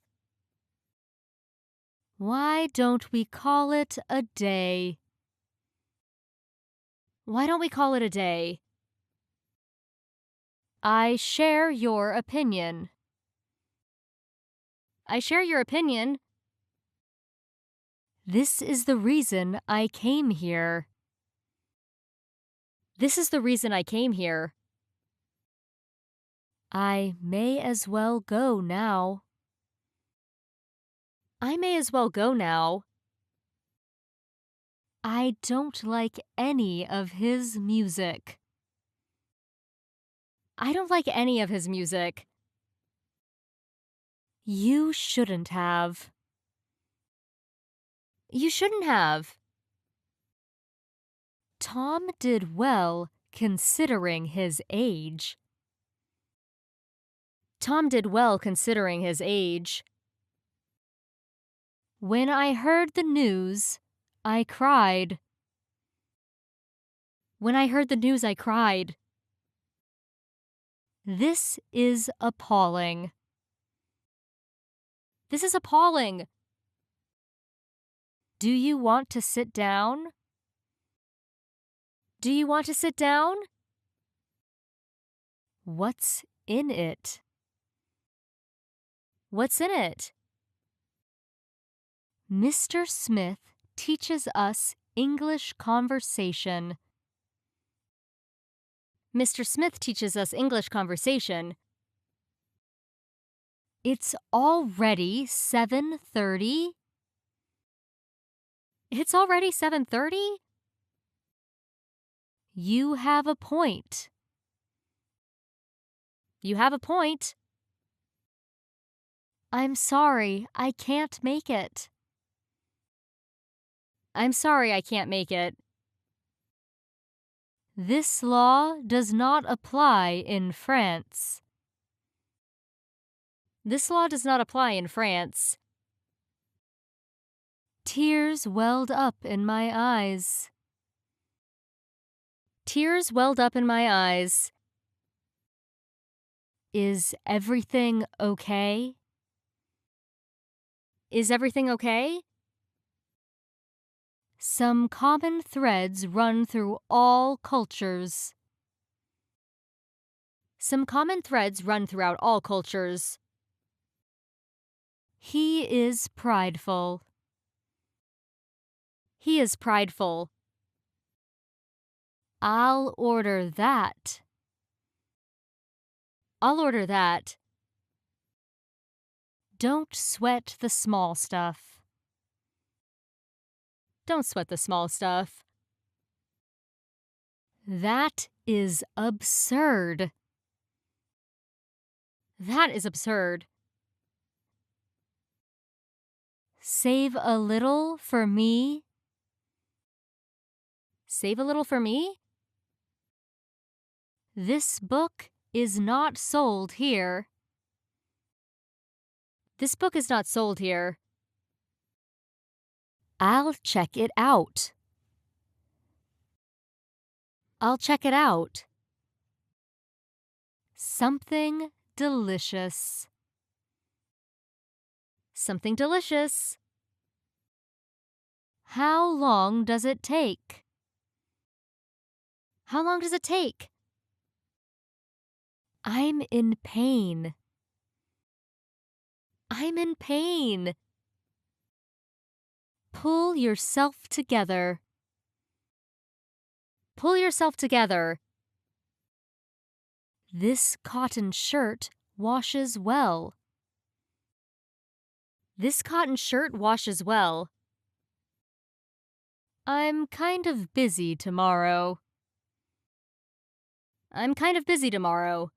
Why don't we call it a day? Why don't we call it a day? I share your opinion. I share your opinion. This is the reason I came here. This is the reason I came here. I may as well go now. I may as well go now. I don't like any of his music. I don't like any of his music. You shouldn't have. You shouldn't have. Tom did well considering his age. Tom did well considering his age. When I heard the news, I cried. When I heard the news, I cried. This is appalling. This is appalling. Do you want to sit down? Do you want to sit down? What's in it? What's in it? Mr. Smith teaches us English conversation. Mr. Smith teaches us English conversation. It's already 7:30. It's already 7:30? You have a point. You have a point. I'm sorry, I can't make it. I'm sorry, I can't make it. This law does not apply in France. This law does not apply in France. Tears welled up in my eyes. Tears welled up in my eyes. Is everything okay? Is everything okay? Some common threads run through all cultures. Some common threads run throughout all cultures. He is prideful. He is prideful. I'll order that. I'll order that. Don't sweat the small stuff. Don't sweat the small stuff. That is absurd. That is absurd. Save a little for me. Save a little for me? This book is not sold here. This book is not sold here. I'll check it out. I'll check it out. Something delicious. Something delicious. How long does it take? How long does it take? I'm in pain. I'm in pain. Pull yourself together. Pull yourself together. This cotton shirt washes well. This cotton shirt washes well. I'm kind of busy tomorrow. I'm kind of busy tomorrow.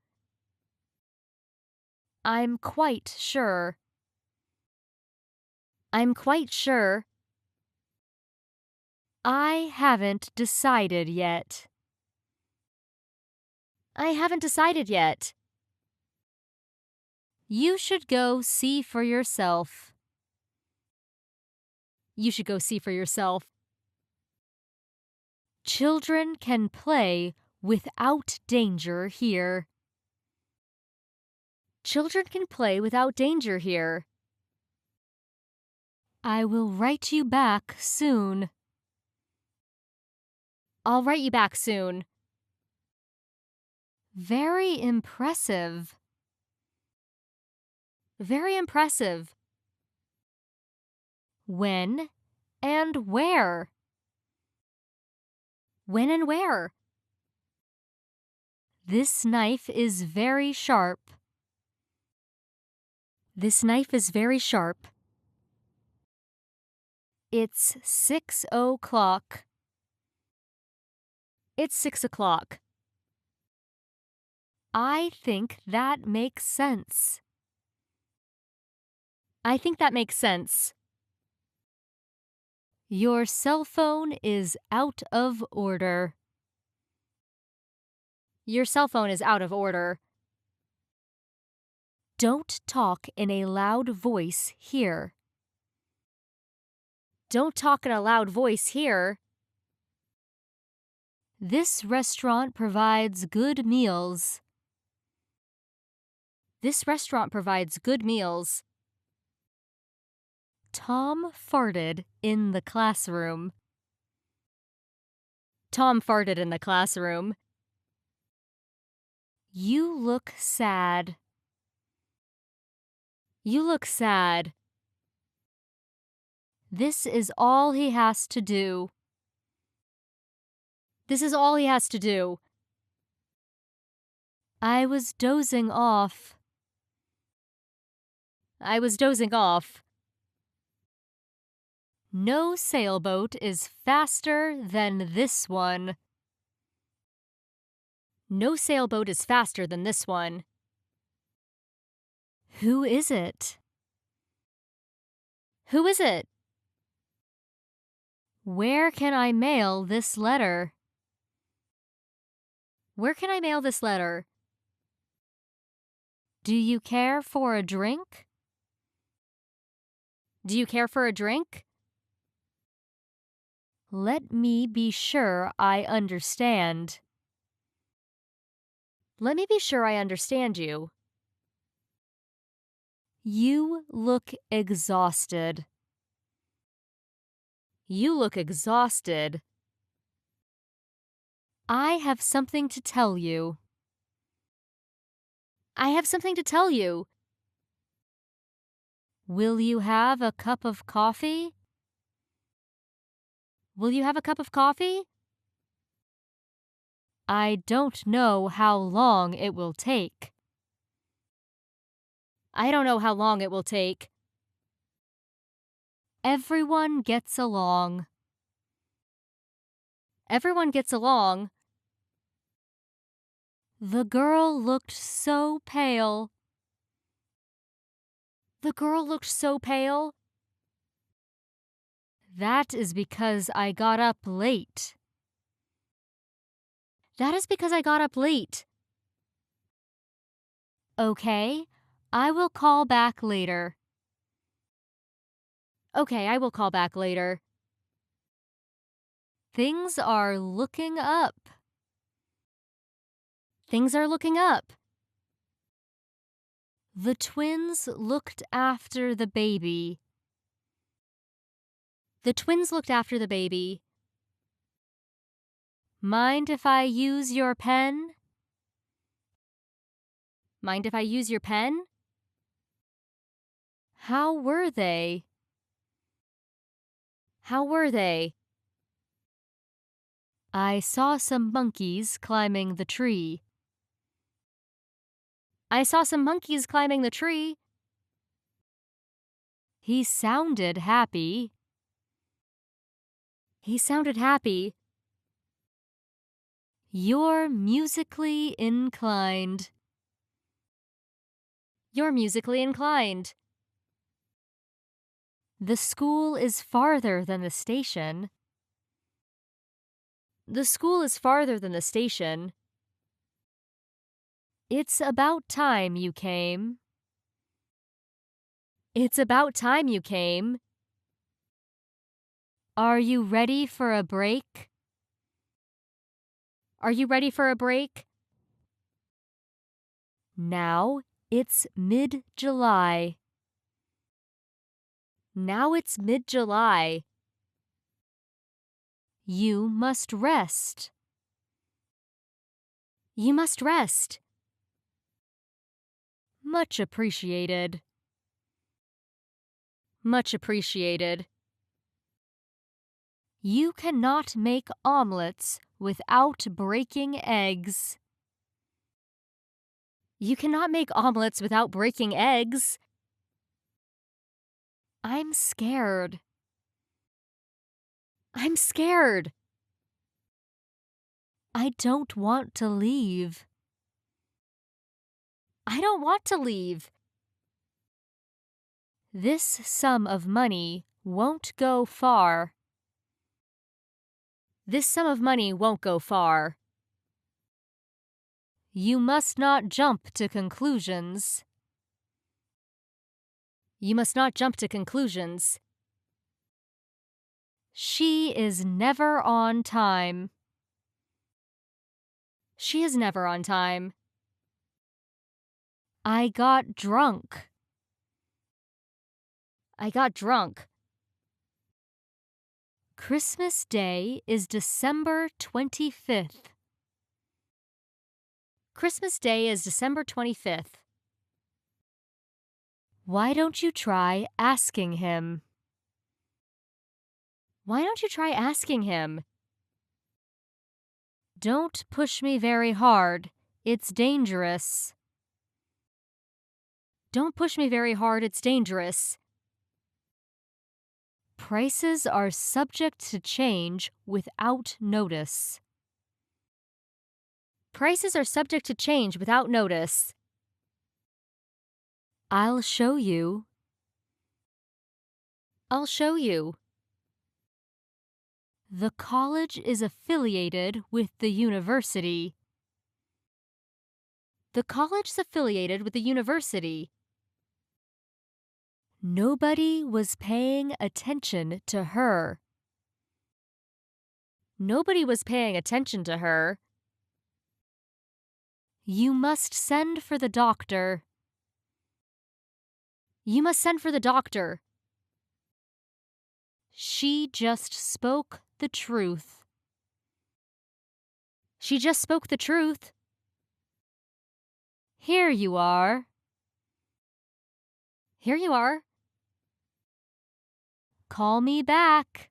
I'm quite sure. I'm quite sure. I haven't decided yet. I haven't decided yet. You should go see for yourself. You should go see for yourself. Children can play without danger here. Children can play without danger here. I will write you back soon. I'll write you back soon. Very impressive. Very impressive. When and where? When and where? This knife is very sharp. This knife is very sharp. It's 6 o'clock. It's 6 o'clock. I think that makes sense. I think that makes sense. Your cell phone is out of order. Your cell phone is out of order. Don't talk in a loud voice here. Don't talk in a loud voice here. This restaurant provides good meals. This restaurant provides good meals. Tom farted in the classroom. Tom farted in the classroom. You look sad. You look sad. This is all he has to do. This is all he has to do. I was dozing off. I was dozing off. No sailboat is faster than this one. No sailboat is faster than this one. Who is it? Who is it? Where can I mail this letter? Where can I mail this letter? Do you care for a drink? Do you care for a drink? Let me be sure I understand. Let me be sure I understand you. You look exhausted. You look exhausted. I have something to tell you. I have something to tell you. Will you have a cup of coffee? Will you have a cup of coffee? I don't know how long it will take. I don't know how long it will take. Everyone gets along. Everyone gets along. The girl looked so pale. The girl looked so pale. That is because I got up late. That is because I got up late. Okay, I will call back later. Okay, I will call back later. Things are looking up. Things are looking up. The twins looked after the baby. The twins looked after the baby. Mind if I use your pen? Mind if I use your pen? How were they? How were they? I saw some monkeys climbing the tree. I saw some monkeys climbing the tree. He sounded happy. He sounded happy. You're musically inclined. You're musically inclined. The school is farther than the station. The school is farther than the station. It's about time you came. It's about time you came. Are you ready for a break? Are you ready for a break? Now it's mid-July. Now it's mid-July. You must rest. You must rest. Much appreciated. Much appreciated. You cannot make omelets without breaking eggs. You cannot make omelets without breaking eggs. I'm scared. I'm scared. I don't want to leave. I don't want to leave. This sum of money won't go far. This sum of money won't go far. You must not jump to conclusions. You must not jump to conclusions. She is never on time. She is never on time. I got drunk. I got drunk. Christmas Day is December 25th. Christmas Day is December 25th. Why don't you try asking him? Why don't you try asking him? Don't push me very hard. It's dangerous. Don't push me very hard. It's dangerous. Prices are subject to change without notice. Prices are subject to change without notice. I'll show you. I'll show you. The college is affiliated with the university. The college's affiliated with the university. Nobody was paying attention to her. Nobody was paying attention to her. You must send for the doctor. You must send for the doctor. She just spoke the truth. She just spoke the truth. Here you are. Here you are. Call me back.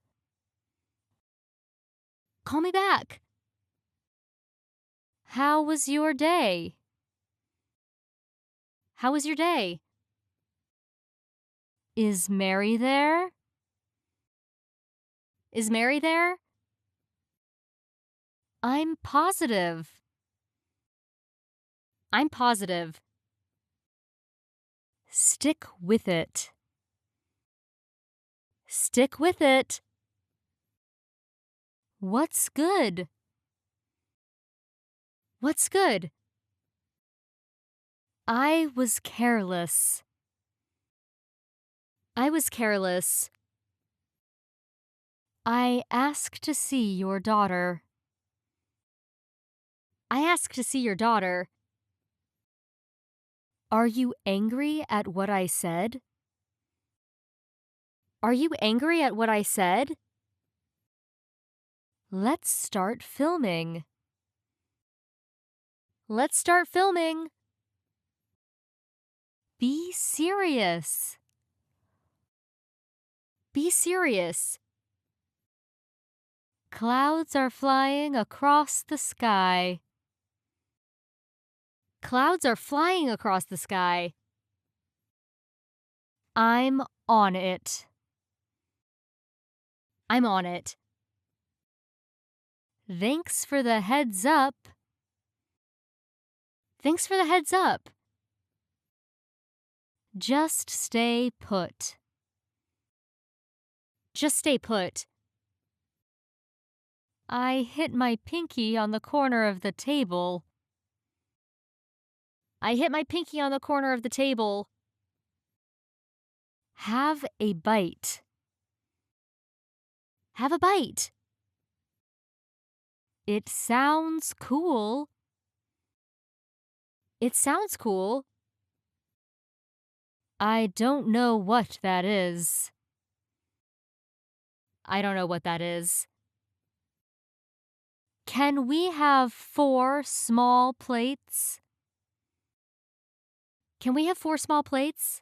Call me back. How was your day? How was your day? Is Mary there? Is Mary there? I'm positive. I'm positive. Stick with it. Stick with it. What's good? What's good? I was careless. I was careless. I asked to see your daughter. I asked to see your daughter. Are you angry at what I said? Are you angry at what I said? Let's start filming. Let's start filming. Be serious. Be serious. Clouds are flying across the sky. Clouds are flying across the sky. I'm on it. I'm on it. Thanks for the heads up. Thanks for the heads up. Just stay put. Just stay put. I hit my pinky on the corner of the table. I hit my pinky on the corner of the table. Have a bite. Have a bite. It sounds cool. It sounds cool. I don't know what that is. I don't know what that is. Can we have 4 small plates? Can we have 4 small plates?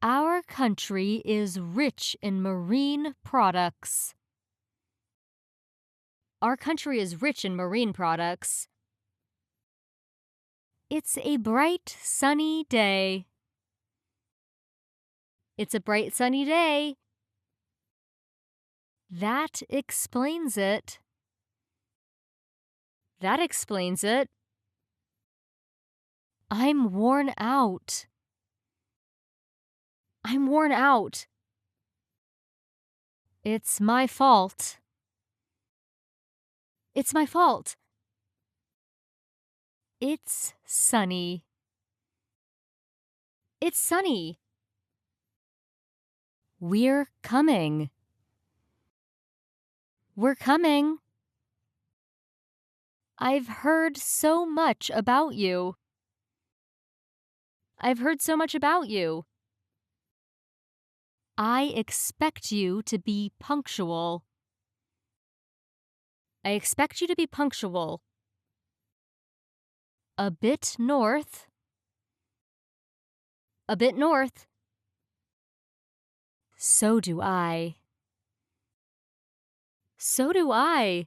Our country is rich in marine products. Our country is rich in marine products. It's a bright, sunny day. It's a bright, sunny day. That explains it. That explains it. I'm worn out. I'm worn out. It's my fault. It's my fault. It's sunny. It's sunny. We're coming. We're coming. I've heard so much about you. I've heard so much about you. I expect you to be punctual. I expect you to be punctual. A bit north. A bit north. So do I. So do I.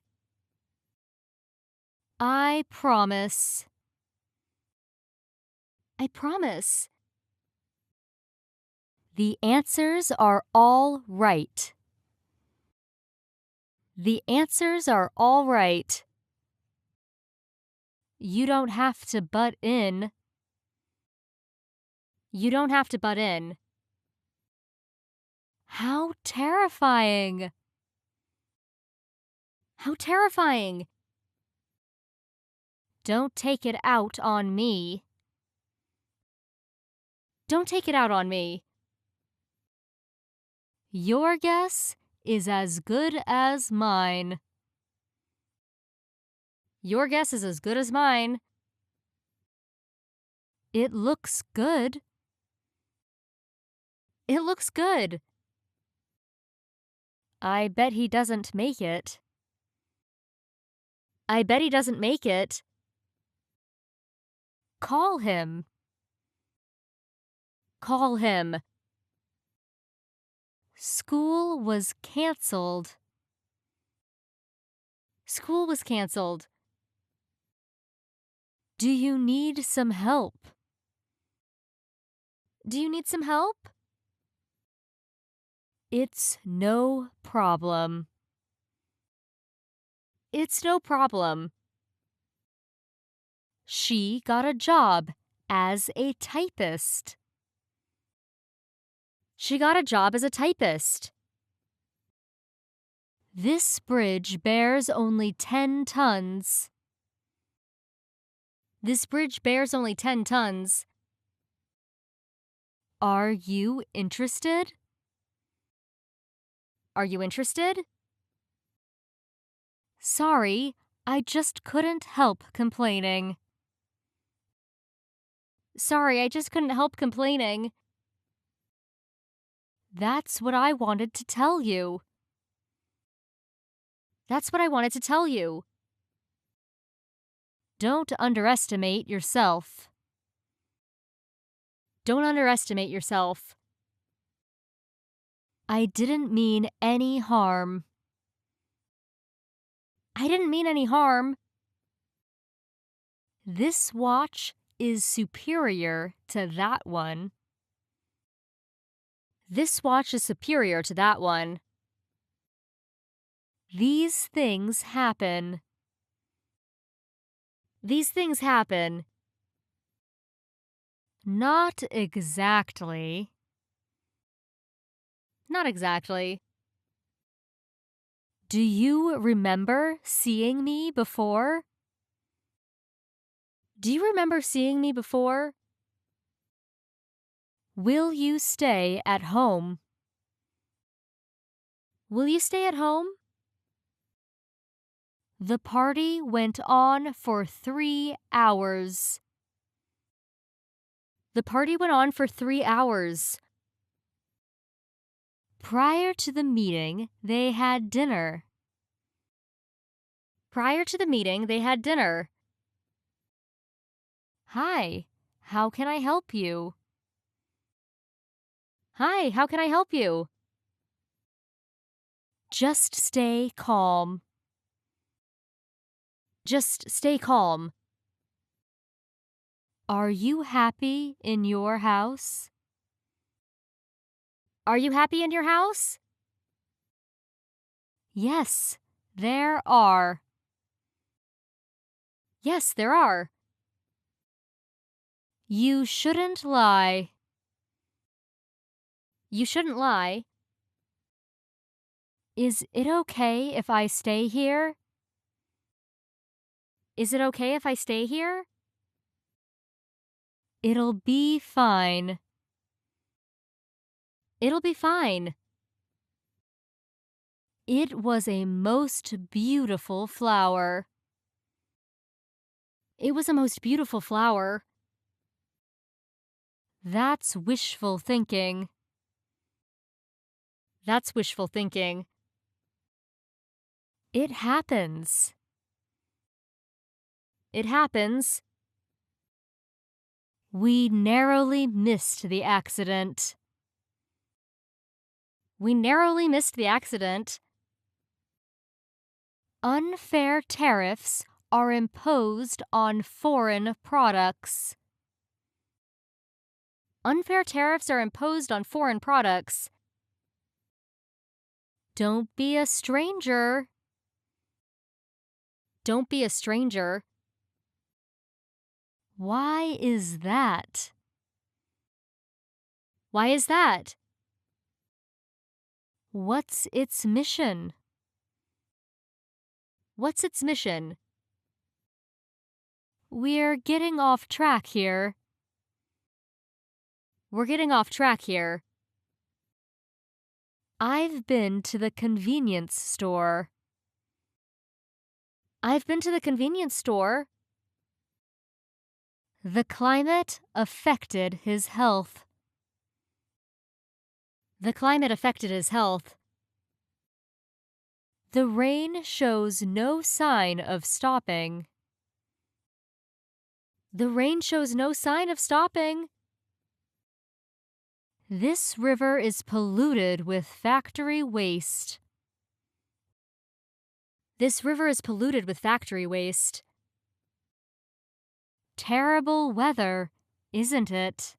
I promise. I promise. The answers are all right. The answers are all right. You don't have to butt in. You don't have to butt in. How terrifying! How terrifying! Don't take it out on me. Don't take it out on me. Your guess is as good as mine. Your guess is as good as mine. It looks good. It looks good. I bet he doesn't make it. I bet he doesn't make it. Call him. Call him. School was canceled. School was canceled. Do you need some help? Do you need some help? It's no problem. It's no problem. She got a job as a typist. She got a job as a typist. This bridge bears only 10 tons. This bridge bears only 10 tons. Are you interested? Are you interested? Sorry, I just couldn't help complaining. Sorry, I just couldn't help complaining. That's what I wanted to tell you. That's what I wanted to tell you. Don't underestimate yourself. Don't underestimate yourself. I didn't mean any harm. I didn't mean any harm. This watch is superior to that one. This watch is superior to that one. These things happen. These things happen. Not exactly. Not exactly. Do you remember seeing me before? Do you remember seeing me before? Will you stay at home? Will you stay at home? The party went on for 3 hours. The party went on for 3 hours. Prior to the meeting, they had dinner. Prior to the meeting, they had dinner. Hi, how can I help you? Hi, how can I help you? Just stay calm. Just stay calm. Are you happy in your house? Are you happy in your house? Yes, there are. Yes, there are. You shouldn't lie. You shouldn't lie. Is it okay if I stay here? Is it okay if I stay here? It'll be fine. It'll be fine. It was a most beautiful flower. It was a most beautiful flower. That's wishful thinking. That's wishful thinking. It happens. It happens. We narrowly missed the accident. We narrowly missed the accident. Unfair tariffs are imposed on foreign products. Unfair tariffs are imposed on foreign products. Don't be a stranger. Don't be a stranger. Why is that? Why is that? What's its mission? What's its mission? We're getting off track here. We're getting off track here. I've been to the convenience store. I've been to the convenience store. The climate affected his health. The climate affected his health. The rain shows no sign of stopping. The rain shows no sign of stopping. This river is polluted with factory waste. This river is polluted with factory waste. Terrible weather, isn't it?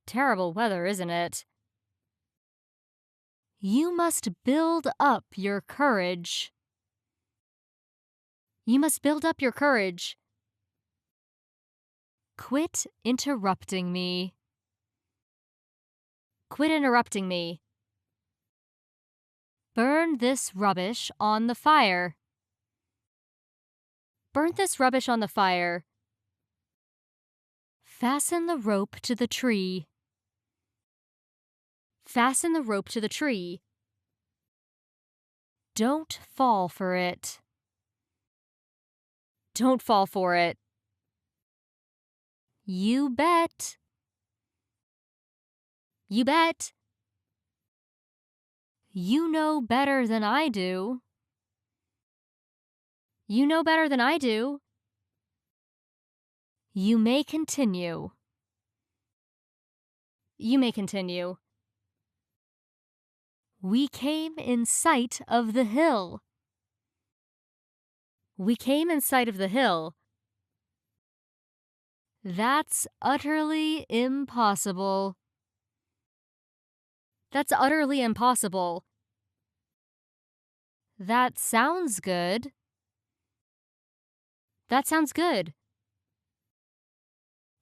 Terrible weather, isn't it? You must build up your courage. You must build up your courage. Quit interrupting me. Quit interrupting me. Burn this rubbish on the fire. Burn this rubbish on the fire. Fasten the rope to the tree. Fasten the rope to the tree. Don't fall for it. Don't fall for it. You bet. You bet. You know better than I do. You know better than I do. You may continue. You may continue. We came in sight of the hill. We came in sight of the hill. That's utterly impossible. That's utterly impossible. That sounds good. That sounds good.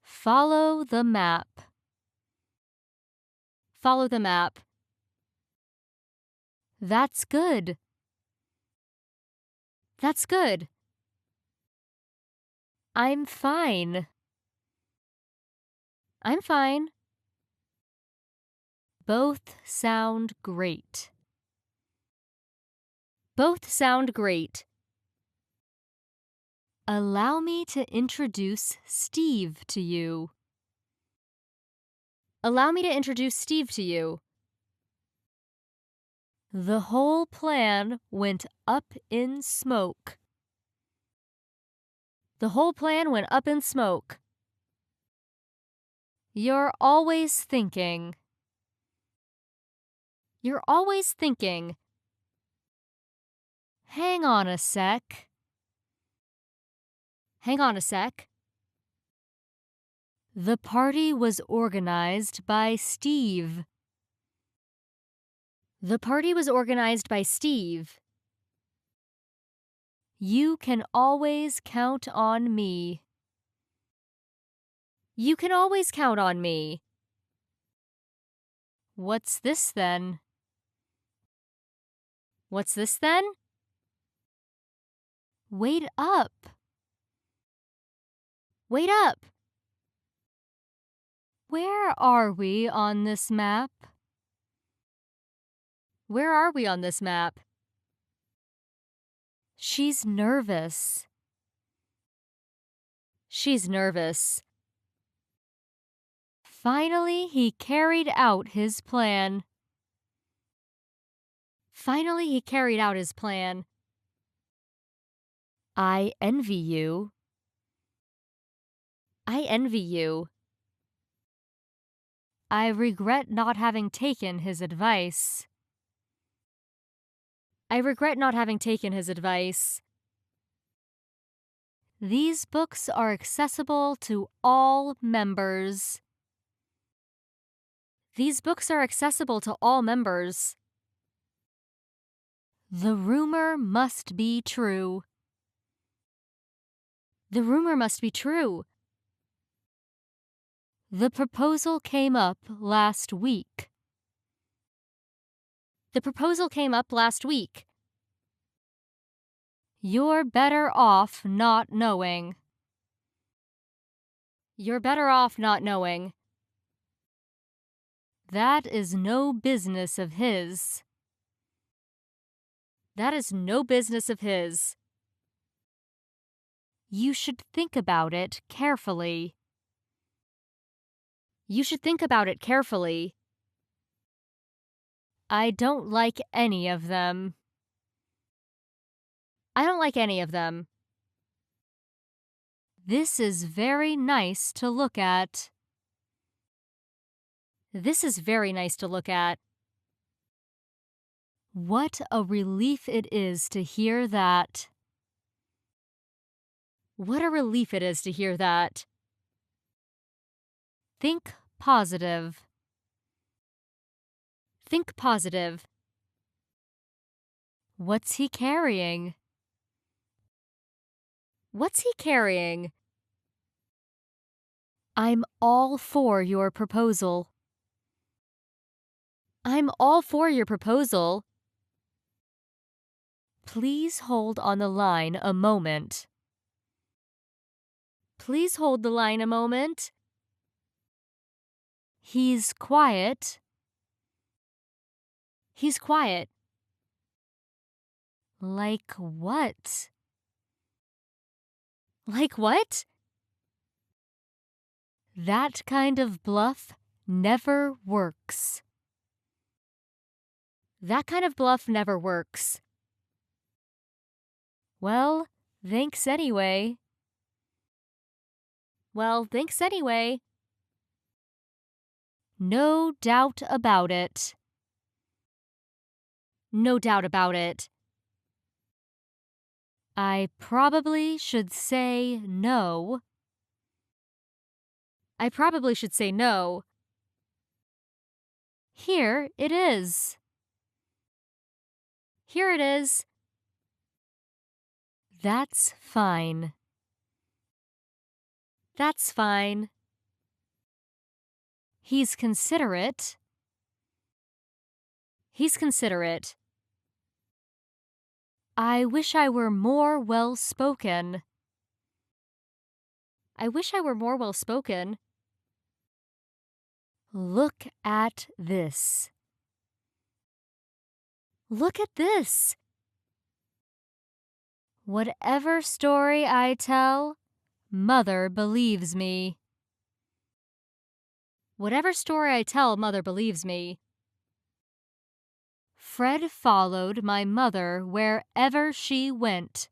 Follow the map. Follow the map. That's good. That's good. I'm fine. I'm fine. Both sound great. Both sound great. Allow me to introduce Steve to you. Allow me to introduce Steve to you. The whole plan went up in smoke. The whole plan went up in smoke. You're always thinking. You're always thinking. Hang on a sec. Hang on a sec. The party was organized by Steve. The party was organized by Steve. You can always count on me. You can always count on me. What's this then? What's this then? Wait up. Wait up. Where are we on this map? Where are we on this map? She's nervous. She's nervous. Finally, he carried out his plan. Finally, he carried out his plan. I envy you. I envy you. I regret not having taken his advice. I regret not having taken his advice. These books are accessible to all members. These books are accessible to all members. The rumor must be true. The rumor must be true. The proposal came up last week. The proposal came up last week. You're better off not knowing. You're better off not knowing. That is no business of his. That is no business of his. You should think about it carefully. You should think about it carefully. I don't like any of them. I don't like any of them. This is very nice to look at. This is very nice to look at. What a relief it is to hear that. What a relief it is to hear that. Think positive. Think positive. What's he carrying? What's he carrying? I'm all for your proposal. I'm all for your proposal. Please hold on the line a moment. Please hold the line a moment. He's quiet. He's quiet. Like what? Like what? That kind of bluff never works. That kind of bluff never works. Well, thanks anyway. Well, thanks anyway. No doubt about it. No doubt about it. I probably should say no. I probably should say no. Here it is. Here it is. That's fine. That's fine. He's considerate. He's considerate. I wish I were more well-spoken. I wish I were more well-spoken. Look at this. Look at this. Whatever story I tell, Mother believes me. Whatever story I tell, Mother believes me. Fred followed my mother wherever she went.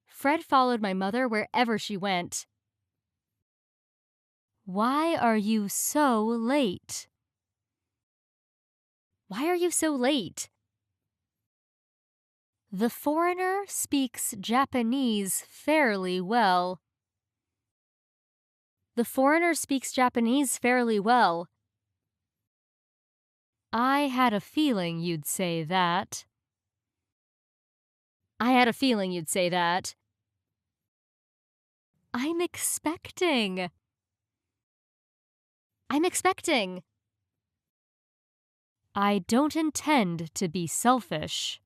Fred followed my mother wherever she went. Why are you so late? Why are you so late? The foreigner speaks Japanese fairly well. The foreigner speaks Japanese fairly well. I had a feeling you'd say that. I had a feeling you'd say that. I'm expecting. I'm expecting. I don't intend to be selfish.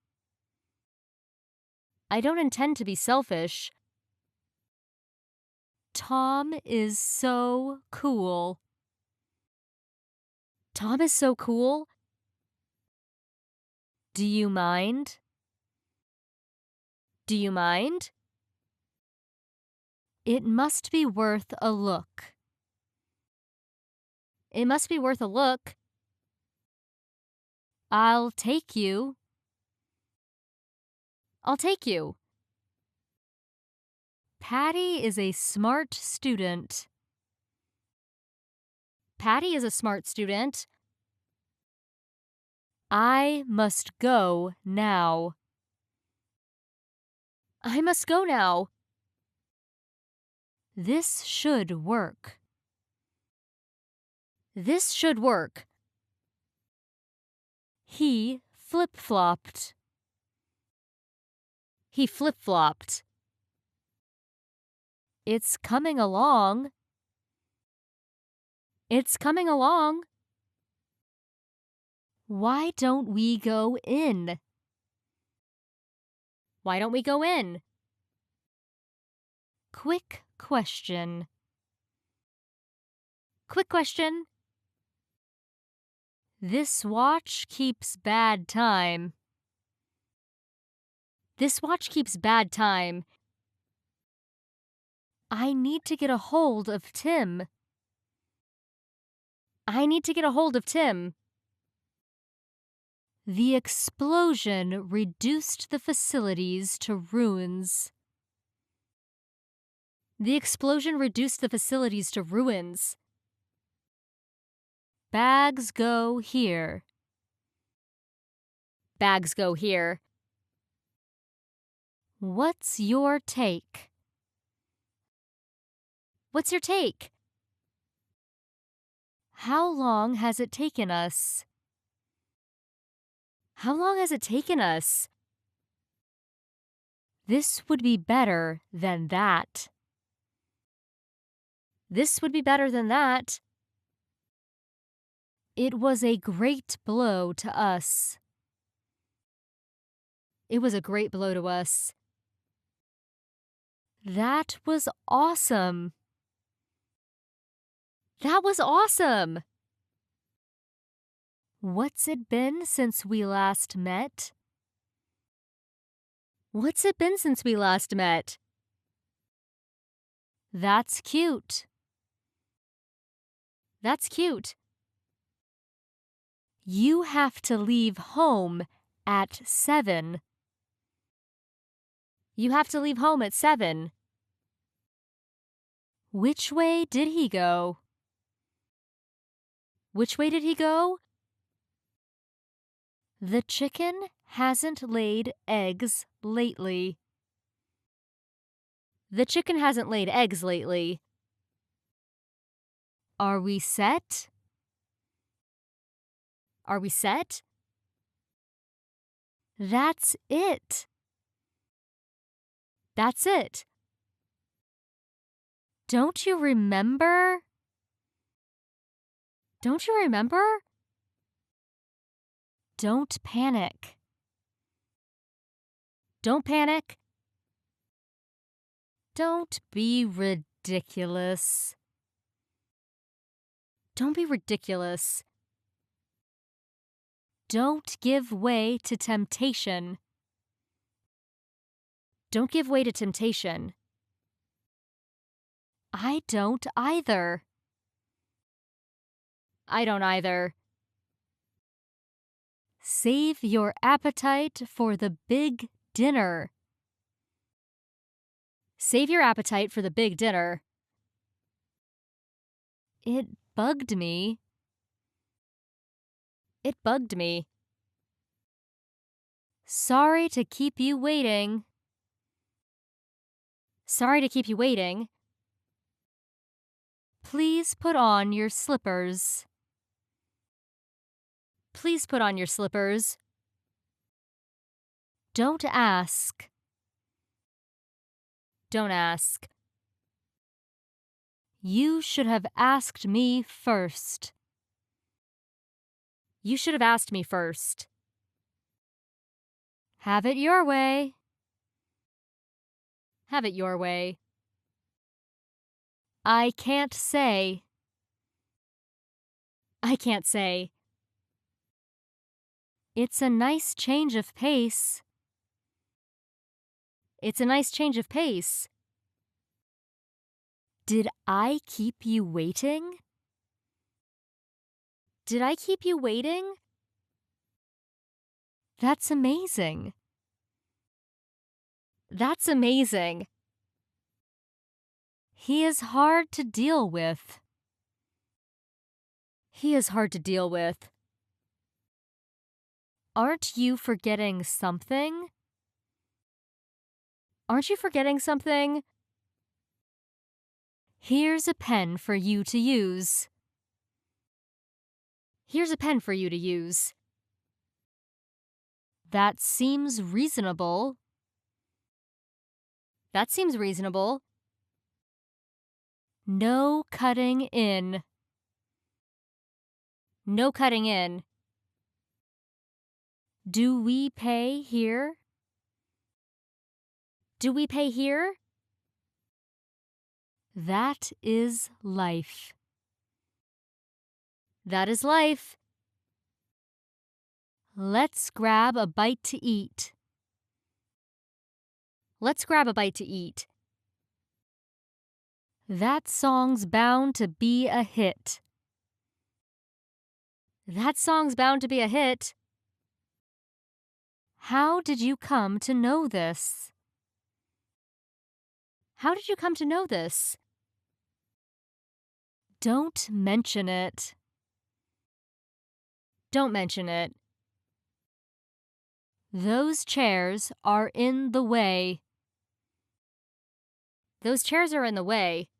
I don't intend to be selfish. Tom is so cool. Tom is so cool. Do you mind? Do you mind? It must be worth a look. It must be worth a look. I'll take you. I'll take you. Patty is a smart student. Patty is a smart student. I must go now. I must go now. This should work. This should work. He flip-flopped. He flip-flopped. It's coming along. It's coming along. Why don't we go in? Why don't we go in? Quick question. Quick question. This watch keeps bad time. This watch keeps bad time. I need to get a hold of Tim. I need to get a hold of Tim. The explosion reduced the facilities to ruins. The explosion reduced the facilities to ruins. Bags go here. Bags go here. What's your take? What's your take? How long has it taken us? How long has it taken us? This would be better than that. This would be better than that. It was a great blow to us. It was a great blow to us. That was awesome. That was awesome. What's it been since we last met? What's it been since we last met? That's cute. That's cute. You have to leave home at 7. You have to leave home at 7. Which way did he go? Which way did he go? The chicken hasn't laid eggs lately. The chicken hasn't laid eggs lately. Are we set? Are we set? That's it. That's it. Don't you remember? Don't you remember? Don't panic. Don't panic. Don't be ridiculous. Don't be ridiculous. Don't give way to temptation. Don't give way to temptation. I don't either. I don't either. Save your appetite for the big dinner. Save your appetite for the big dinner. It bugged me. It bugged me. Sorry to keep you waiting. Sorry to keep you waiting. Please put on your slippers. Please put on your slippers. Don't ask. Don't ask. You should have asked me first. You should have asked me first. Have it your way. Have it your way. I can't say. I can't say. It's a nice change of pace. It's a nice change of pace. Did I keep you waiting? Did I keep you waiting? That's amazing. That's amazing. He is hard to deal with. He is hard to deal with. Aren't you forgetting something? Aren't you forgetting something? Here's a pen for you to use. Here's a pen for you to use. That seems reasonable. That seems reasonable. No cutting in. No cutting in. Do we pay here? Do we pay here? That is life. That is life. Let's grab a bite to eat. Let's grab a bite to eat. That song's bound to be a hit. That song's bound to be a hit. How did you come to know this? How did you come to know this? Don't mention it. Don't mention it. Those chairs are in the way. Those chairs are in the way.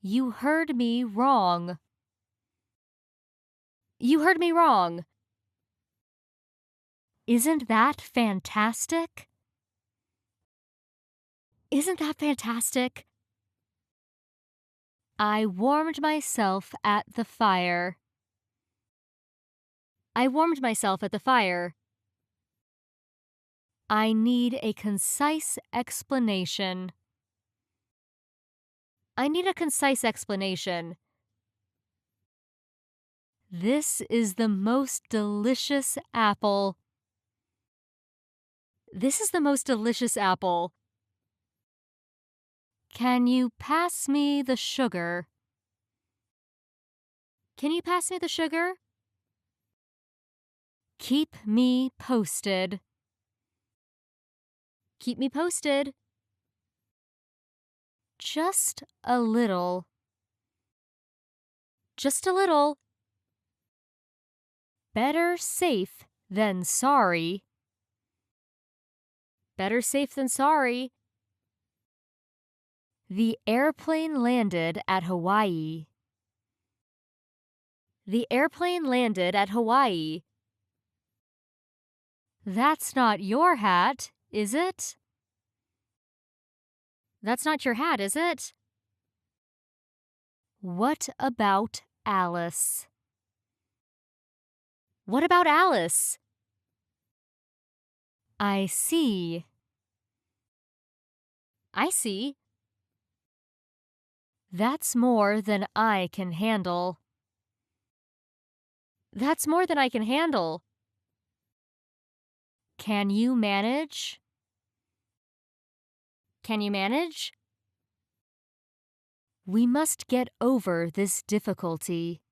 You heard me wrong. You heard me wrong. Isn't that fantastic? Isn't that fantastic? I warmed myself at the fire. I warmed myself at the fire. I need a concise explanation. I need a concise explanation. This is the most delicious apple. This is the most delicious apple. Can you pass me the sugar? Can you pass me the sugar? Keep me posted. Keep me posted. Just a little. Just a little. Better safe than sorry. Better safe than sorry. The airplane landed at Hawaii. The airplane landed at Hawaii. That's not your hat, is it? That's not your hat, is it? What about Alice? What about Alice? I see. I see. That's more than I can handle. That's more than I can handle. Can you manage? Can you manage? We must get over this difficulty.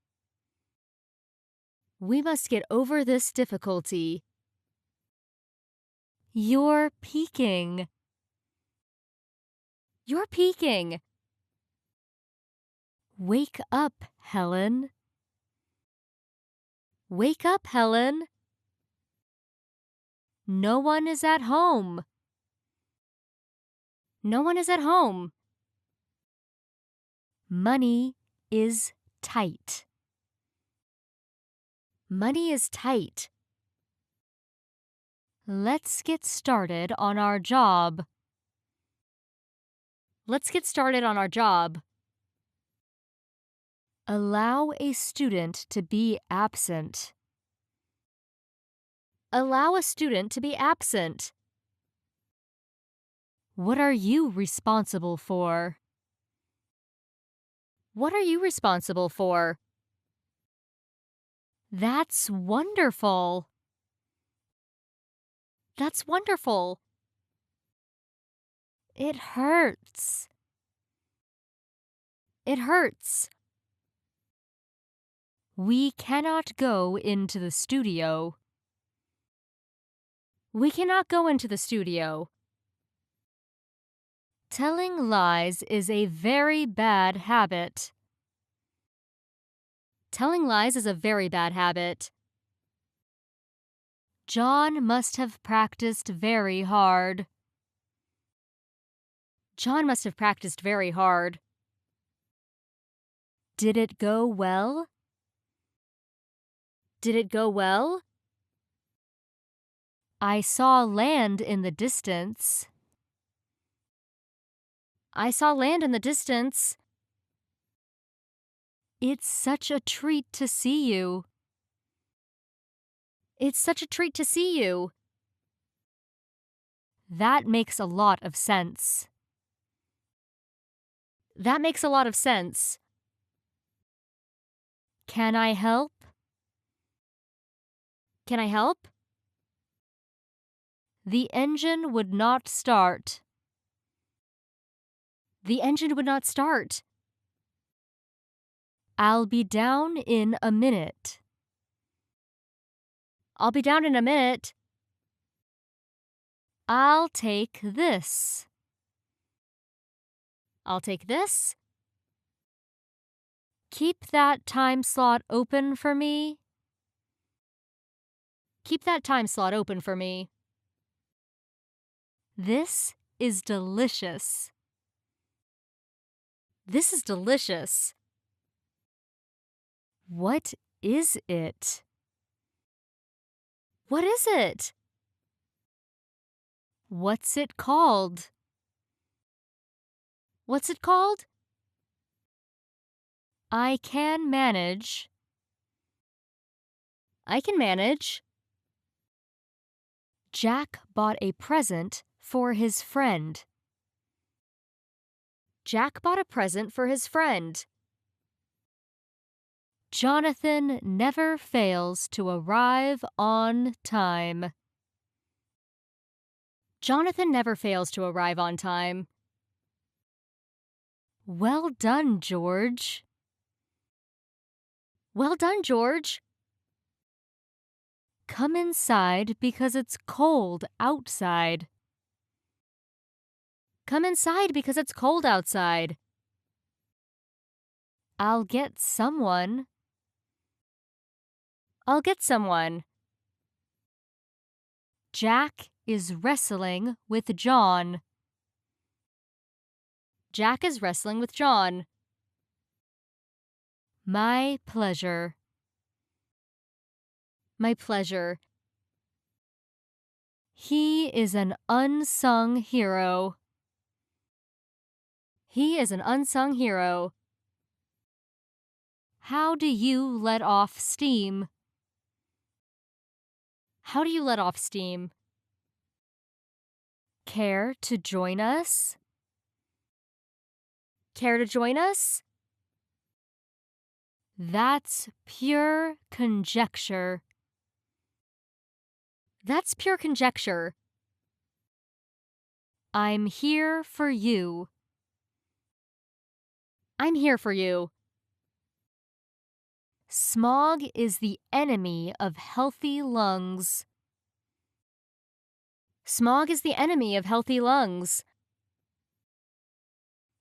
We must get over this difficulty. You're peeking. You're peeking. Wake up, Helen. Wake up, Helen. No one is at home. No one is at home. Money is tight. Money is tight. Let's get started on our job. Let's get started on our job. Allow a student to be absent. Allow a student to be absent. What are you responsible for? What are you responsible for? That's wonderful. That's wonderful. It hurts. It hurts. We cannot go into the studio. We cannot go into the studio. Telling lies is a very bad habit. Telling lies is a very bad habit. John must have practiced very hard. John must have practiced very hard. Did it go well? Did it go well? I saw land in the distance. I saw land in the distance. It's such a treat to see you. It's such a treat to see you. That makes a lot of sense. That makes a lot of sense. Can I help? Can I help? The engine would not start. The engine would not start. I'll be down in a minute. I'll be down in a minute. I'll take this. I'll take this. Keep that time slot open for me. Keep that time slot open for me. This is delicious. This is delicious. What is it? What is it? What's it called? What's it called? I can manage. I can manage. Jack bought a present for his friend. Jack bought a present for his friend. Jonathan never fails to arrive on time. Jonathan never fails to arrive on time. Well done, George. Well done, George. Come inside because it's cold outside. Come inside because it's cold outside. I'll get someone. I'll get someone. Jack is wrestling with John. Jack is wrestling with John. My pleasure. My pleasure. He is an unsung hero. He is an unsung hero. How do you let off steam? How do you let off steam? Care to join us? Care to join us? That's pure conjecture. That's pure conjecture. I'm here for you. I'm here for you. Smog is the enemy of healthy lungs. Smog is the enemy of healthy lungs.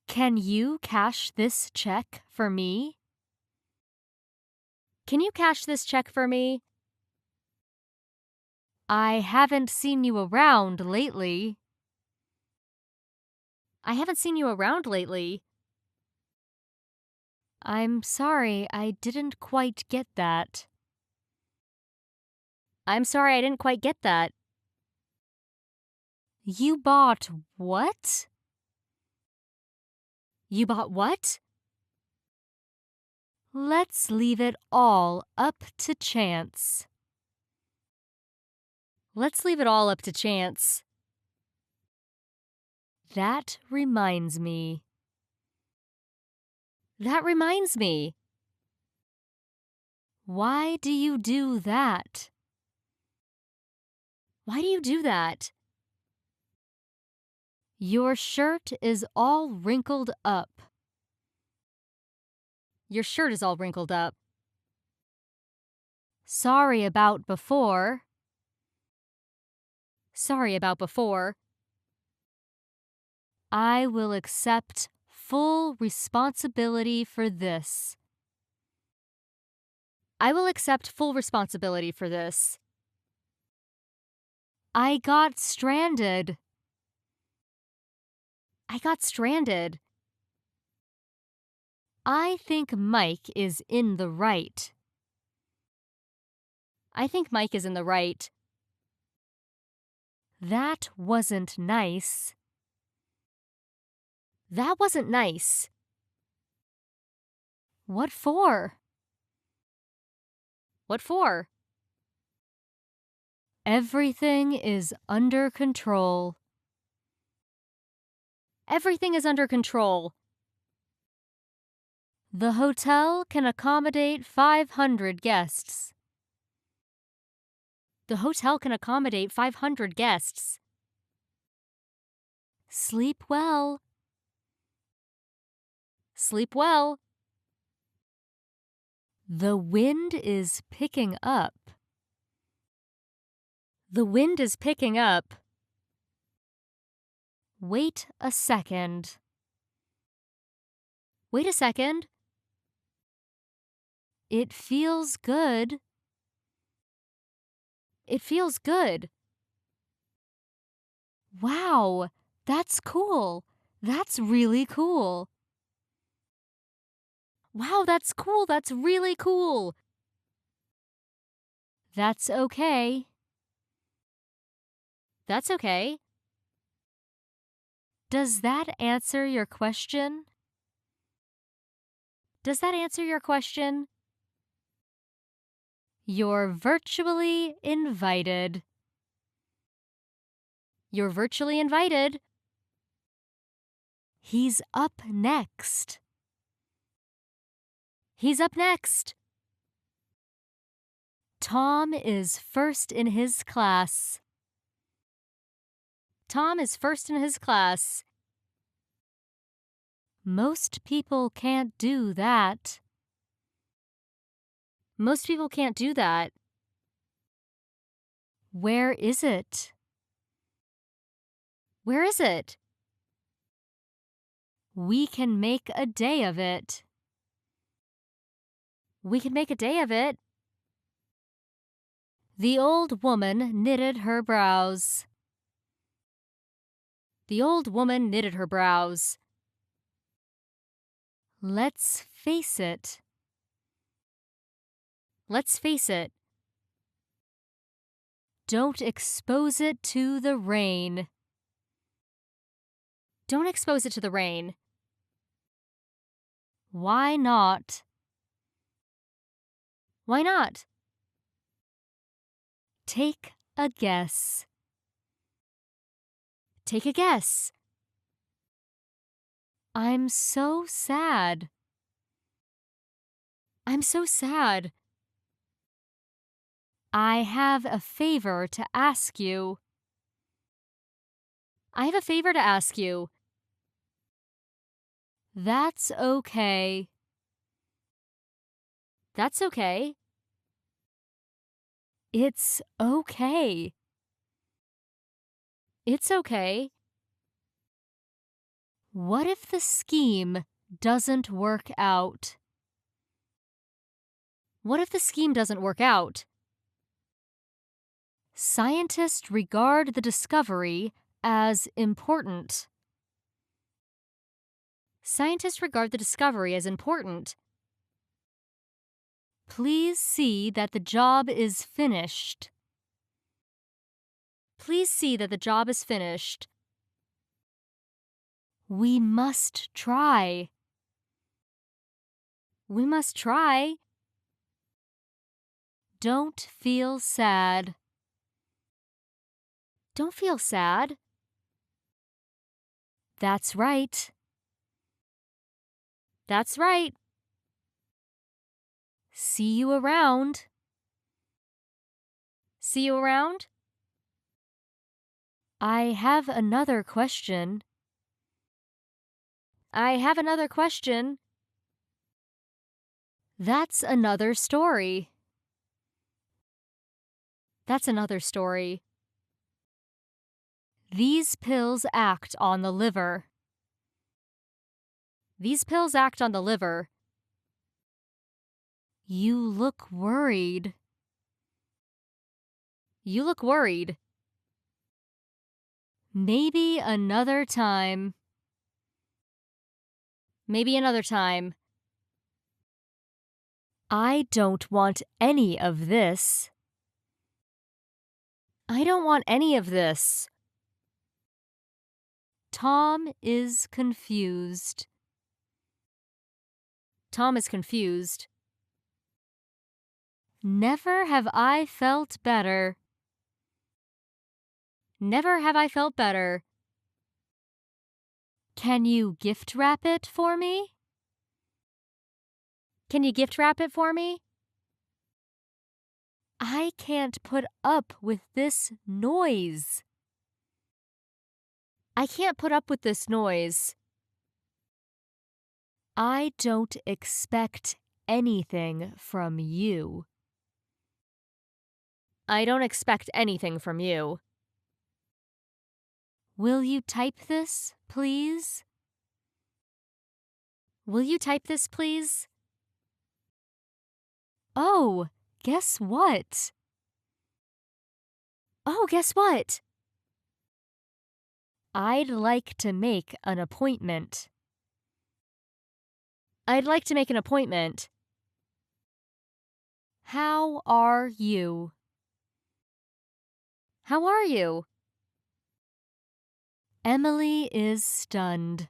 Can you cash this check for me? Can you cash this check for me? I haven't seen you around lately. I haven't seen you around lately. I'm sorry, I didn't quite get that. I'm sorry, I didn't quite get that. You bought what? You bought what? Let's leave it all up to chance. Let's leave it all up to chance. That reminds me. That reminds me. Why do you do that? Why do you do that? Your shirt is all wrinkled up. Your shirt is all wrinkled up. Sorry about before. Sorry about before. I will accept full responsibility for this. I will accept full responsibility for this. I got stranded. I got stranded. I think Mike is in the right. I think Mike is in the right. That wasn't nice. That wasn't nice. What for? What for? Everything is under control. Everything is under control. The hotel can accommodate 500 guests. The hotel can accommodate 500 guests. Sleep well. Sleep well. The wind is picking up. The wind is picking up. Wait a second. Wait a second. It feels good. It feels good. Wow, that's cool. That's really cool. Wow, that's cool. That's really cool. That's okay. That's okay. Does that answer your question? Does that answer your question? You're virtually invited. You're virtually invited. He's up next. He's up next. Tom is first in his class. Tom is first in his class. Most people can't do that. Most people can't do that. Where is it? Where is it? We can make a day of it. We can make a day of it. The old woman knitted her brows. The old woman knitted her brows. Let's face it. Let's face it. Don't expose it to the rain. Don't expose it to the rain. Why not? Why not? Take a guess. Take a guess. I'm so sad. I'm so sad. I have a favor to ask you. I have a favor to ask you. That's okay. That's okay. It's okay. It's okay. What if the scheme doesn't work out? What if the scheme doesn't work out? Scientists regard the discovery as important. Scientists regard the discovery as important. Please see that the job is finished. Please see that the job is finished. We must try. We must try. Don't feel sad. Don't feel sad. That's right. That's right. See you around. See you around? I have another question. I have another question. That's another story. That's another story. These pills act on the liver. These pills act on the liver. You look worried. You look worried. Maybe another time. Maybe another time. I don't want any of this. I don't want any of this. Tom is confused. Tom is confused. Never have I felt better. Never have I felt better. Can you gift wrap it for me? Can you gift wrap it for me? I can't put up with this noise. I can't put up with this noise. I don't expect anything from you. I don't expect anything from you. Will you type this, please? Will you type this, please? Oh, guess what? Oh, guess what? I'd like to make an appointment. I'd like to make an appointment. How are you? How are you? Emily is stunned.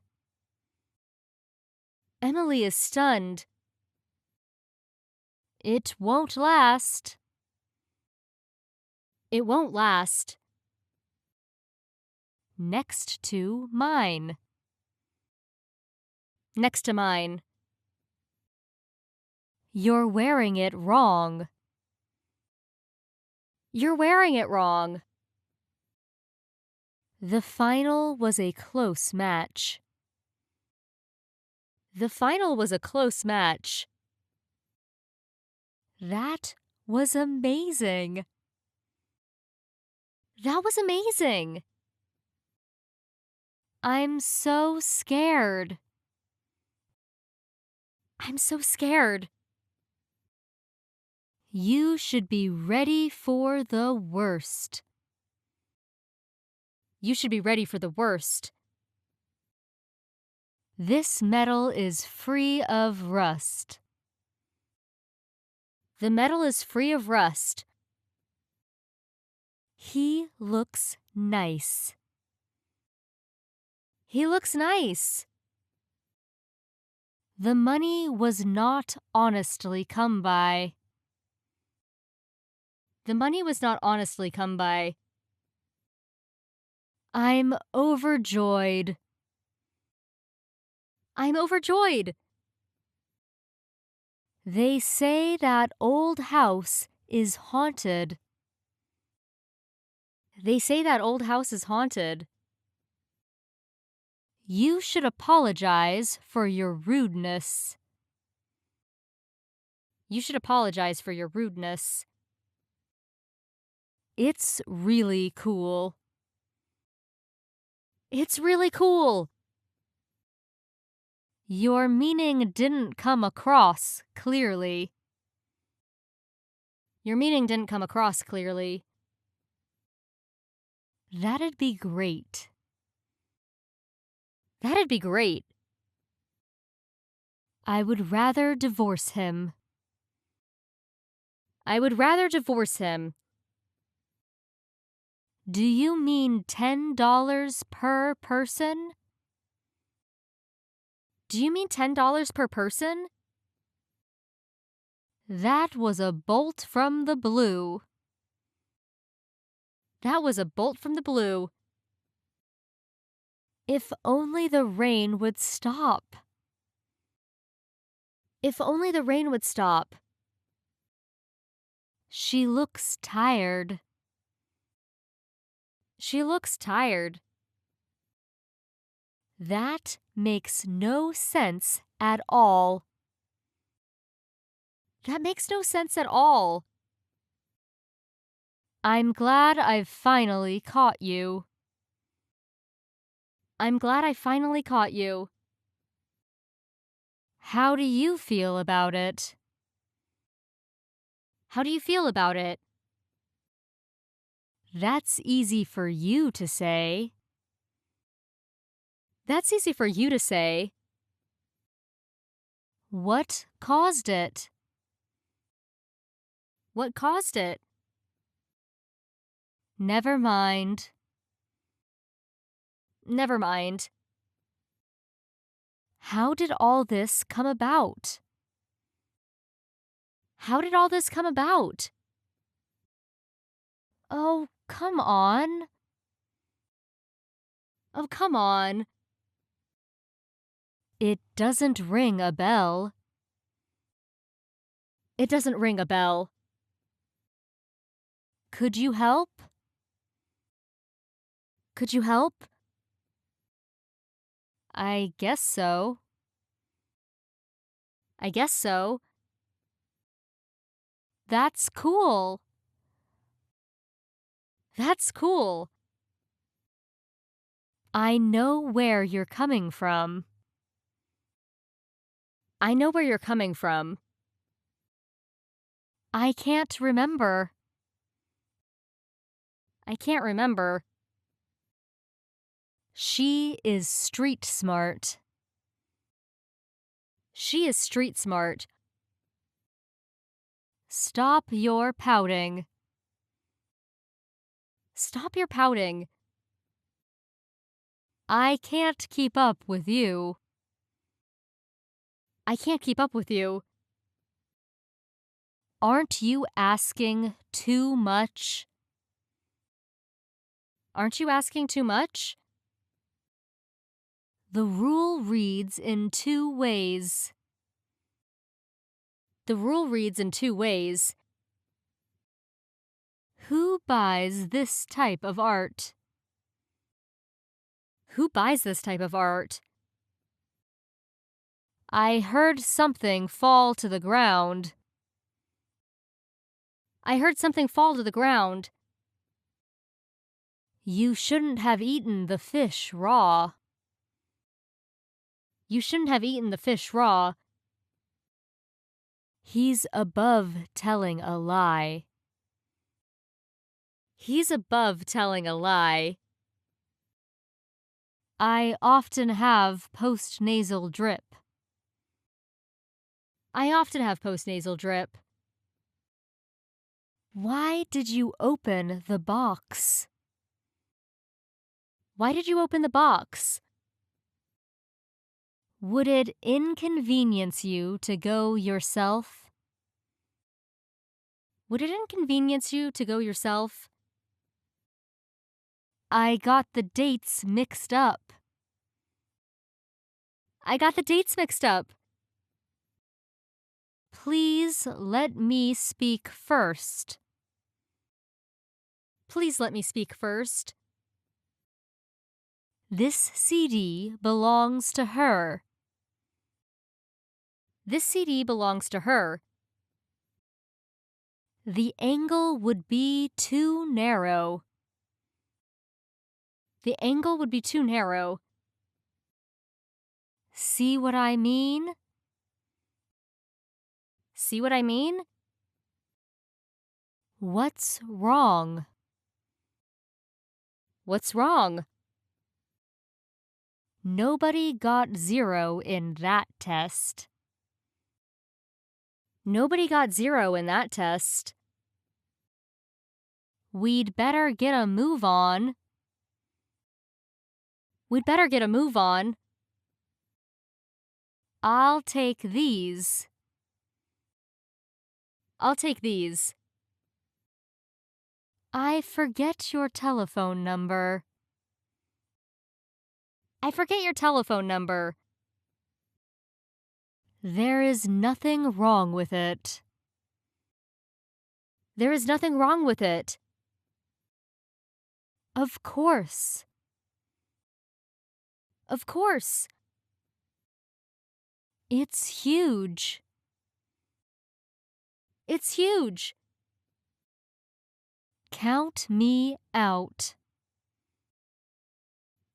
Emily is stunned. It won't last. It won't last. Next to mine. Next to mine. You're wearing it wrong. You're wearing it wrong. The final was a close match. The final was a close match. That was amazing. That was amazing. I'm so scared. I'm so scared. You should be ready for the worst. You should be ready for the worst. This metal is free of rust. The metal is free of rust. He looks nice. He looks nice. The money was not honestly come by. The money was not honestly come by. I'm overjoyed. I'm overjoyed. They say that old house is haunted. They say that old house is haunted. You should apologize for your rudeness. You should apologize for your rudeness. It's really cool. It's really cool. Your meaning didn't come across clearly. Your meaning didn't come across clearly. That'd be great. That'd be great. I would rather divorce him. I would rather divorce him. Do you mean $10 per person? Do you mean $10 per person? That was a bolt from the blue. That was a bolt from the blue. If only the rain would stop. If only the rain would stop. She looks tired. She looks tired. That makes no sense at all. That makes no sense at all. I'm glad I've finally caught you. I'm glad I finally caught you. How do you feel about it? How do you feel about it? That's easy for you to say. That's easy for you to say. What caused it? What caused it? Never mind. Never mind. How did all this come about? How did all this come about? Oh, come on. Oh, come on. It doesn't ring a bell. It doesn't ring a bell. Could you help? Could you help? I guess so. I guess so. That's cool. That's cool. I know where you're coming from. I know where you're coming from. I can't remember. I can't remember. She is street smart. She is street smart. Stop your pouting. Stop your pouting. I can't keep up with you. I can't keep up with you. Aren't you asking too much? Aren't you asking too much? The rule reads in two ways. The rule reads in two ways. Who buys this type of art? Who buys this type of art? I heard something fall to the ground. I heard something fall to the ground. You shouldn't have eaten the fish raw. You shouldn't have eaten the fish raw. He's above telling a lie. He's above telling a lie. I often have postnasal drip. I often have postnasal drip. Why did you open the box? Why did you open the box? Would it inconvenience you to go yourself? Would it inconvenience you to go yourself? I got the dates mixed up. I got the dates mixed up. Please let me speak first. Please let me speak first. This CD belongs to her. This CD belongs to her. The angle would be too narrow. The angle would be too narrow. See what I mean? See what I mean? What's wrong? What's wrong? Nobody got 0 in that test. Nobody got 0 in that test. We'd better get a move on. We'd better get a move on. I'll take these. I'll take these. I forget your telephone number. I forget your telephone number. There is nothing wrong with it. There is nothing wrong with it. Of course. Of course. It's huge. It's huge. Count me out.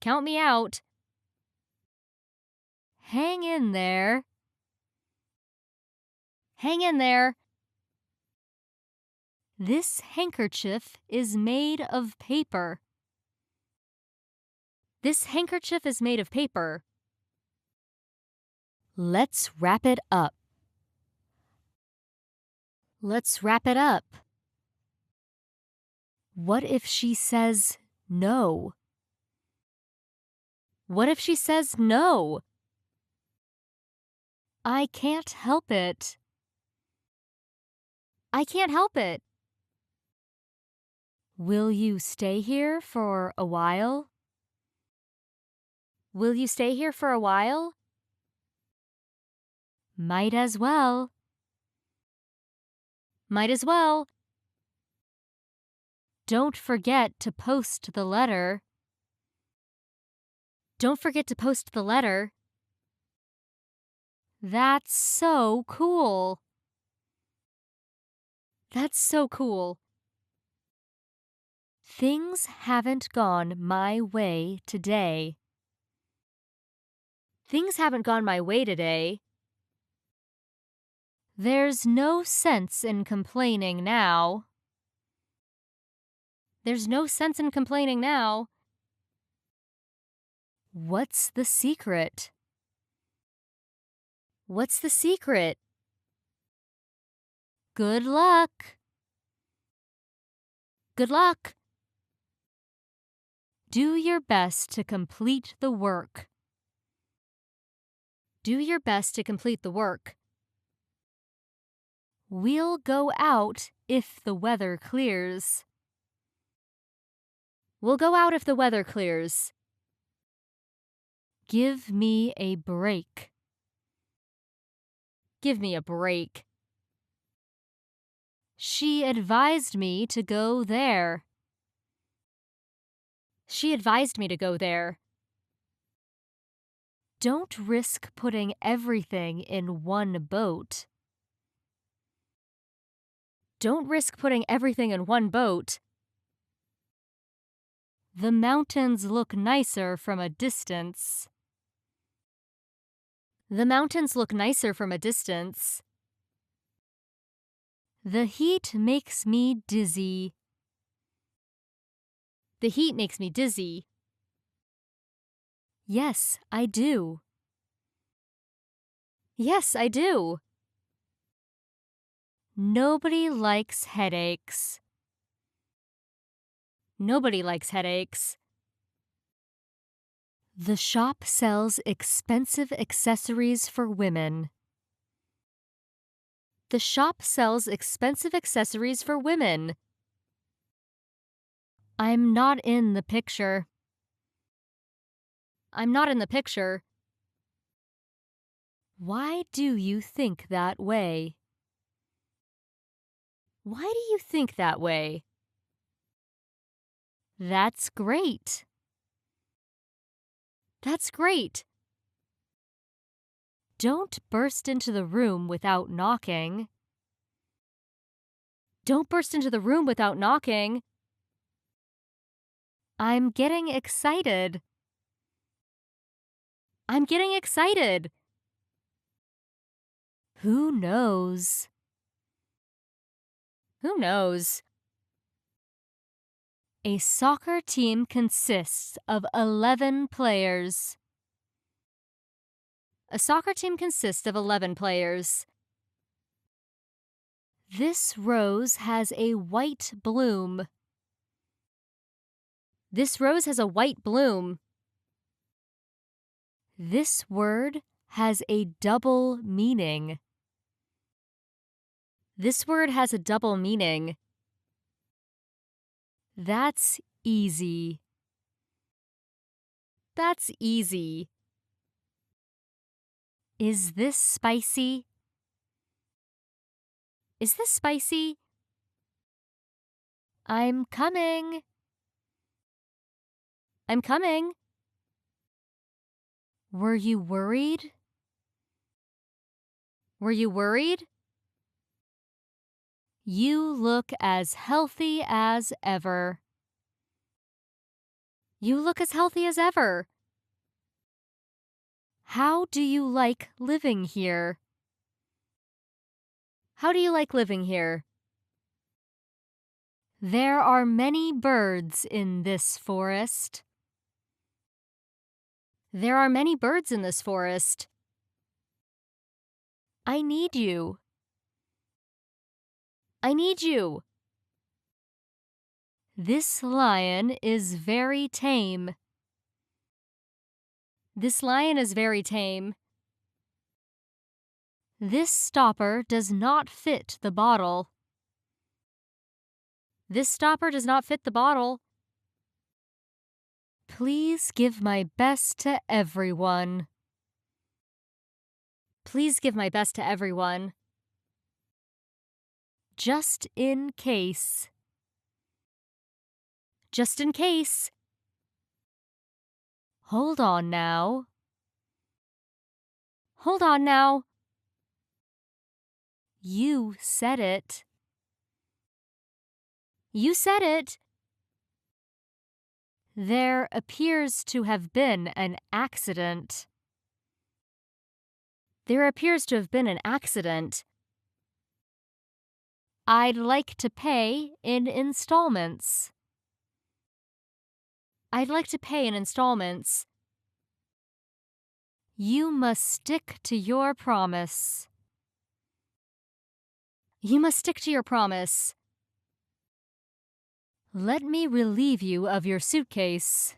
Count me out. Hang in there. Hang in there. This handkerchief is made of paper. This handkerchief is made of paper. Let's wrap it up. Let's wrap it up. What if she says no? What if she says no? I can't help it. I can't help it. Will you stay here for a while? Will you stay here for a while? Might as well. Might as well. Don't forget to post the letter. Don't forget to post the letter. That's so cool. That's so cool. Things haven't gone my way today. Things haven't gone my way today. There's no sense in complaining now. There's no sense in complaining now. What's the secret? What's the secret? Good luck. Good luck. Do your best to complete the work. Do your best to complete the work. We'll go out if the weather clears. We'll go out if the weather clears. Give me a break. Give me a break. She advised me to go there. She advised me to go there. Don't risk putting everything in one boat. Don't risk putting everything in one boat. The mountains look nicer from a distance. The mountains look nicer from a distance. The heat makes me dizzy. The heat makes me dizzy. Yes, I do. Yes, I do. Nobody likes headaches. Nobody likes headaches. The shop sells expensive accessories for women. The shop sells expensive accessories for women. I'm not in the picture. I'm not in the picture. Why do you think that way? Why do you think that way? That's great. That's great. Don't burst into the room without knocking. Don't burst into the room without knocking. I'm getting excited. I'm getting excited. Who knows? Who knows? A soccer team consists of 11 players. A soccer team consists of 11 players. This rose has a white bloom. This rose has a white bloom. This word has a double meaning. This word has a double meaning. That's easy. That's easy. Is this spicy? Is this spicy? I'm coming. I'm coming. Were you worried? Were you worried? You look as healthy as ever. You look as healthy as ever. How do you like living here? How do you like living here? There are many birds in this forest. There are many birds in this forest. I need you. I need you. This lion is very tame. This lion is very tame. This stopper does not fit the bottle. This stopper does not fit the bottle. Please give my best to everyone. Please give my best to everyone. Just in case. Just in case. Hold on now. Hold on now. You said it. You said it. There appears to have been an accident. There appears to have been an accident. I'd like to pay in installments. I'd like to pay in installments. You must stick to your promise. You must stick to your promise. Let me relieve you of your suitcase.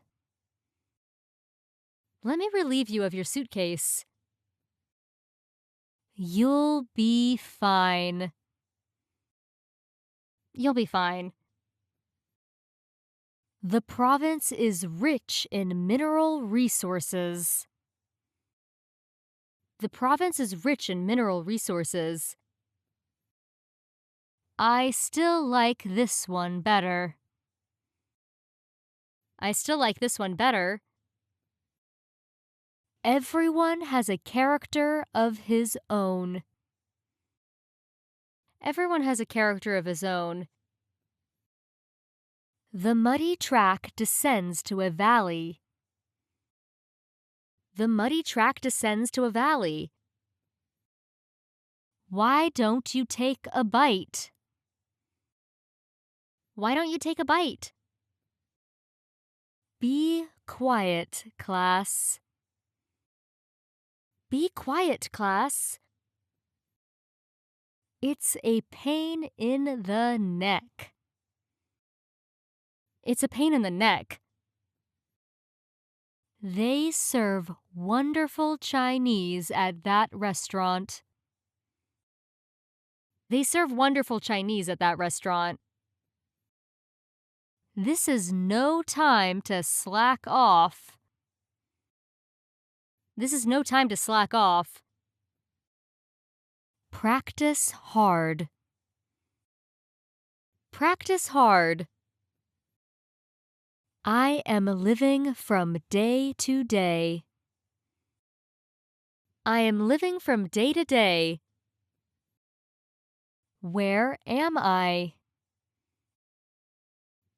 Let me relieve you of your suitcase. You'll be fine. You'll be fine. The province is rich in mineral resources. The province is rich in mineral resources. I still like this one better. I still like this one better. Everyone has a character of his own. Everyone has a character of his own. The muddy track descends to a valley. The muddy track descends to a valley. Why don't you take a bite? Why don't you take a bite? Be quiet, class. Be quiet, class. It's a pain in the neck. It's a pain in the neck. They serve wonderful Chinese at that restaurant. They serve wonderful Chinese at that restaurant. This is no time to slack off. This is no time to slack off. Practice hard. Practice hard. I am living from day to day. I am living from day to day. Where am I?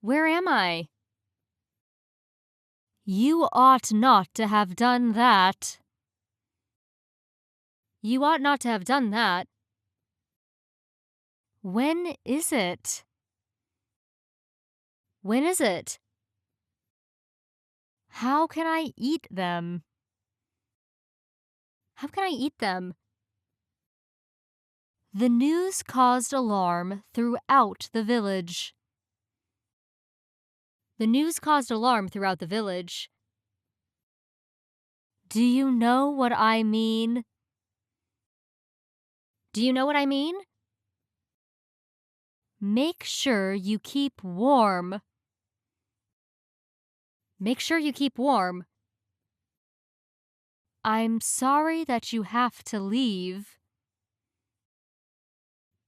Where am I? You ought not to have done that. You ought not to have done that. When is it? When is it? How can I eat them? How can I eat them? The news caused alarm throughout the village. The news caused alarm throughout the village. Do you know what I mean? Do you know what I mean? Make sure you keep warm. Make sure you keep warm. I'm sorry that you have to leave.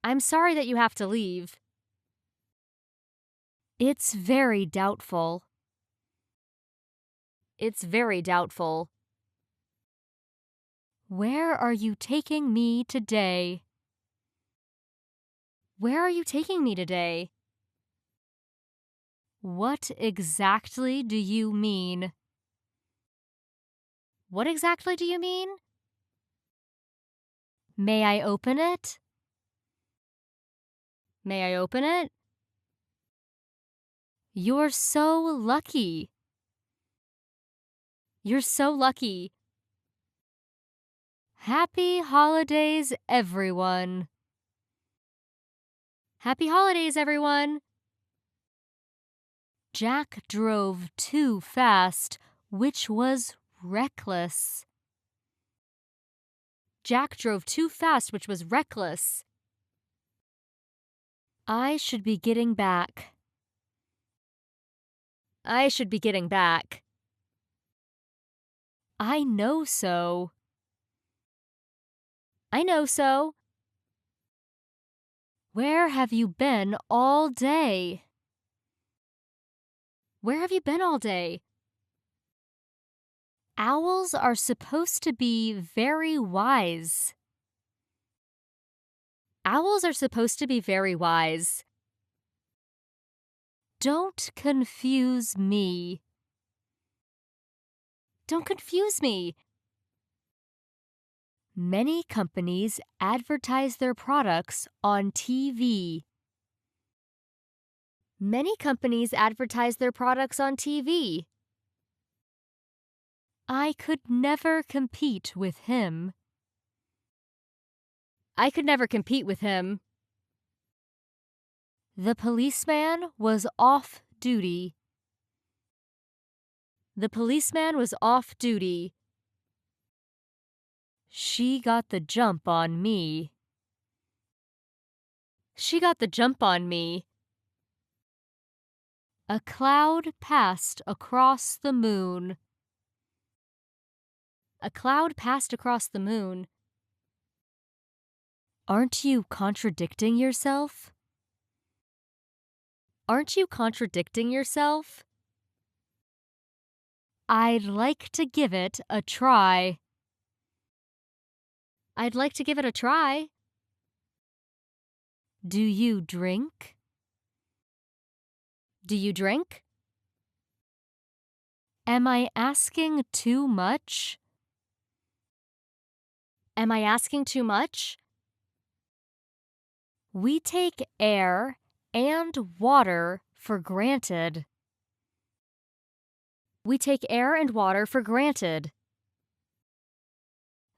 I'm sorry that you have to leave. It's very doubtful. It's very doubtful. Where are you taking me today? Where are you taking me today? What exactly do you mean? What exactly do you mean? May I open it? May I open it? You're so lucky. You're so lucky. Happy holidays, everyone. Happy holidays, everyone. Jack drove too fast, which was reckless. Jack drove too fast, which was reckless. I should be getting back. I should be getting back. I know so. I know so. Where have you been all day? Where have you been all day? Owls are supposed to be very wise. Owls are supposed to be very wise. Don't confuse me. Don't confuse me. Many companies advertise their products on TV. Many companies advertise their products on TV. I could never compete with him. I could never compete with him. The policeman was off duty. The policeman was off duty. She got the jump on me. She got the jump on me. A cloud passed across the moon. A cloud passed across the moon. Aren't you contradicting yourself? Aren't you contradicting yourself? I'd like to give it a try. I'd like to give it a try. Do you drink? Do you drink? Am I asking too much? Am I asking too much? We take air and water for granted. We take air and water for granted.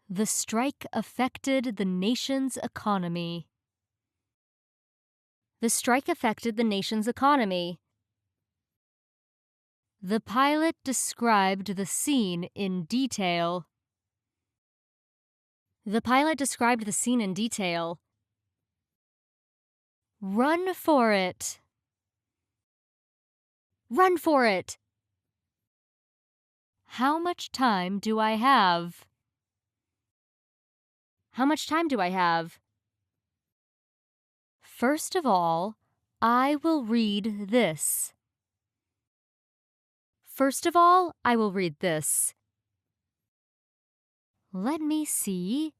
The strike affected the nation's economy. The strike affected the nation's economy. The pilot described the scene in detail. The pilot described the scene in detail. Run for it. Run for it. How much time do I have? How much time do I have? First of all, I will read this. First of all, I will read this. Let me see.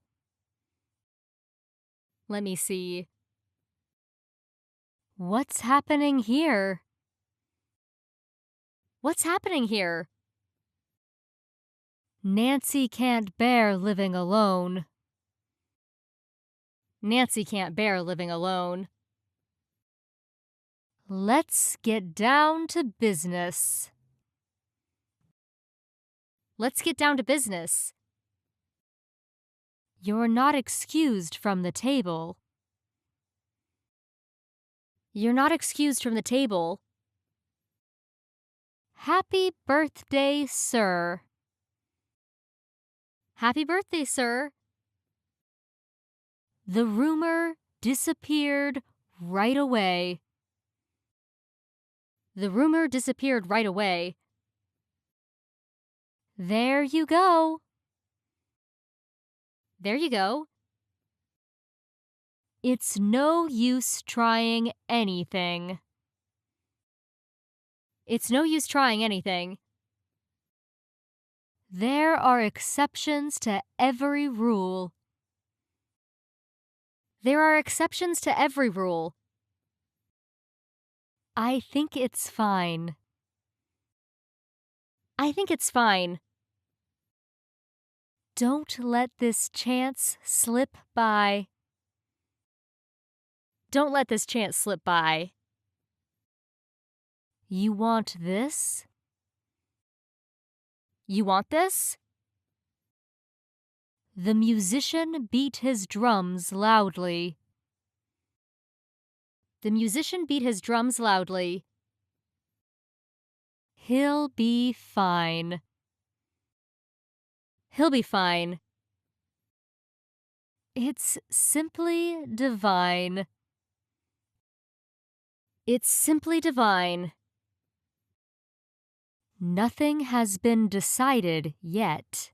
Let me see. What's happening here? What's happening here? Nancy can't bear living alone. Nancy can't bear living alone. Let's get down to business. Let's get down to business. You're not excused from the table. You're not excused from the table. Happy birthday, sir. Happy birthday, sir. The rumor disappeared right away. The rumor disappeared right away. There you go. There you go. It's no use trying anything. It's no use trying anything. There are exceptions to every rule. There are exceptions to every rule. I think it's fine. I think it's fine. Don't let this chance slip by. Don't let this chance slip by. You want this? You want this? The musician beat his drums loudly. The musician beat his drums loudly. He'll be fine. He'll be fine. It's simply divine. It's simply divine. Nothing has been decided yet.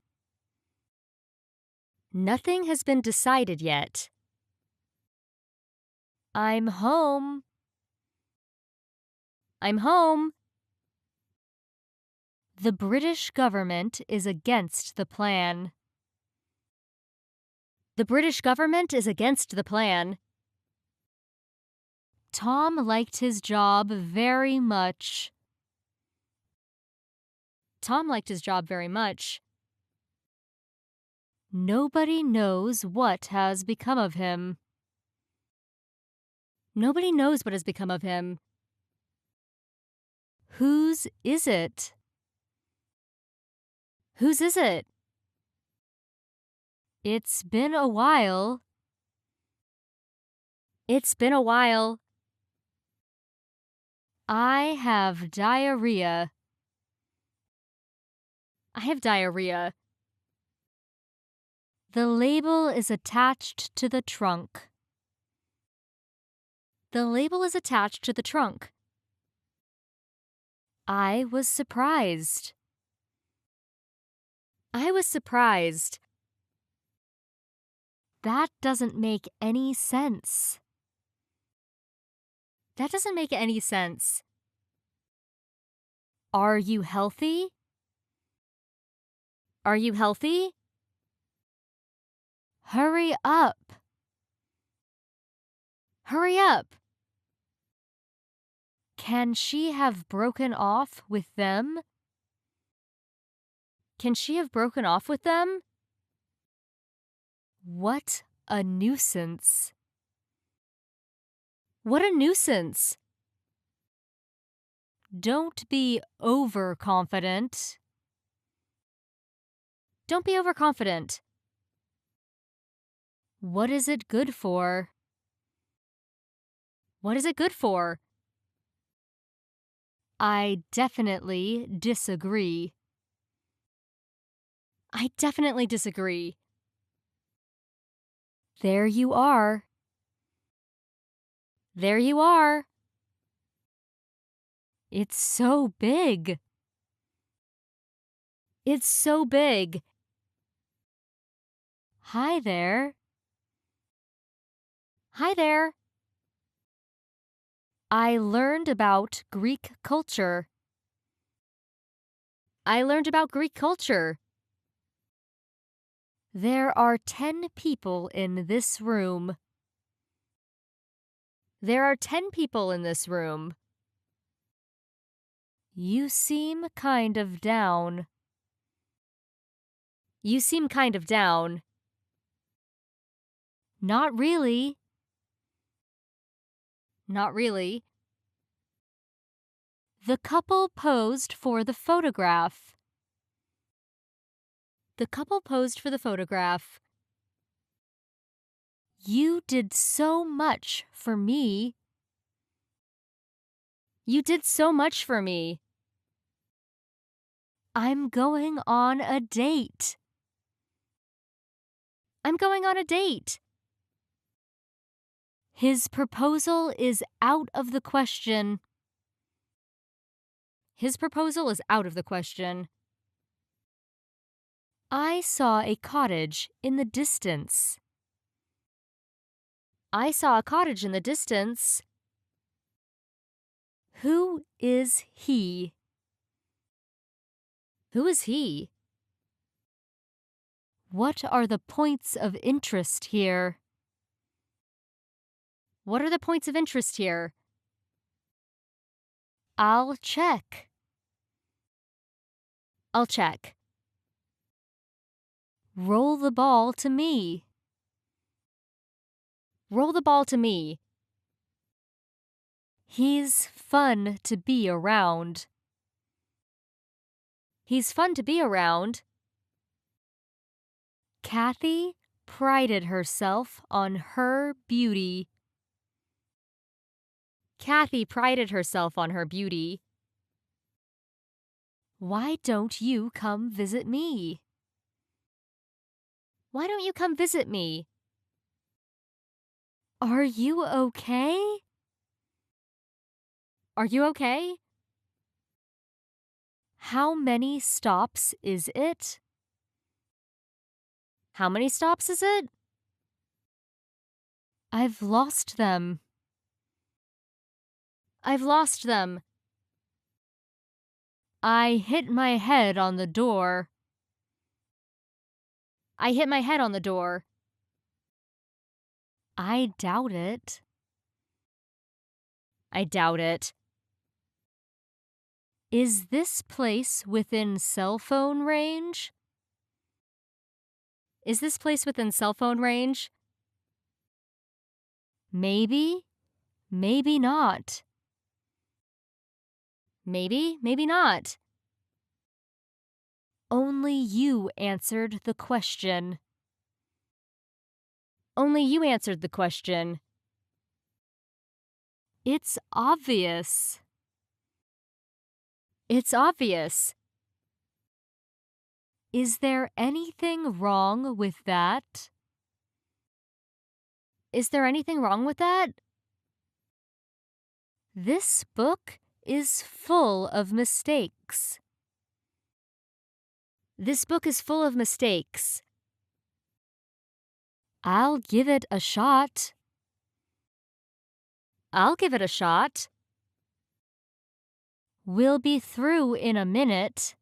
Nothing has been decided yet. I'm home. I'm home. The British government is against the plan. The British government is against the plan. Tom liked his job very much. Tom liked his job very much. Nobody knows what has become of him. Nobody knows what has become of him. Whose is it? Whose is it? It's been a while. It's been a while. I have diarrhea. I have diarrhea. The label is attached to the trunk. The label is attached to the trunk. I was surprised. I was surprised. That doesn't make any sense. That doesn't make any sense. Are you healthy? Are you healthy? Hurry up. Hurry up. Can she have broken off with them? Can she have broken off with them? What a nuisance. What a nuisance. Don't be overconfident. Don't be overconfident. What is it good for? What is it good for? I definitely disagree. I definitely disagree. There you are. There you are. It's so big. It's so big. Hi there. Hi there. I learned about Greek culture. I learned about Greek culture. There are 10 people in this room. There are 10 people in this room. You seem kind of down. You seem kind of down. Not really. Not really. The couple posed for the photograph. The couple posed for the photograph. You did so much for me. You did so much for me. I'm going on a date. I'm going on a date. His proposal is out of the question. His proposal is out of the question. I saw a cottage in the distance. I saw a cottage in the distance. Who is he? Who is he? What are the points of interest here? What are the points of interest here? I'll check. I'll check. Roll the ball to me. Roll the ball to me. He's fun to be around. He's fun to be around. Kathy prided herself on her beauty. Kathy prided herself on her beauty. Why don't you come visit me? Why don't you come visit me? Are you okay? Are you okay? How many stops is it? How many stops is it? I've lost them. I've lost them. I hit my head on the door. I hit my head on the door. I doubt it. I doubt it. Is this place within cell phone range? Is this place within cell phone range? Maybe, maybe not. Maybe, maybe not. Only you answered the question. Only you answered the question. It's obvious. It's obvious. Is there anything wrong with that? Is there anything wrong with that? This book is full of mistakes. This book is full of mistakes. I'll give it a shot. I'll give it a shot. We'll be through in a minute.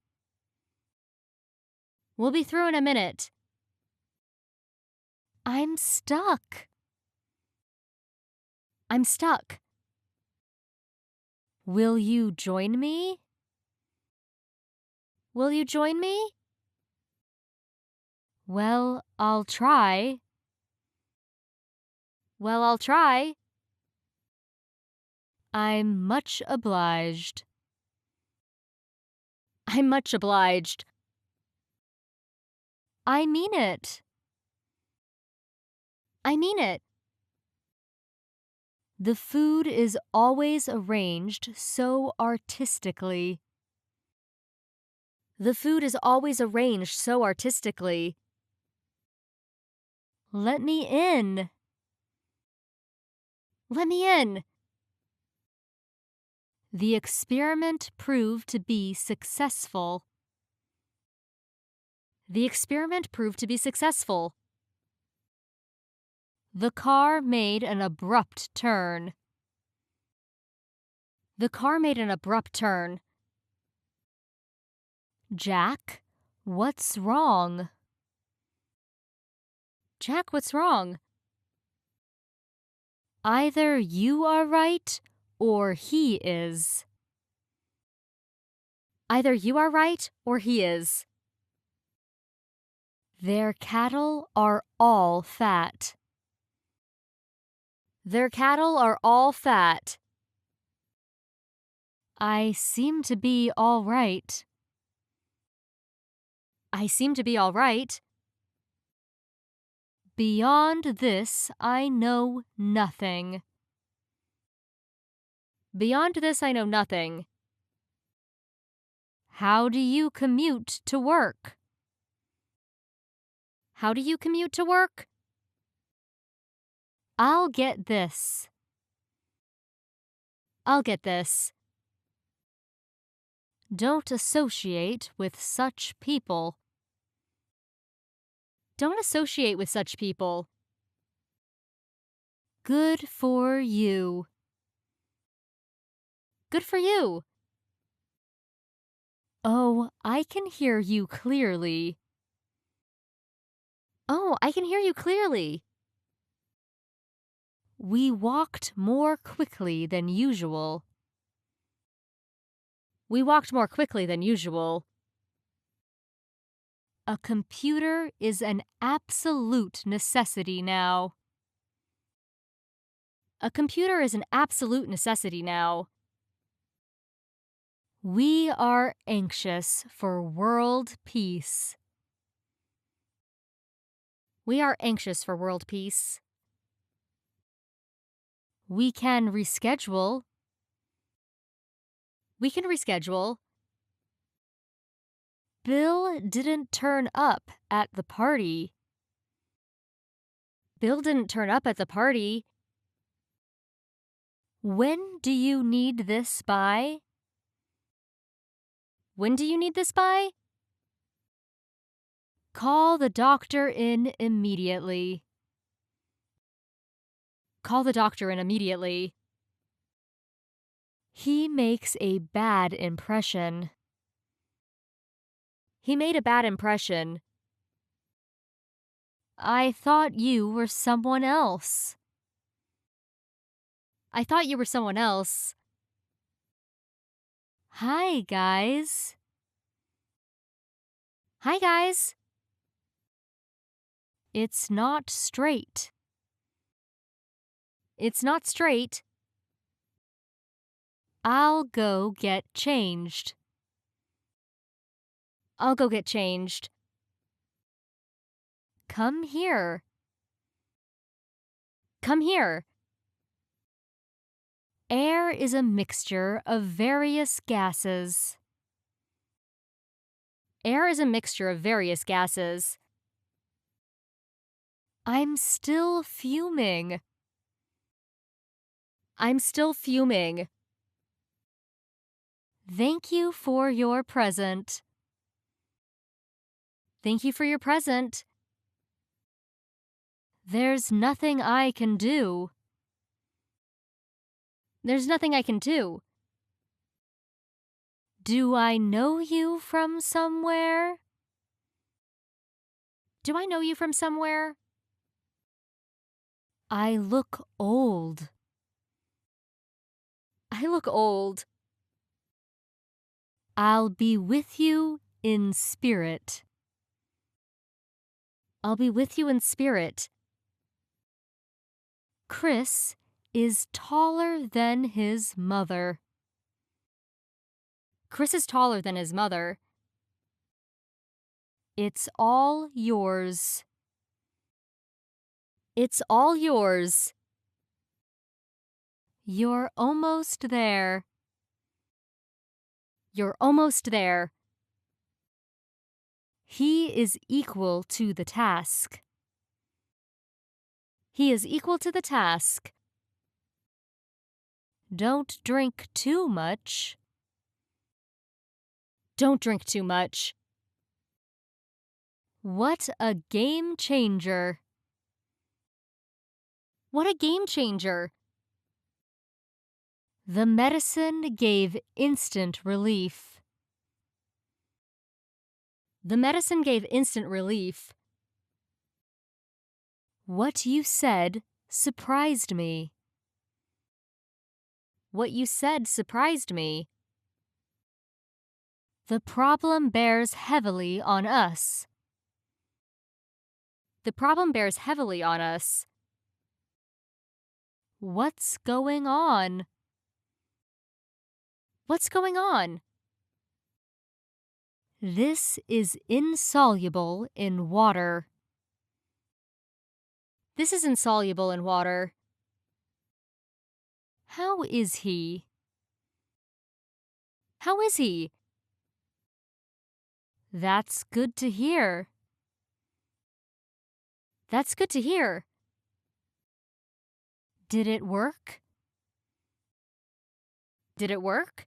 We'll be through in a minute. I'm stuck. I'm stuck. Will you join me? Will you join me? Well, I'll try. Well, I'll try. I'm much obliged. I'm much obliged. I mean it. I mean it. The food is always arranged so artistically. The food is always arranged so artistically. Let me in. Let me in. The experiment proved to be successful. The experiment proved to be successful. The car made an abrupt turn. The car made an abrupt turn. Jack, what's wrong? Jack, what's wrong? Either you are right or he is. Either you are right or he is. Their cattle are all fat. Their cattle are all fat. I seem to be all right. I seem to be all right. Beyond this, I know nothing. Beyond this, I know nothing. How do you commute to work? How do you commute to work? I'll get this. I'll get this. Don't associate with such people. Don't associate with such people. Good for you. Good for you. Oh, I can hear you clearly. Oh, I can hear you clearly. We walked more quickly than usual. We walked more quickly than usual. A computer is an absolute necessity now. A computer is an absolute necessity now. We are anxious for world peace. We are anxious for world peace. We can reschedule. We can reschedule. Bill didn't turn up at the party. Bill didn't turn up at the party. When do you need this by? When do you need this by? Call the doctor in immediately. Call the doctor in immediately. He makes a bad impression. He made a bad impression. I thought you were someone else. I thought you were someone else. Hi, guys. Hi, guys. It's not straight. It's not straight. I'll go get changed. I'll go get changed. Come here. Come here. Air is a mixture of various gases. Air is a mixture of various gases. I'm still fuming. I'm still fuming. Thank you for your present. Thank you for your present. There's nothing I can do. There's nothing I can do. Do I know you from somewhere? Do I know you from somewhere? I look old. I look old. I'll be with you in spirit. I'll be with you in spirit. Chris is taller than his mother. Chris is taller than his mother. It's all yours. It's all yours. You're almost there. You're almost there. He is equal to the task. He is equal to the task. Don't drink too much. Don't drink too much. What a game changer. What a game changer. The medicine gave instant relief. The medicine gave instant relief. What you said surprised me. What you said surprised me. The problem bears heavily on us. The problem bears heavily on us. What's going on? What's going on? This is insoluble in water. This is insoluble in water. How is he? How is he? That's good to hear. That's good to hear. Did it work? Did it work?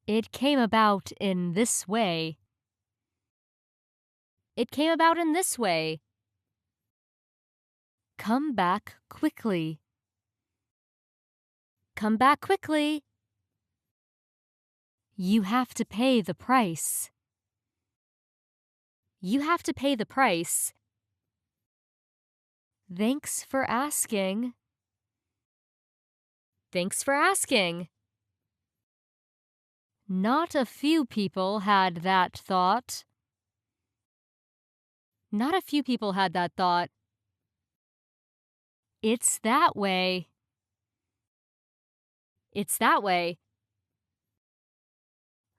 It came about in this way. It came about in this way. Come back quickly. Come back quickly. You have to pay the price. You have to pay the price. Thanks for asking. Thanks for asking. Not a few people had that thought. Not a few people had that thought. It's that way. It's that way.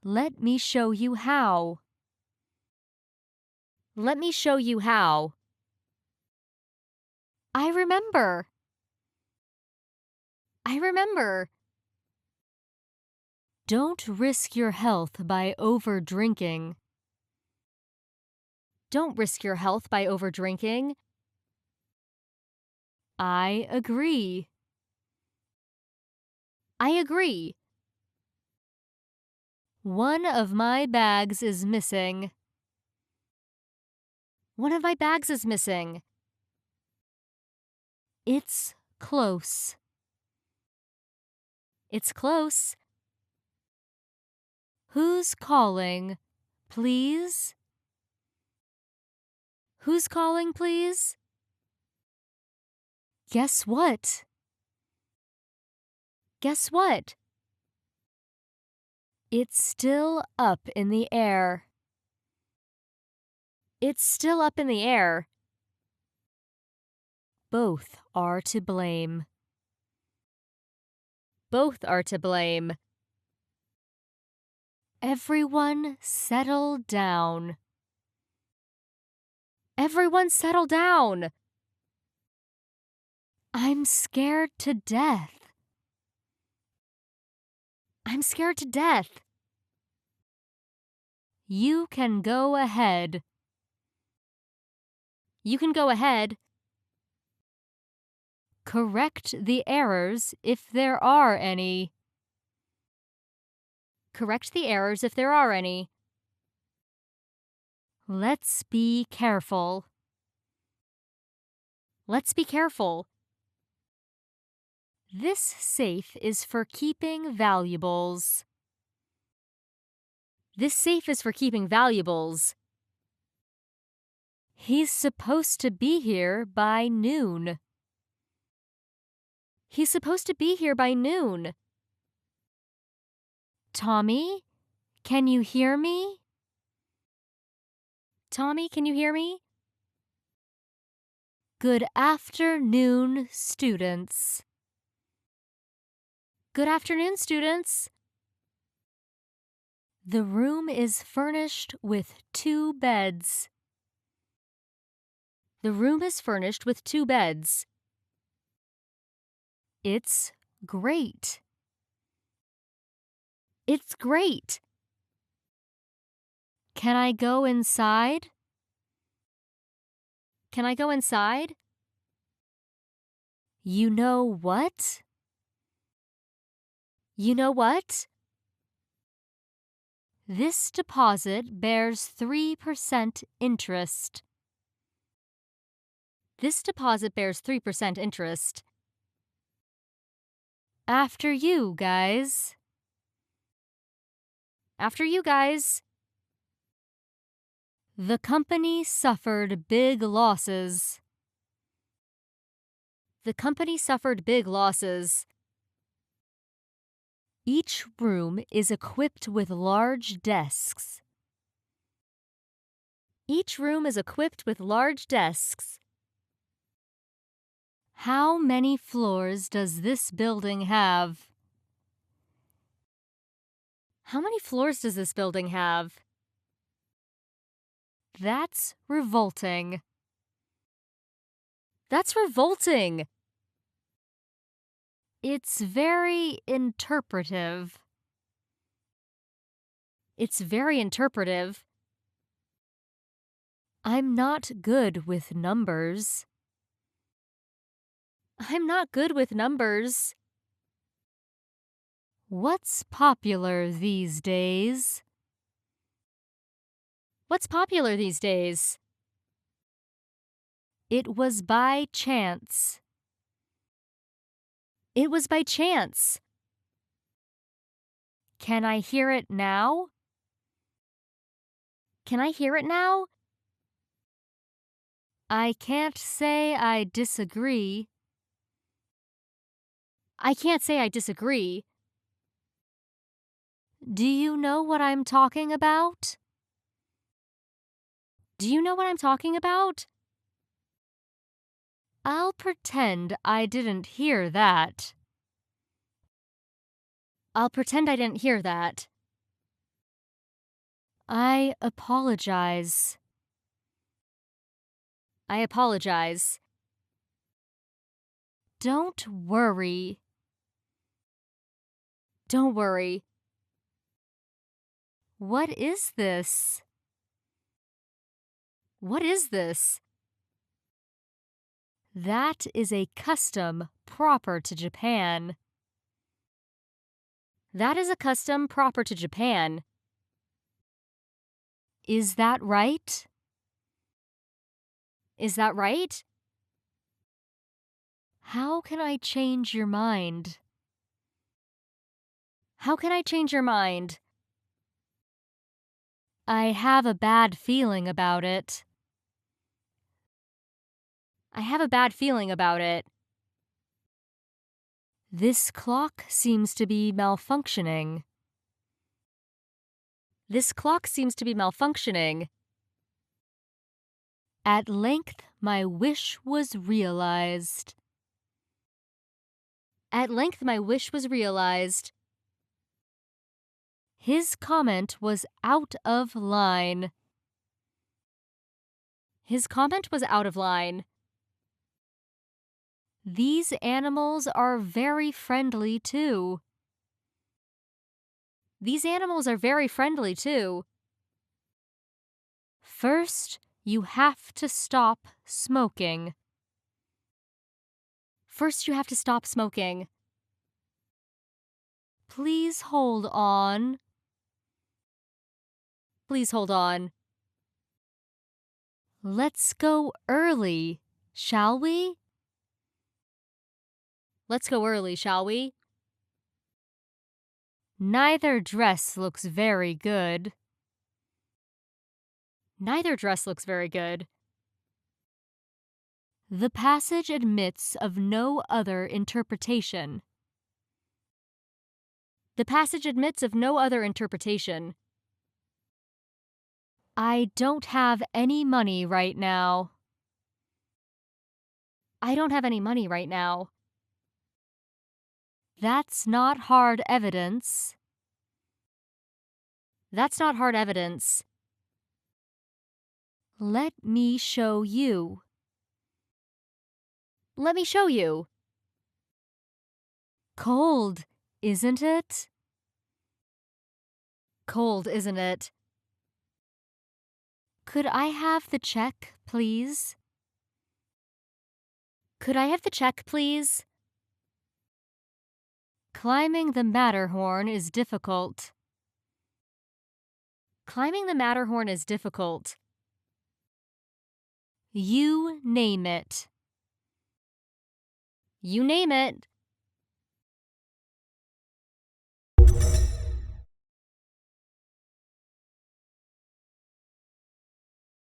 Let me show you how. Let me show you how. I remember. I remember. Don't risk your health by over-drinking. Don't risk your health by over-drinking. I agree. I agree. One of my bags is missing. One of my bags is missing. It's close. It's close. Who's calling, please? Who's calling, please? Guess what? Guess what? It's still up in the air. It's still up in the air. Both are to blame. Both are to blame. Everyone settle down. Everyone settle down. I'm scared to death. I'm scared to death. You can go ahead. You can go ahead. Correct the errors if there are any. Correct the errors if there are any. Let's be careful. Let's be careful. This safe is for keeping valuables. This safe is for keeping valuables. He's supposed to be here by noon. He's supposed to be here by noon. Tommy, can you hear me? Tommy, can you hear me? Good afternoon, students. Good afternoon, students. The room is furnished with 2 beds. The room is furnished with 2 beds. It's great. It's great. Can I go inside? Can I go inside? You know what? You know what? This deposit bears 3% interest. This deposit bears 3% interest. After you, guys. After you, guys. The company suffered big losses. The company suffered big losses. Each room is equipped with large desks. Each room is equipped with large desks. How many floors does this building have? How many floors does this building have? That's revolting. That's revolting. It's very interpretive. It's very interpretive. I'm not good with numbers. I'm not good with numbers. What's popular these days? What's popular these days? It was by chance. It was by chance. Can I hear it now? Can I hear it now? I can't say I disagree. I can't say I disagree. Do you know what I'm talking about? Do you know what I'm talking about? I'll pretend I didn't hear that. I'll pretend I didn't hear that. I apologize. I apologize. Don't worry. Don't worry. What is this? What is this? That is a custom proper to Japan. That is a custom proper to Japan. Is that right? Is that right? How can I change your mind? How can I change your mind? I have a bad feeling about it. I have a bad feeling about it. This clock seems to be malfunctioning. This clock seems to be malfunctioning. At length, my wish was realized. At length, my wish was realized. His comment was out of line. His comment was out of line. These animals are very friendly too. These animals are very friendly too. First, you have to stop smoking. First, you have to stop smoking. Please hold on. Please hold on. Let's go early, shall we? Let's go early, shall we? Neither dress looks very good. Neither dress looks very good. The passage admits of no other interpretation. The passage admits of no other interpretation. I don't have any money right now. I don't have any money right now. That's not hard evidence. That's not hard evidence. Let me show you. Let me show you. Cold, isn't it? Cold, isn't it? Could I have the check, please? Could I have the check, please? Climbing the Matterhorn is difficult. Climbing the Matterhorn is difficult. You name it. You name it.